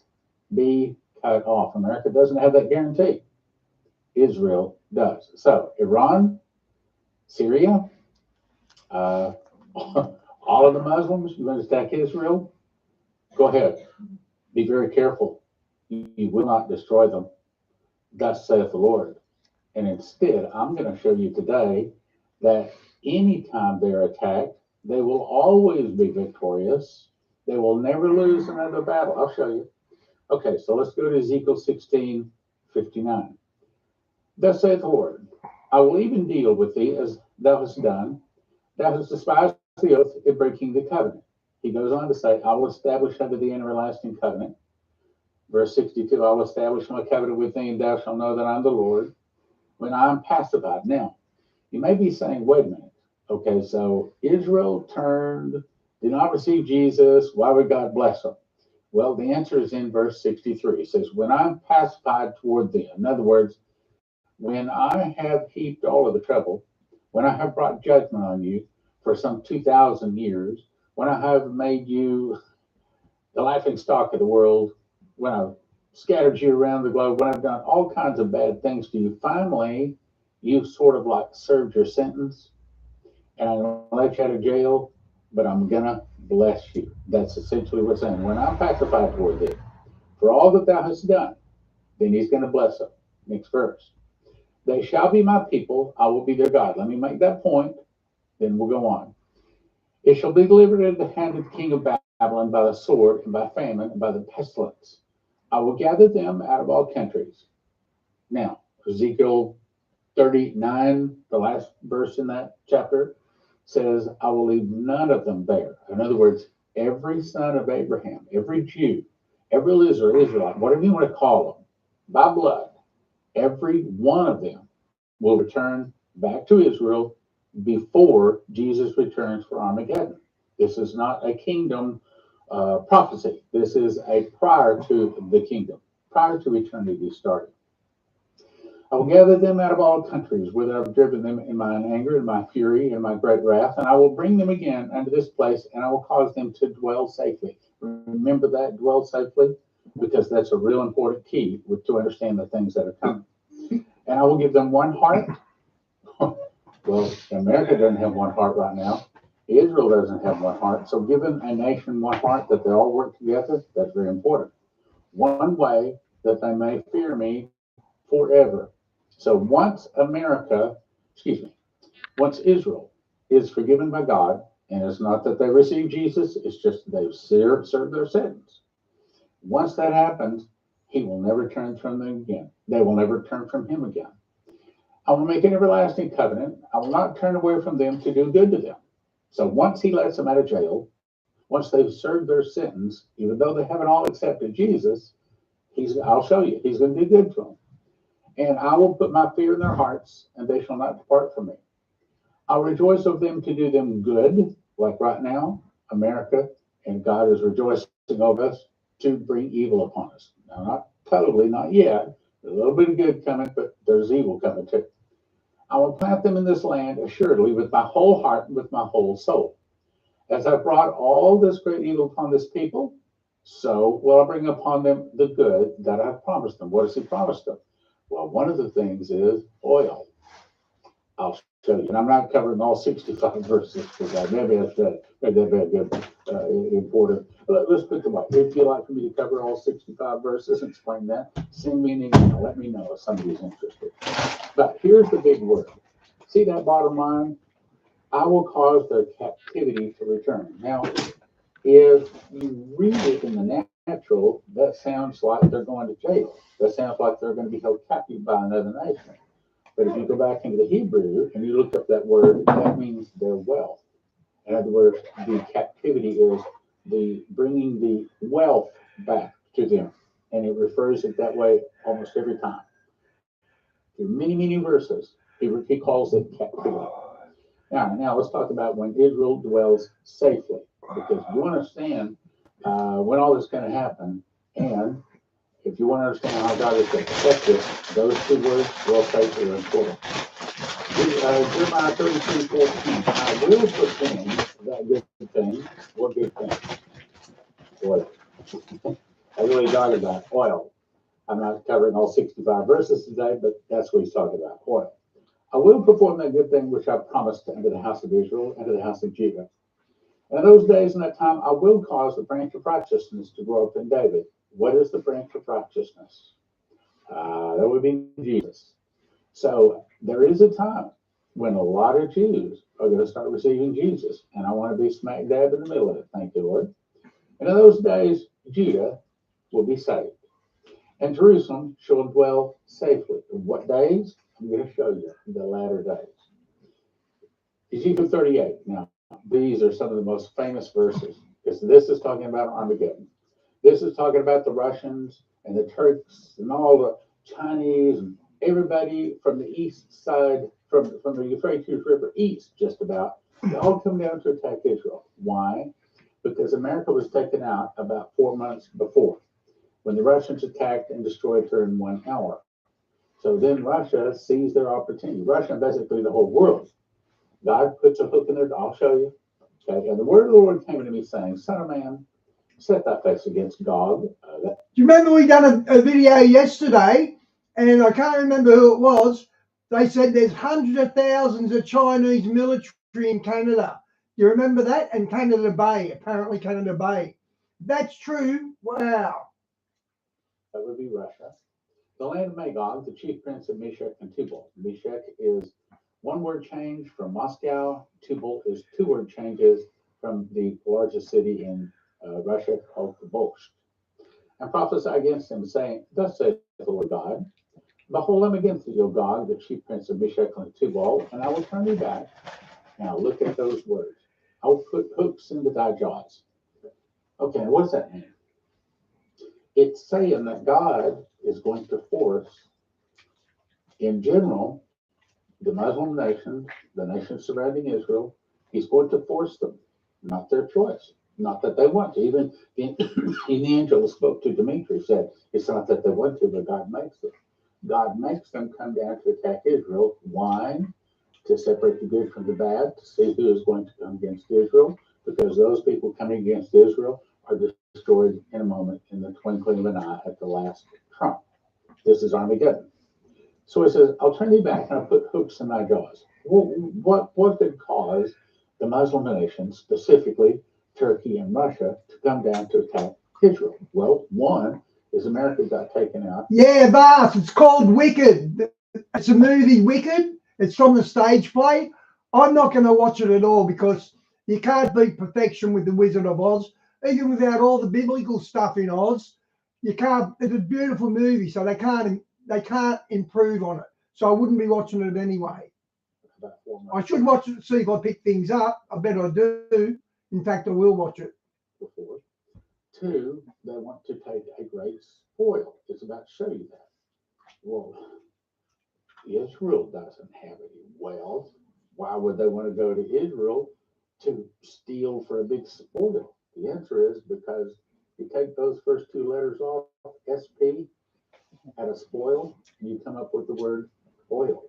be cut off. America doesn't have that guarantee. Israel does. So Iran, Syria, all of the Muslims, you want to attack Israel? Go ahead. Be very careful. You will not destroy them. Thus saith the Lord. And instead, I'm going to show you today that anytime they're attacked, they will always be victorious. They will never lose another battle. I'll show you. Okay, so let's go to Ezekiel 16:59. Thus saith the Lord, I will even deal with thee as thou hast done. Thou hast despised the oath in breaking the covenant. He goes on to say, I will establish unto thee an everlasting covenant. Verse 62, I will establish my covenant with thee, and thou shalt know that I am the Lord, when I am pacified. Now, you may be saying, wait a minute. Okay, so Israel turned, did not receive Jesus. Why would God bless them? Well, the answer is in verse 63. It says, when I'm pacified toward them, in other words, when I have heaped all of the trouble, when I have brought judgment on you for some 2,000 years, when I have made you the laughing stock of the world, when I've scattered you around the globe, when I've done all kinds of bad things to you, finally, you've sort of like served your sentence, and I'm going to let you out of jail, but I'm going to bless you. That's essentially what's saying. When I'm pacified toward thee, for all that thou hast done, then he's going to bless them. Next verse. They shall be my people, I will be their God. Let me make that point, then we'll go on. It shall be delivered into the hand of the king of Babylon by the sword, and by famine, and by the pestilence. I will gather them out of all countries. Now, Ezekiel 39, the last verse in that chapter, says, I will leave none of them there. In other words, every son of Abraham, every Jew, every Israelite, whatever you want to call them, by blood, every one of them will return back to Israel before Jesus returns for Armageddon. This is not a kingdom prophecy. This is a prior to the kingdom, prior to eternity starting. I will gather them out of all countries, whither I have driven them in mine anger, and my fury, and my great wrath, and I will bring them again unto this place, and I will cause them to dwell safely. Remember that, dwell safely, because that's a real important key to understand the things that are coming. And I will give them one heart. Well, America doesn't have one heart right now. Israel doesn't have one heart. So giving a nation one heart, that they all work together, that's very important. One way that they may fear me forever. So once once Israel is forgiven by God, and it's not that they receive Jesus, it's just they've served their sentence. Once that happens, he will never turn from them again. They will never turn from him again. I will make an everlasting covenant. I will not turn away from them to do good to them. So once he lets them out of jail, once they've served their sentence, even though they haven't all accepted Jesus, I'll show you, he's going to do good to them. And I will put my fear in their hearts, and they shall not depart from me. I'll rejoice over them to do them good, like right now, America, and God is rejoicing over us to bring evil upon us. Now, not totally, not yet. There's a little bit of good coming, but there's evil coming too. I will plant them in this land assuredly with my whole heart and with my whole soul. As I brought all this great evil upon this people, so will I bring upon them the good that I have promised them. What has he promised them? Well, one of the things is oil. I'll show you. And I'm not covering all 65 verses for that. Maybe that'd be a good one. important. Let's put it away. If you'd like for me to cover all 65 verses and explain that, send me an email. Let me know if somebody's interested. But here's the big word. See that bottom line? I will cause their captivity to return. Now, if you read it in the natural, that sounds like they're going to jail. That sounds like they're going to be held captive by another nation. But if you go back into the Hebrew and you look up that word, that means their wealth. In other words, the captivity is the bringing the wealth back to them. And it refers it that way almost every time. In many, many verses, he calls it captivity. Now let's talk about when Israel dwells safely, because you understand when all this is going to happen, and if you want to understand how God is going to protect us, those two words, dwell safely, are important. Jeremiah 33:14. I will perform that good thing. What good thing? Oil. I really talking about oil. I'm not covering all 65 verses today, but that's what he's talking about, oil. I will perform that good thing which I promised unto the house of Israel and to the house of Judah. And in those days and that time, I will cause the branch of righteousness to grow up in David. What is the branch of righteousness? That would be Jesus. So there is a time when a lot of Jews are going to start receiving Jesus. And I want to be smack dab in the middle of it, thank you, Lord. And in those days, Judah will be saved. And Jerusalem shall dwell safely. In what days? I'm going to show you the latter days. Ezekiel 38. Now, these are some of the most famous verses, because this is talking about Armageddon. This is talking about the Russians and the Turks and all the Chinese and everybody from the east side, from the Euphrates River east, just about. They all come down to attack Israel. Why? Because America was taken out about 4 months before, when the Russians attacked and destroyed her in 1 hour. So then Russia sees their opportunity. Russia, basically the whole world. God puts a hook in their, I'll show you. Okay, and the word of the Lord came to me saying, Son of man, set thy face against Gog.
Do you remember we done a video yesterday, and I can't remember who it was. They said there's hundreds of thousands of Chinese military in Canada. You remember that? And Canada Bay, apparently Canada Bay. That's true. Wow.
That would be Russia. The land of Magog, the chief prince of Meshech and Tubal. Meshech is one word change from Moscow. Tubal is 2 word changes from the largest city in Russia called Tobolsk. And prophesy against him, saying, Thus saith the Lord God, Behold, I'm against thee, O God, the chief prince of Meshech and Tubal, and I will turn thee back. Now look at those words. I will put hooks into thy jaws. Okay, what does that mean? It's saying that God is going to force, in general, the Muslim nations, the nations surrounding Israel, he's going to force them, not their choice, not that they want to. Even the angel who spoke to Dimitri said, it's not that they want to, but God makes them. God makes them come down to attack Israel. Why? To separate the good from the bad, to see who is going to come against Israel, because those people coming against Israel are destroyed in a moment, in the twinkling of an eye, at the last trump. This is Armageddon. So he says, I'll turn thee back and I'll put hooks in thy jaws. What could cause the Muslim nations, specifically Turkey and Russia, to come down to attack Israel? Well, one is America got taken out.
Yeah, Bart, it's called Wicked. It's a movie, Wicked. It's from the stage play. I'm not going to watch it at all because you can't beat perfection with The Wizard of Oz. Even without all the biblical stuff in Oz, you can't. It's a beautiful movie, so they can't improve on it. So I wouldn't be watching it anyway. I should watch it to see if I pick things up. I bet I do. In fact, I will watch it.
Before. 2, they want to take a great spoil. It's about to show you that. Well, Israel doesn't have any wealth. Why would they want to go to Israel to steal for a big spoil? The answer is because you take those first 2 letters off, SP, at a spoil, and you come up with the word oil.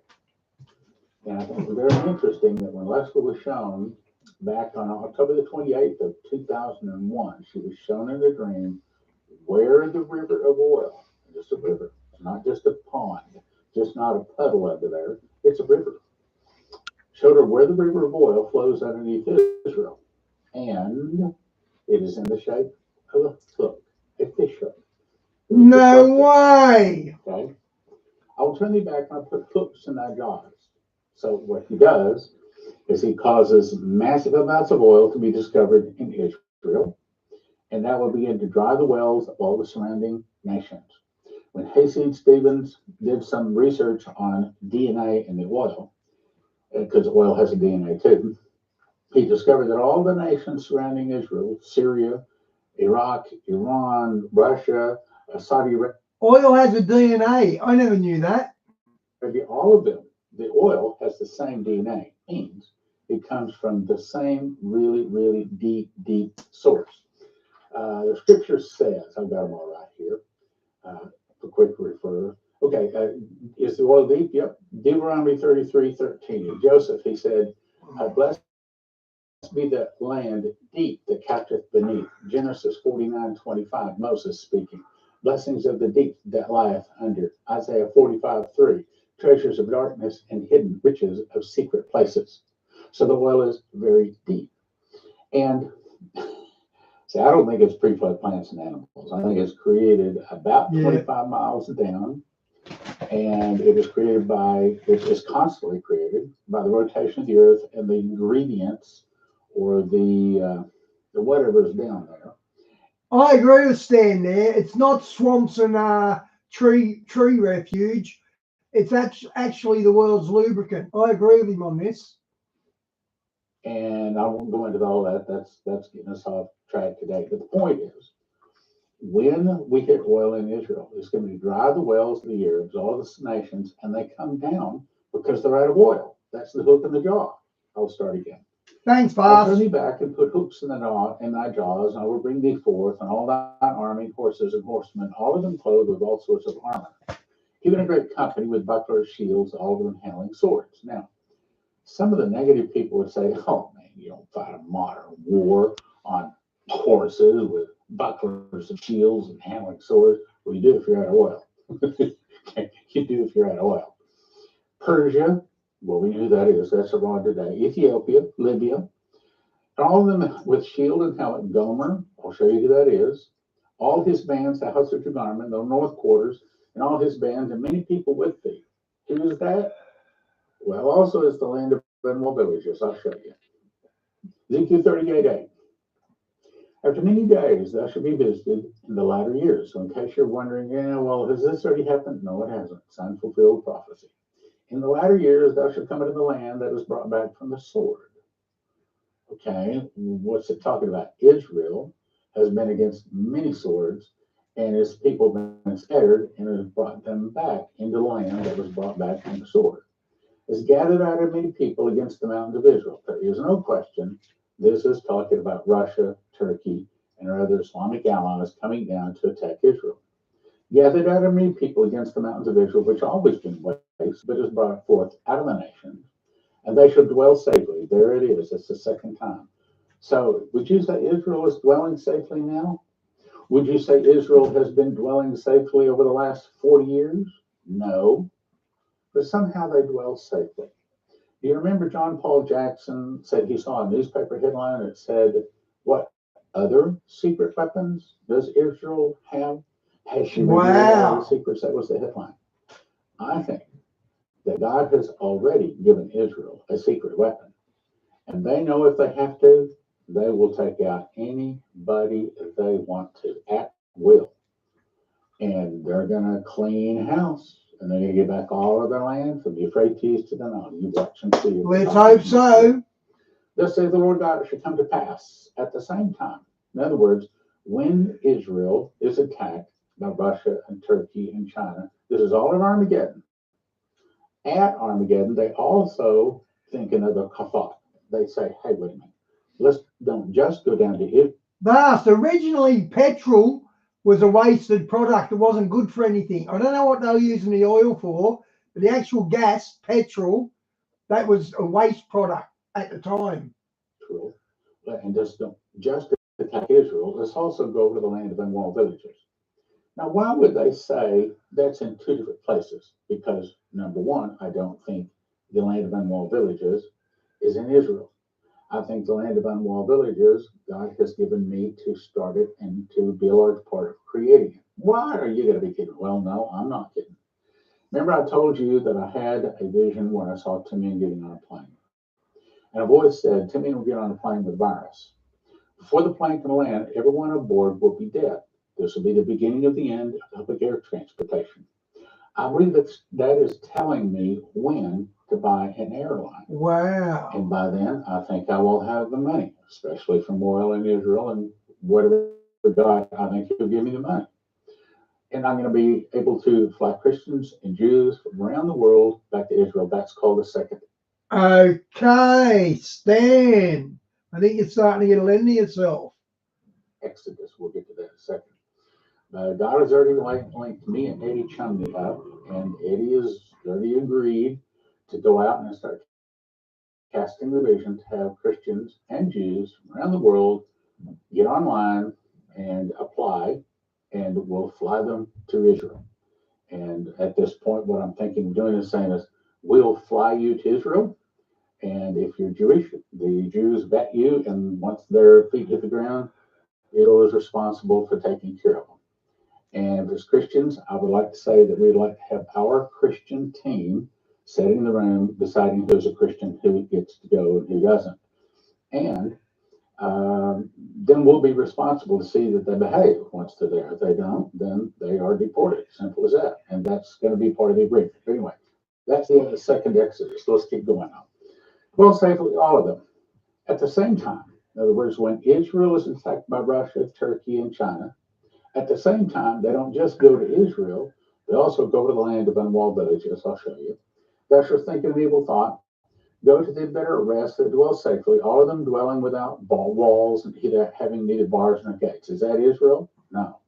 And I think it's very interesting that when Leslie was shown back on October the 28th of 2001, she was shown in a dream where the river of oil, just a river, not just a pond, just not a puddle under there, it's a river. Showed her where the river of oil flows underneath Israel. And It is in the shape of a hook, a fish hook.
No way.
Okay. I'll turn you back and I'll put hooks in our jaws. So what he does is he causes massive amounts of oil to be discovered in Israel, and that will begin to dry the wells of all the surrounding nations. When Hayseed Stevens did some research on DNA in the oil, because oil has a DNA too, he discovered that all the nations surrounding Israel, Syria, Iraq, Iran, Russia, Saudi Arabia,
Oil has a DNA. I never knew that.
all of them, the oil has the same DNA. Means it comes from the same really, really deep, deep source. The scripture says, I've got them all right here. A quick refer. Okay, is the oil deep? Yep. Deuteronomy 33:13. Joseph, he said, blessed be the land deep that catcheth beneath. Genesis 49:25. Moses speaking. Blessings of the deep that lieth under. Isaiah 45:3. Treasures of darkness and hidden riches of secret places. So the oil is very deep. And see, I don't think it's pre-flood plants and animals. I think it's created about 25 miles down. And it is created by, it is constantly created by the rotation of the earth and the ingredients or the whatever is down there.
I agree with Stan there. It's not swamps and tree refuge. It's actually the world's lubricant. I agree with him on this.
And I won't go into all that. That's getting us off track today. But the point is, when we hit oil in Israel, it's going to dry the wells of the Arabs, all the nations, and they come down because they're out of oil. That's the hook in the jaw. I'll start again.
Thanks,
I'll
boss.
turn thee back and put hooks in thy jaws, and I will bring thee forth, and all thine army, horses and horsemen, all of them clothed with all sorts of armor, even a great company with bucklers, shields, all of them handling swords. Now, some of the negative people would say, oh man, you don't fight a modern war on horses with bucklers and shields and handling swords. Well, you do if you're out of oil. You do if you're out of oil. Persia, well, we knew who that is. That's Iran today. Ethiopia, Libya, and all of them with shield and helmet. Gomer, I'll show you who that is. All his bands, the house of Togarmah, the north quarters, and all his bands, and many people with thee. Who is that? Well, also is the land of Benwell villages. I'll show you. Ezekiel 38:8. After many days thou shalt be visited in the latter years. So in case you're wondering, yeah, well, has this already happened? No, it hasn't. It's unfulfilled prophecy. In the latter years thou shalt come into the land that is brought back from the sword. Okay, what's it talking about? Israel has been against many swords, and his people have been scattered, and has brought them back into the land that was brought back from the sword. Is gathered out of many people against the mountains of Israel. There is no question this is talking about Russia, Turkey, and our other Islamic allies coming down to attack Israel. Gathered out of many people against the mountains of Israel, which always been waste, but is brought forth out of the nations, and they shall dwell safely. There it is. It's the second time. So would you say Israel is dwelling safely now? Would you say Israel has been dwelling safely over the last 40 years? No. But somehow they dwell safely. Do you remember John Paul Jackson said he saw a newspaper headline that said, what other secret weapons does Israel have? Has she revealed all the secrets? That was the headline. I think that God has already given Israel a secret weapon. And they know if they have to, they will take out anybody they want to at will. And they're going to clean house. And they're going to get back all of their land from the Euphrates to the Nile. You watch and see.
Let's hope so.
Thus saith the Lord God, it shall come to pass at the same time. In other words, when Israel is attacked by Russia and Turkey and China, this is all of Armageddon. At Armageddon, they also think another kafat. They say, hey, wait a minute. Let's don't just go down to Israel.
Vast, originally petrol was a wasted product. It wasn't good for anything. I don't know what they were using the oil for, but the actual gas, petrol, that was a waste product at the time.
True. And just don't just attack Israel. Let's also go over to the land of unwalled villages. Now, why would they say that's in two different places? Because, number one, I don't think the land of unwalled villages is in Israel. I think the land of unwalled villages, God has given me to start it and to be a large part of creating it. What are you going to be kidding? Well, no, I'm not kidding. Remember, I told you that I had a vision where I saw two men getting on a plane. And a voice said, two men will get on a plane with a virus. Before the plane can land, everyone aboard will be dead. This will be the beginning of the end of public air transportation. I believe that is telling me when to buy an airline.
Wow.
And by then, I think I will have the money, especially from oil in Israel and whatever God, I think he'll give me the money. And I'm going to be able to fly Christians and Jews from around the world back to Israel. That's called the second.
Okay, Stan. I think you're starting to get into yourself.
Exodus. We'll get to that in a second. God has already linked me and Eddie Chumney up, and Eddie has already agreed to go out and start casting the vision to have Christians and Jews from around the world get online and apply, and we'll fly them to Israel. And at this point, what I'm thinking of doing is saying is, we'll fly you to Israel, and if you're Jewish, the Jews vet you, and once their feet hit the ground, Israel is responsible for taking care of them. And as Christians, I would like to say that we'd like to have our Christian team sitting in the room deciding who's a Christian, who gets to go and who doesn't. And then we'll be responsible to see that they behave once they're there. If they don't, then they are deported. Simple as that. And that's going to be part of the agreement. Anyway, that's the end of the second Exodus. Let's keep going now. Well, safely, all of them. At the same time, in other words, when Israel is attacked by Russia, Turkey, and China, at the same time, they don't just go to Israel, they also go to the land of unwalled villages. I'll show you. Thus your thinking of evil thought. Go to the bitter rest that dwell safely, all of them dwelling without walls and having neither bars nor gates. Is that Israel? No.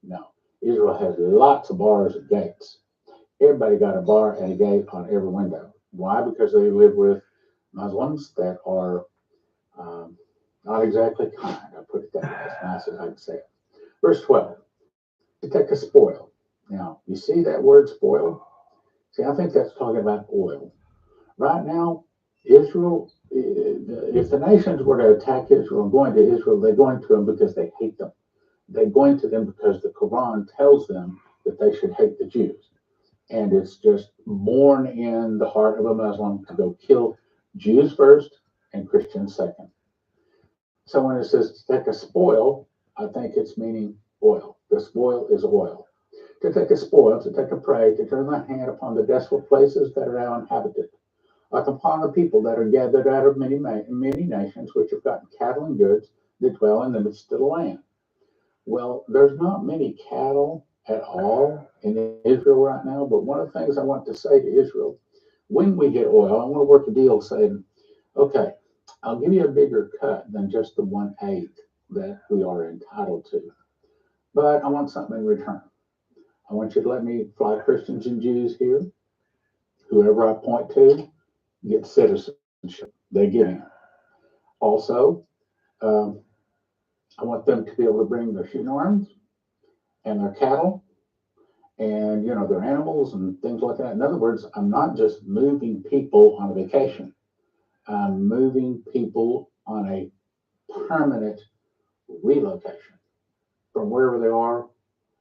No. Israel has lots of bars and gates. Everybody got a bar and a gate on every window. Why? Because they live with Muslims that are not exactly kind. I'll put it that way, as nice as I can say it. Verse 12, to take a spoil. Now, you see that word spoil? See, I think that's talking about oil. Right now, Israel, if the nations were to attack Israel and going to Israel, they're going to them because they hate them. They're going to them because the Quran tells them that they should hate the Jews. And it's just born in the heart of a Muslim to go kill Jews first and Christians second. So when it says to take a spoil, I think it's meaning oil. The spoil is oil. To take a spoil, to take a prey, to turn thy hand upon the desolate places that are now inhabited, like upon the people that are gathered out of many nations, which have gotten cattle and goods that dwell in the midst of the land. Well, there's not many cattle at all in Israel right now, but one of the things I want to say to Israel, when we get oil, I want to work a deal saying, okay, I'll give you a bigger cut than just the 1/8 that we are entitled to. But I want something in return. I want you to let me fly Christians and Jews here. Whoever I point to gets citizenship. They get in. Also, I want them to be able to bring their shooting arms and their cattle and, their animals and things like that. In other words, I'm not just moving people on a vacation. I'm moving people on a permanent relocation from wherever they are,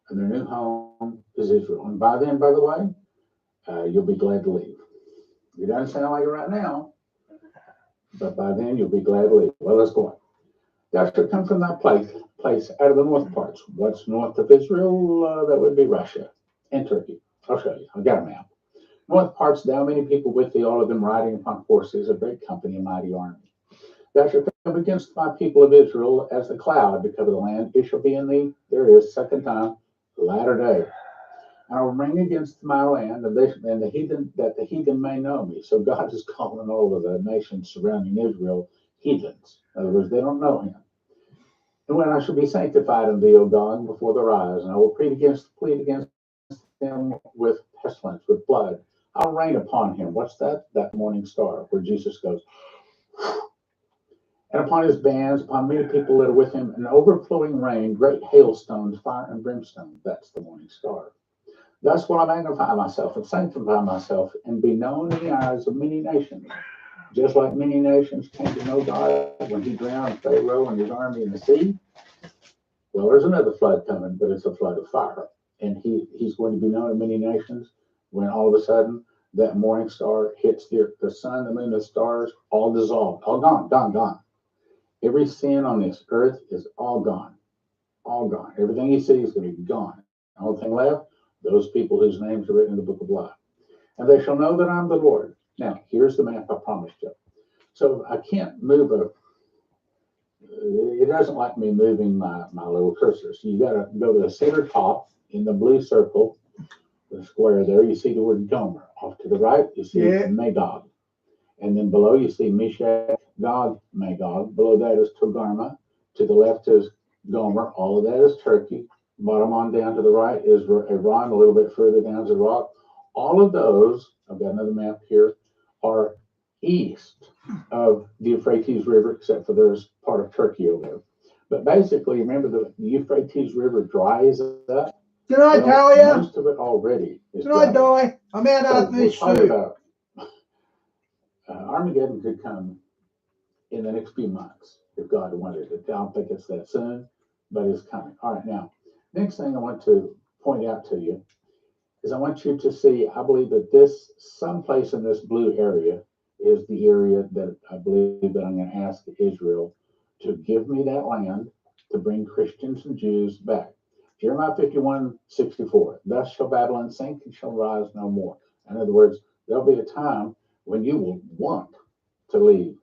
and their new home is Israel. And by then, by the way, you'll be glad to leave. It doesn't sound like it right now, but by then you'll be glad to leave. Well, let's go on. Thou shalt come from that place out of the north parts. What's north of Israel? That would be Russia and Turkey. I'll show you. I've got a map. North parts, thou many people with thee, all of them riding upon horses, a great company, a mighty army. Thou shalt come against my people of Israel as the cloud to cover the land. It shall be in thee, there is, second time, latter day. And I will bring against my land, and the heathen, that the heathen may know me. So God is calling all of the nations surrounding Israel heathens. In other words, they don't know him. And when I shall be sanctified in thee, O God, before their eyes, and I will plead against them with pestilence, with blood. I'll rain upon him. What's that? That morning star, where Jesus goes. And upon his bands, upon many people that are with him, an overflowing rain, great hailstones, fire and brimstone. That's the morning star. Thus will I magnify myself and sanctify myself and be known in the eyes of many nations. Just like many nations came to know God when he drowned Pharaoh and his army in the sea. Well, there's another flood coming, but it's a flood of fire. And he's going to be known in many nations when all of a sudden that morning star hits the sun, the moon, the stars, all dissolved, all gone. Every sin on this earth is all gone. Everything you see is going to be gone. The only thing left, those people whose names are written in the book of life. And they shall know that I'm the Lord. Now, here's the map I promised you. So I can't move it doesn't like me moving my little cursor. So you got to go to the center top in the blue circle, the square there. You see the word Gomer. Off to the right, you see Magog. And then below you see Meshach, Gog, Magog. Below that is Togarmah. To the left is Gomer. All of that is Turkey. Bottom on down to the right is Iran. A little bit further down is Iraq. All of those, I've got another map here, are east of the Euphrates River, except for there's part of Turkey over there. But basically, remember the Euphrates River dries up.
Did I tell you?
Most of it already is
Did I die? I'm out of this suit.
Armageddon could come in the next few months if God wanted it. I don't think it's that soon, but it's coming. All right, now, next thing I want to point out to you is I want you to see, I believe that this, someplace in this blue area is the area that I believe that I'm going to ask Israel to give me that land to bring Christians and Jews back. Jeremiah 51:64, thus shall Babylon sink and shall rise no more. In other words, there'll be a time when you will want to leave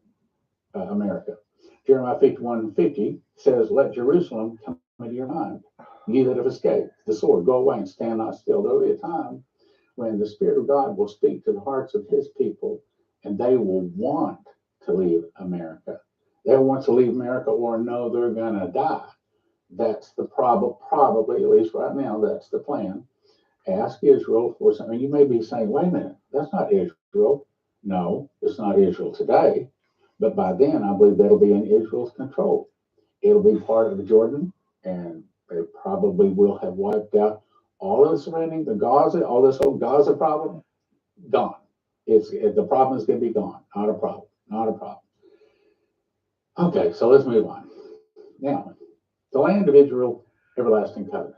America. Jeremiah 51:50 says, let Jerusalem come into your mind. Ye that have escaped the sword, go away and stand not still. There'll be a time when the Spirit of God will speak to the hearts of his people and they will want to leave America. They'll want to leave America or know they're going to die. That's the probably, at least right now, that's the plan. Ask Israel for something. You may be saying, wait a minute, that's not Israel. No, it's not Israel today. But by then, I believe that'll be in Israel's control. It'll be part of Jordan, and they probably will have wiped out all of the surrounding, the Gaza, all this whole Gaza problem, gone. The problem is going to be gone. Not a problem. Okay, so let's move on. Now, the land of Israel, everlasting covenant.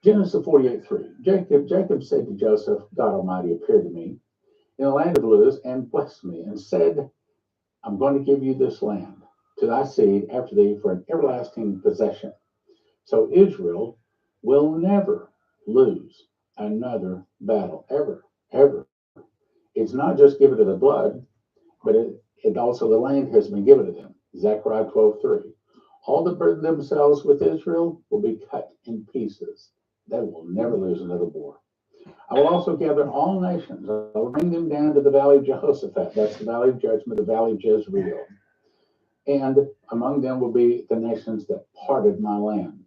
Genesis 48:3. Jacob said to Joseph, God Almighty appeared to me in the land of Luz and blessed me and said, I'm going to give you this land to thy seed after thee for an everlasting possession. So Israel will never lose another battle, ever. It's not just given to the blood, but it also, the land has been given to them. Zechariah 12:3. All that burden themselves with Israel will be cut in pieces. They will never lose another war. I will also gather all nations. I will bring them down to the valley of Jehoshaphat. That's the valley of judgment, the valley of Jezreel. And among them will be the nations that parted my land.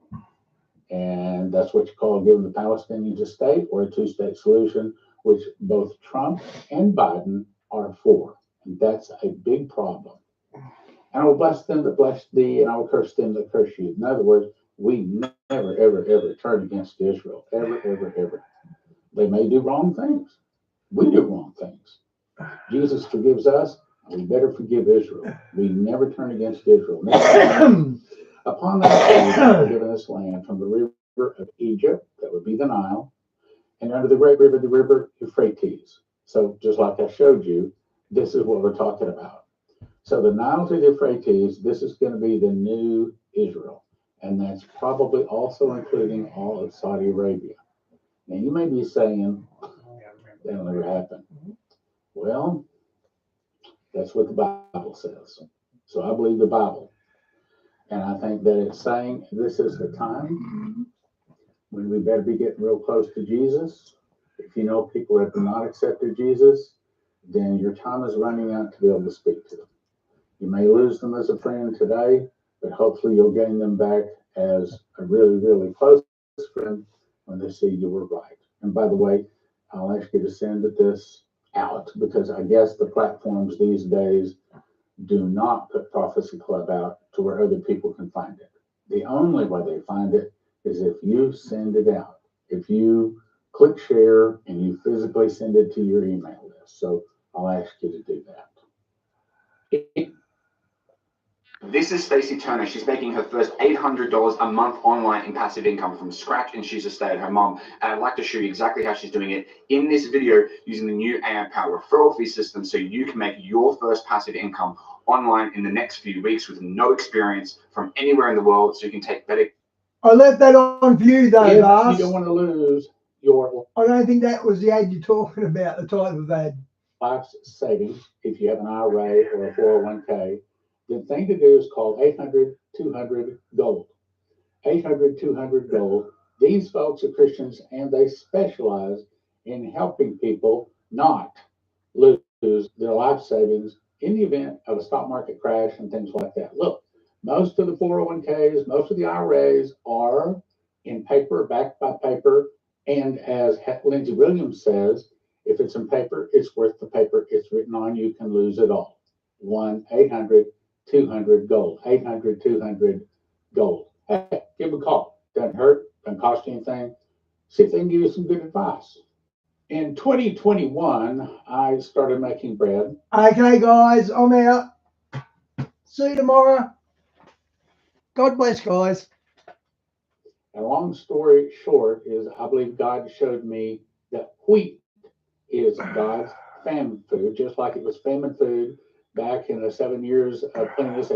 And that's what you call giving the Palestinians a state or a two-state solution, which both Trump and Biden are for. And that's a big problem. And I will bless them that bless thee, and I will curse them that curse you. In other words, we never, ever turn against Israel. Ever. They may do wrong things. We do wrong things. Jesus forgives us, and we better forgive Israel. We never turn against Israel. Upon that seed, I have given this land from the river of Egypt, that would be the Nile, and under the great river, the river Euphrates. So just like I showed you, this is what we're talking about. So the Nile to the Euphrates, this is going to be the new Israel. And that's probably also including all of Saudi Arabia. Now you may be saying, that'll never happen. Well, that's what the Bible says. So I believe the Bible. And I think that it's saying this is the time when we better be getting real close to Jesus. If you know people have not accepted Jesus, then your time is running out to be able to speak to them. You may lose them as a friend today, but hopefully you'll gain them back as a really, really close friend when they see you were right. And by the way, I'll ask you to send this out because I guess the platforms these days do not put Prophecy Club out to where other people can find it. The only way they find it is if you send it out. If you click share and you physically send it to your email list. So I'll ask you to do that.
This is Stacey Turner. She's making her first $800 a month online in passive income from scratch, and she's a stay-at-home mom. And I'd like to show you exactly how she's doing it in this video using the new AI Power referral fee system, so you can make your first passive income online in the next few weeks with no experience from anywhere in the world, so you can take better.
I left that on view though,
If
Lars.
you don't want to lose your
I don't think that was the ad you're talking about, the type of ad.
life savings, if you have an IRA or a 401k, the thing to do is call 800-200 gold. 800-200 gold. These folks are Christians and they specialize in helping people not lose their life savings in the event of a stock market crash and things like that. Look, most of the 401ks, most of the IRAs are in paper, backed by paper. And as Lindsey Williams says, if it's in paper, it's worth the paper it's written on. You can lose it all. 1-800-200 gold. 800-200 gold. Hey, give them a call. Doesn't hurt. Doesn't cost you anything. See if they can give you some good advice. In 2021, I started making bread.
Okay, guys, I'm out. See you tomorrow. God bless, guys.
A long story short is I believe God showed me that wheat is God's famine food, just like it was famine food back in the 7 years of 7 years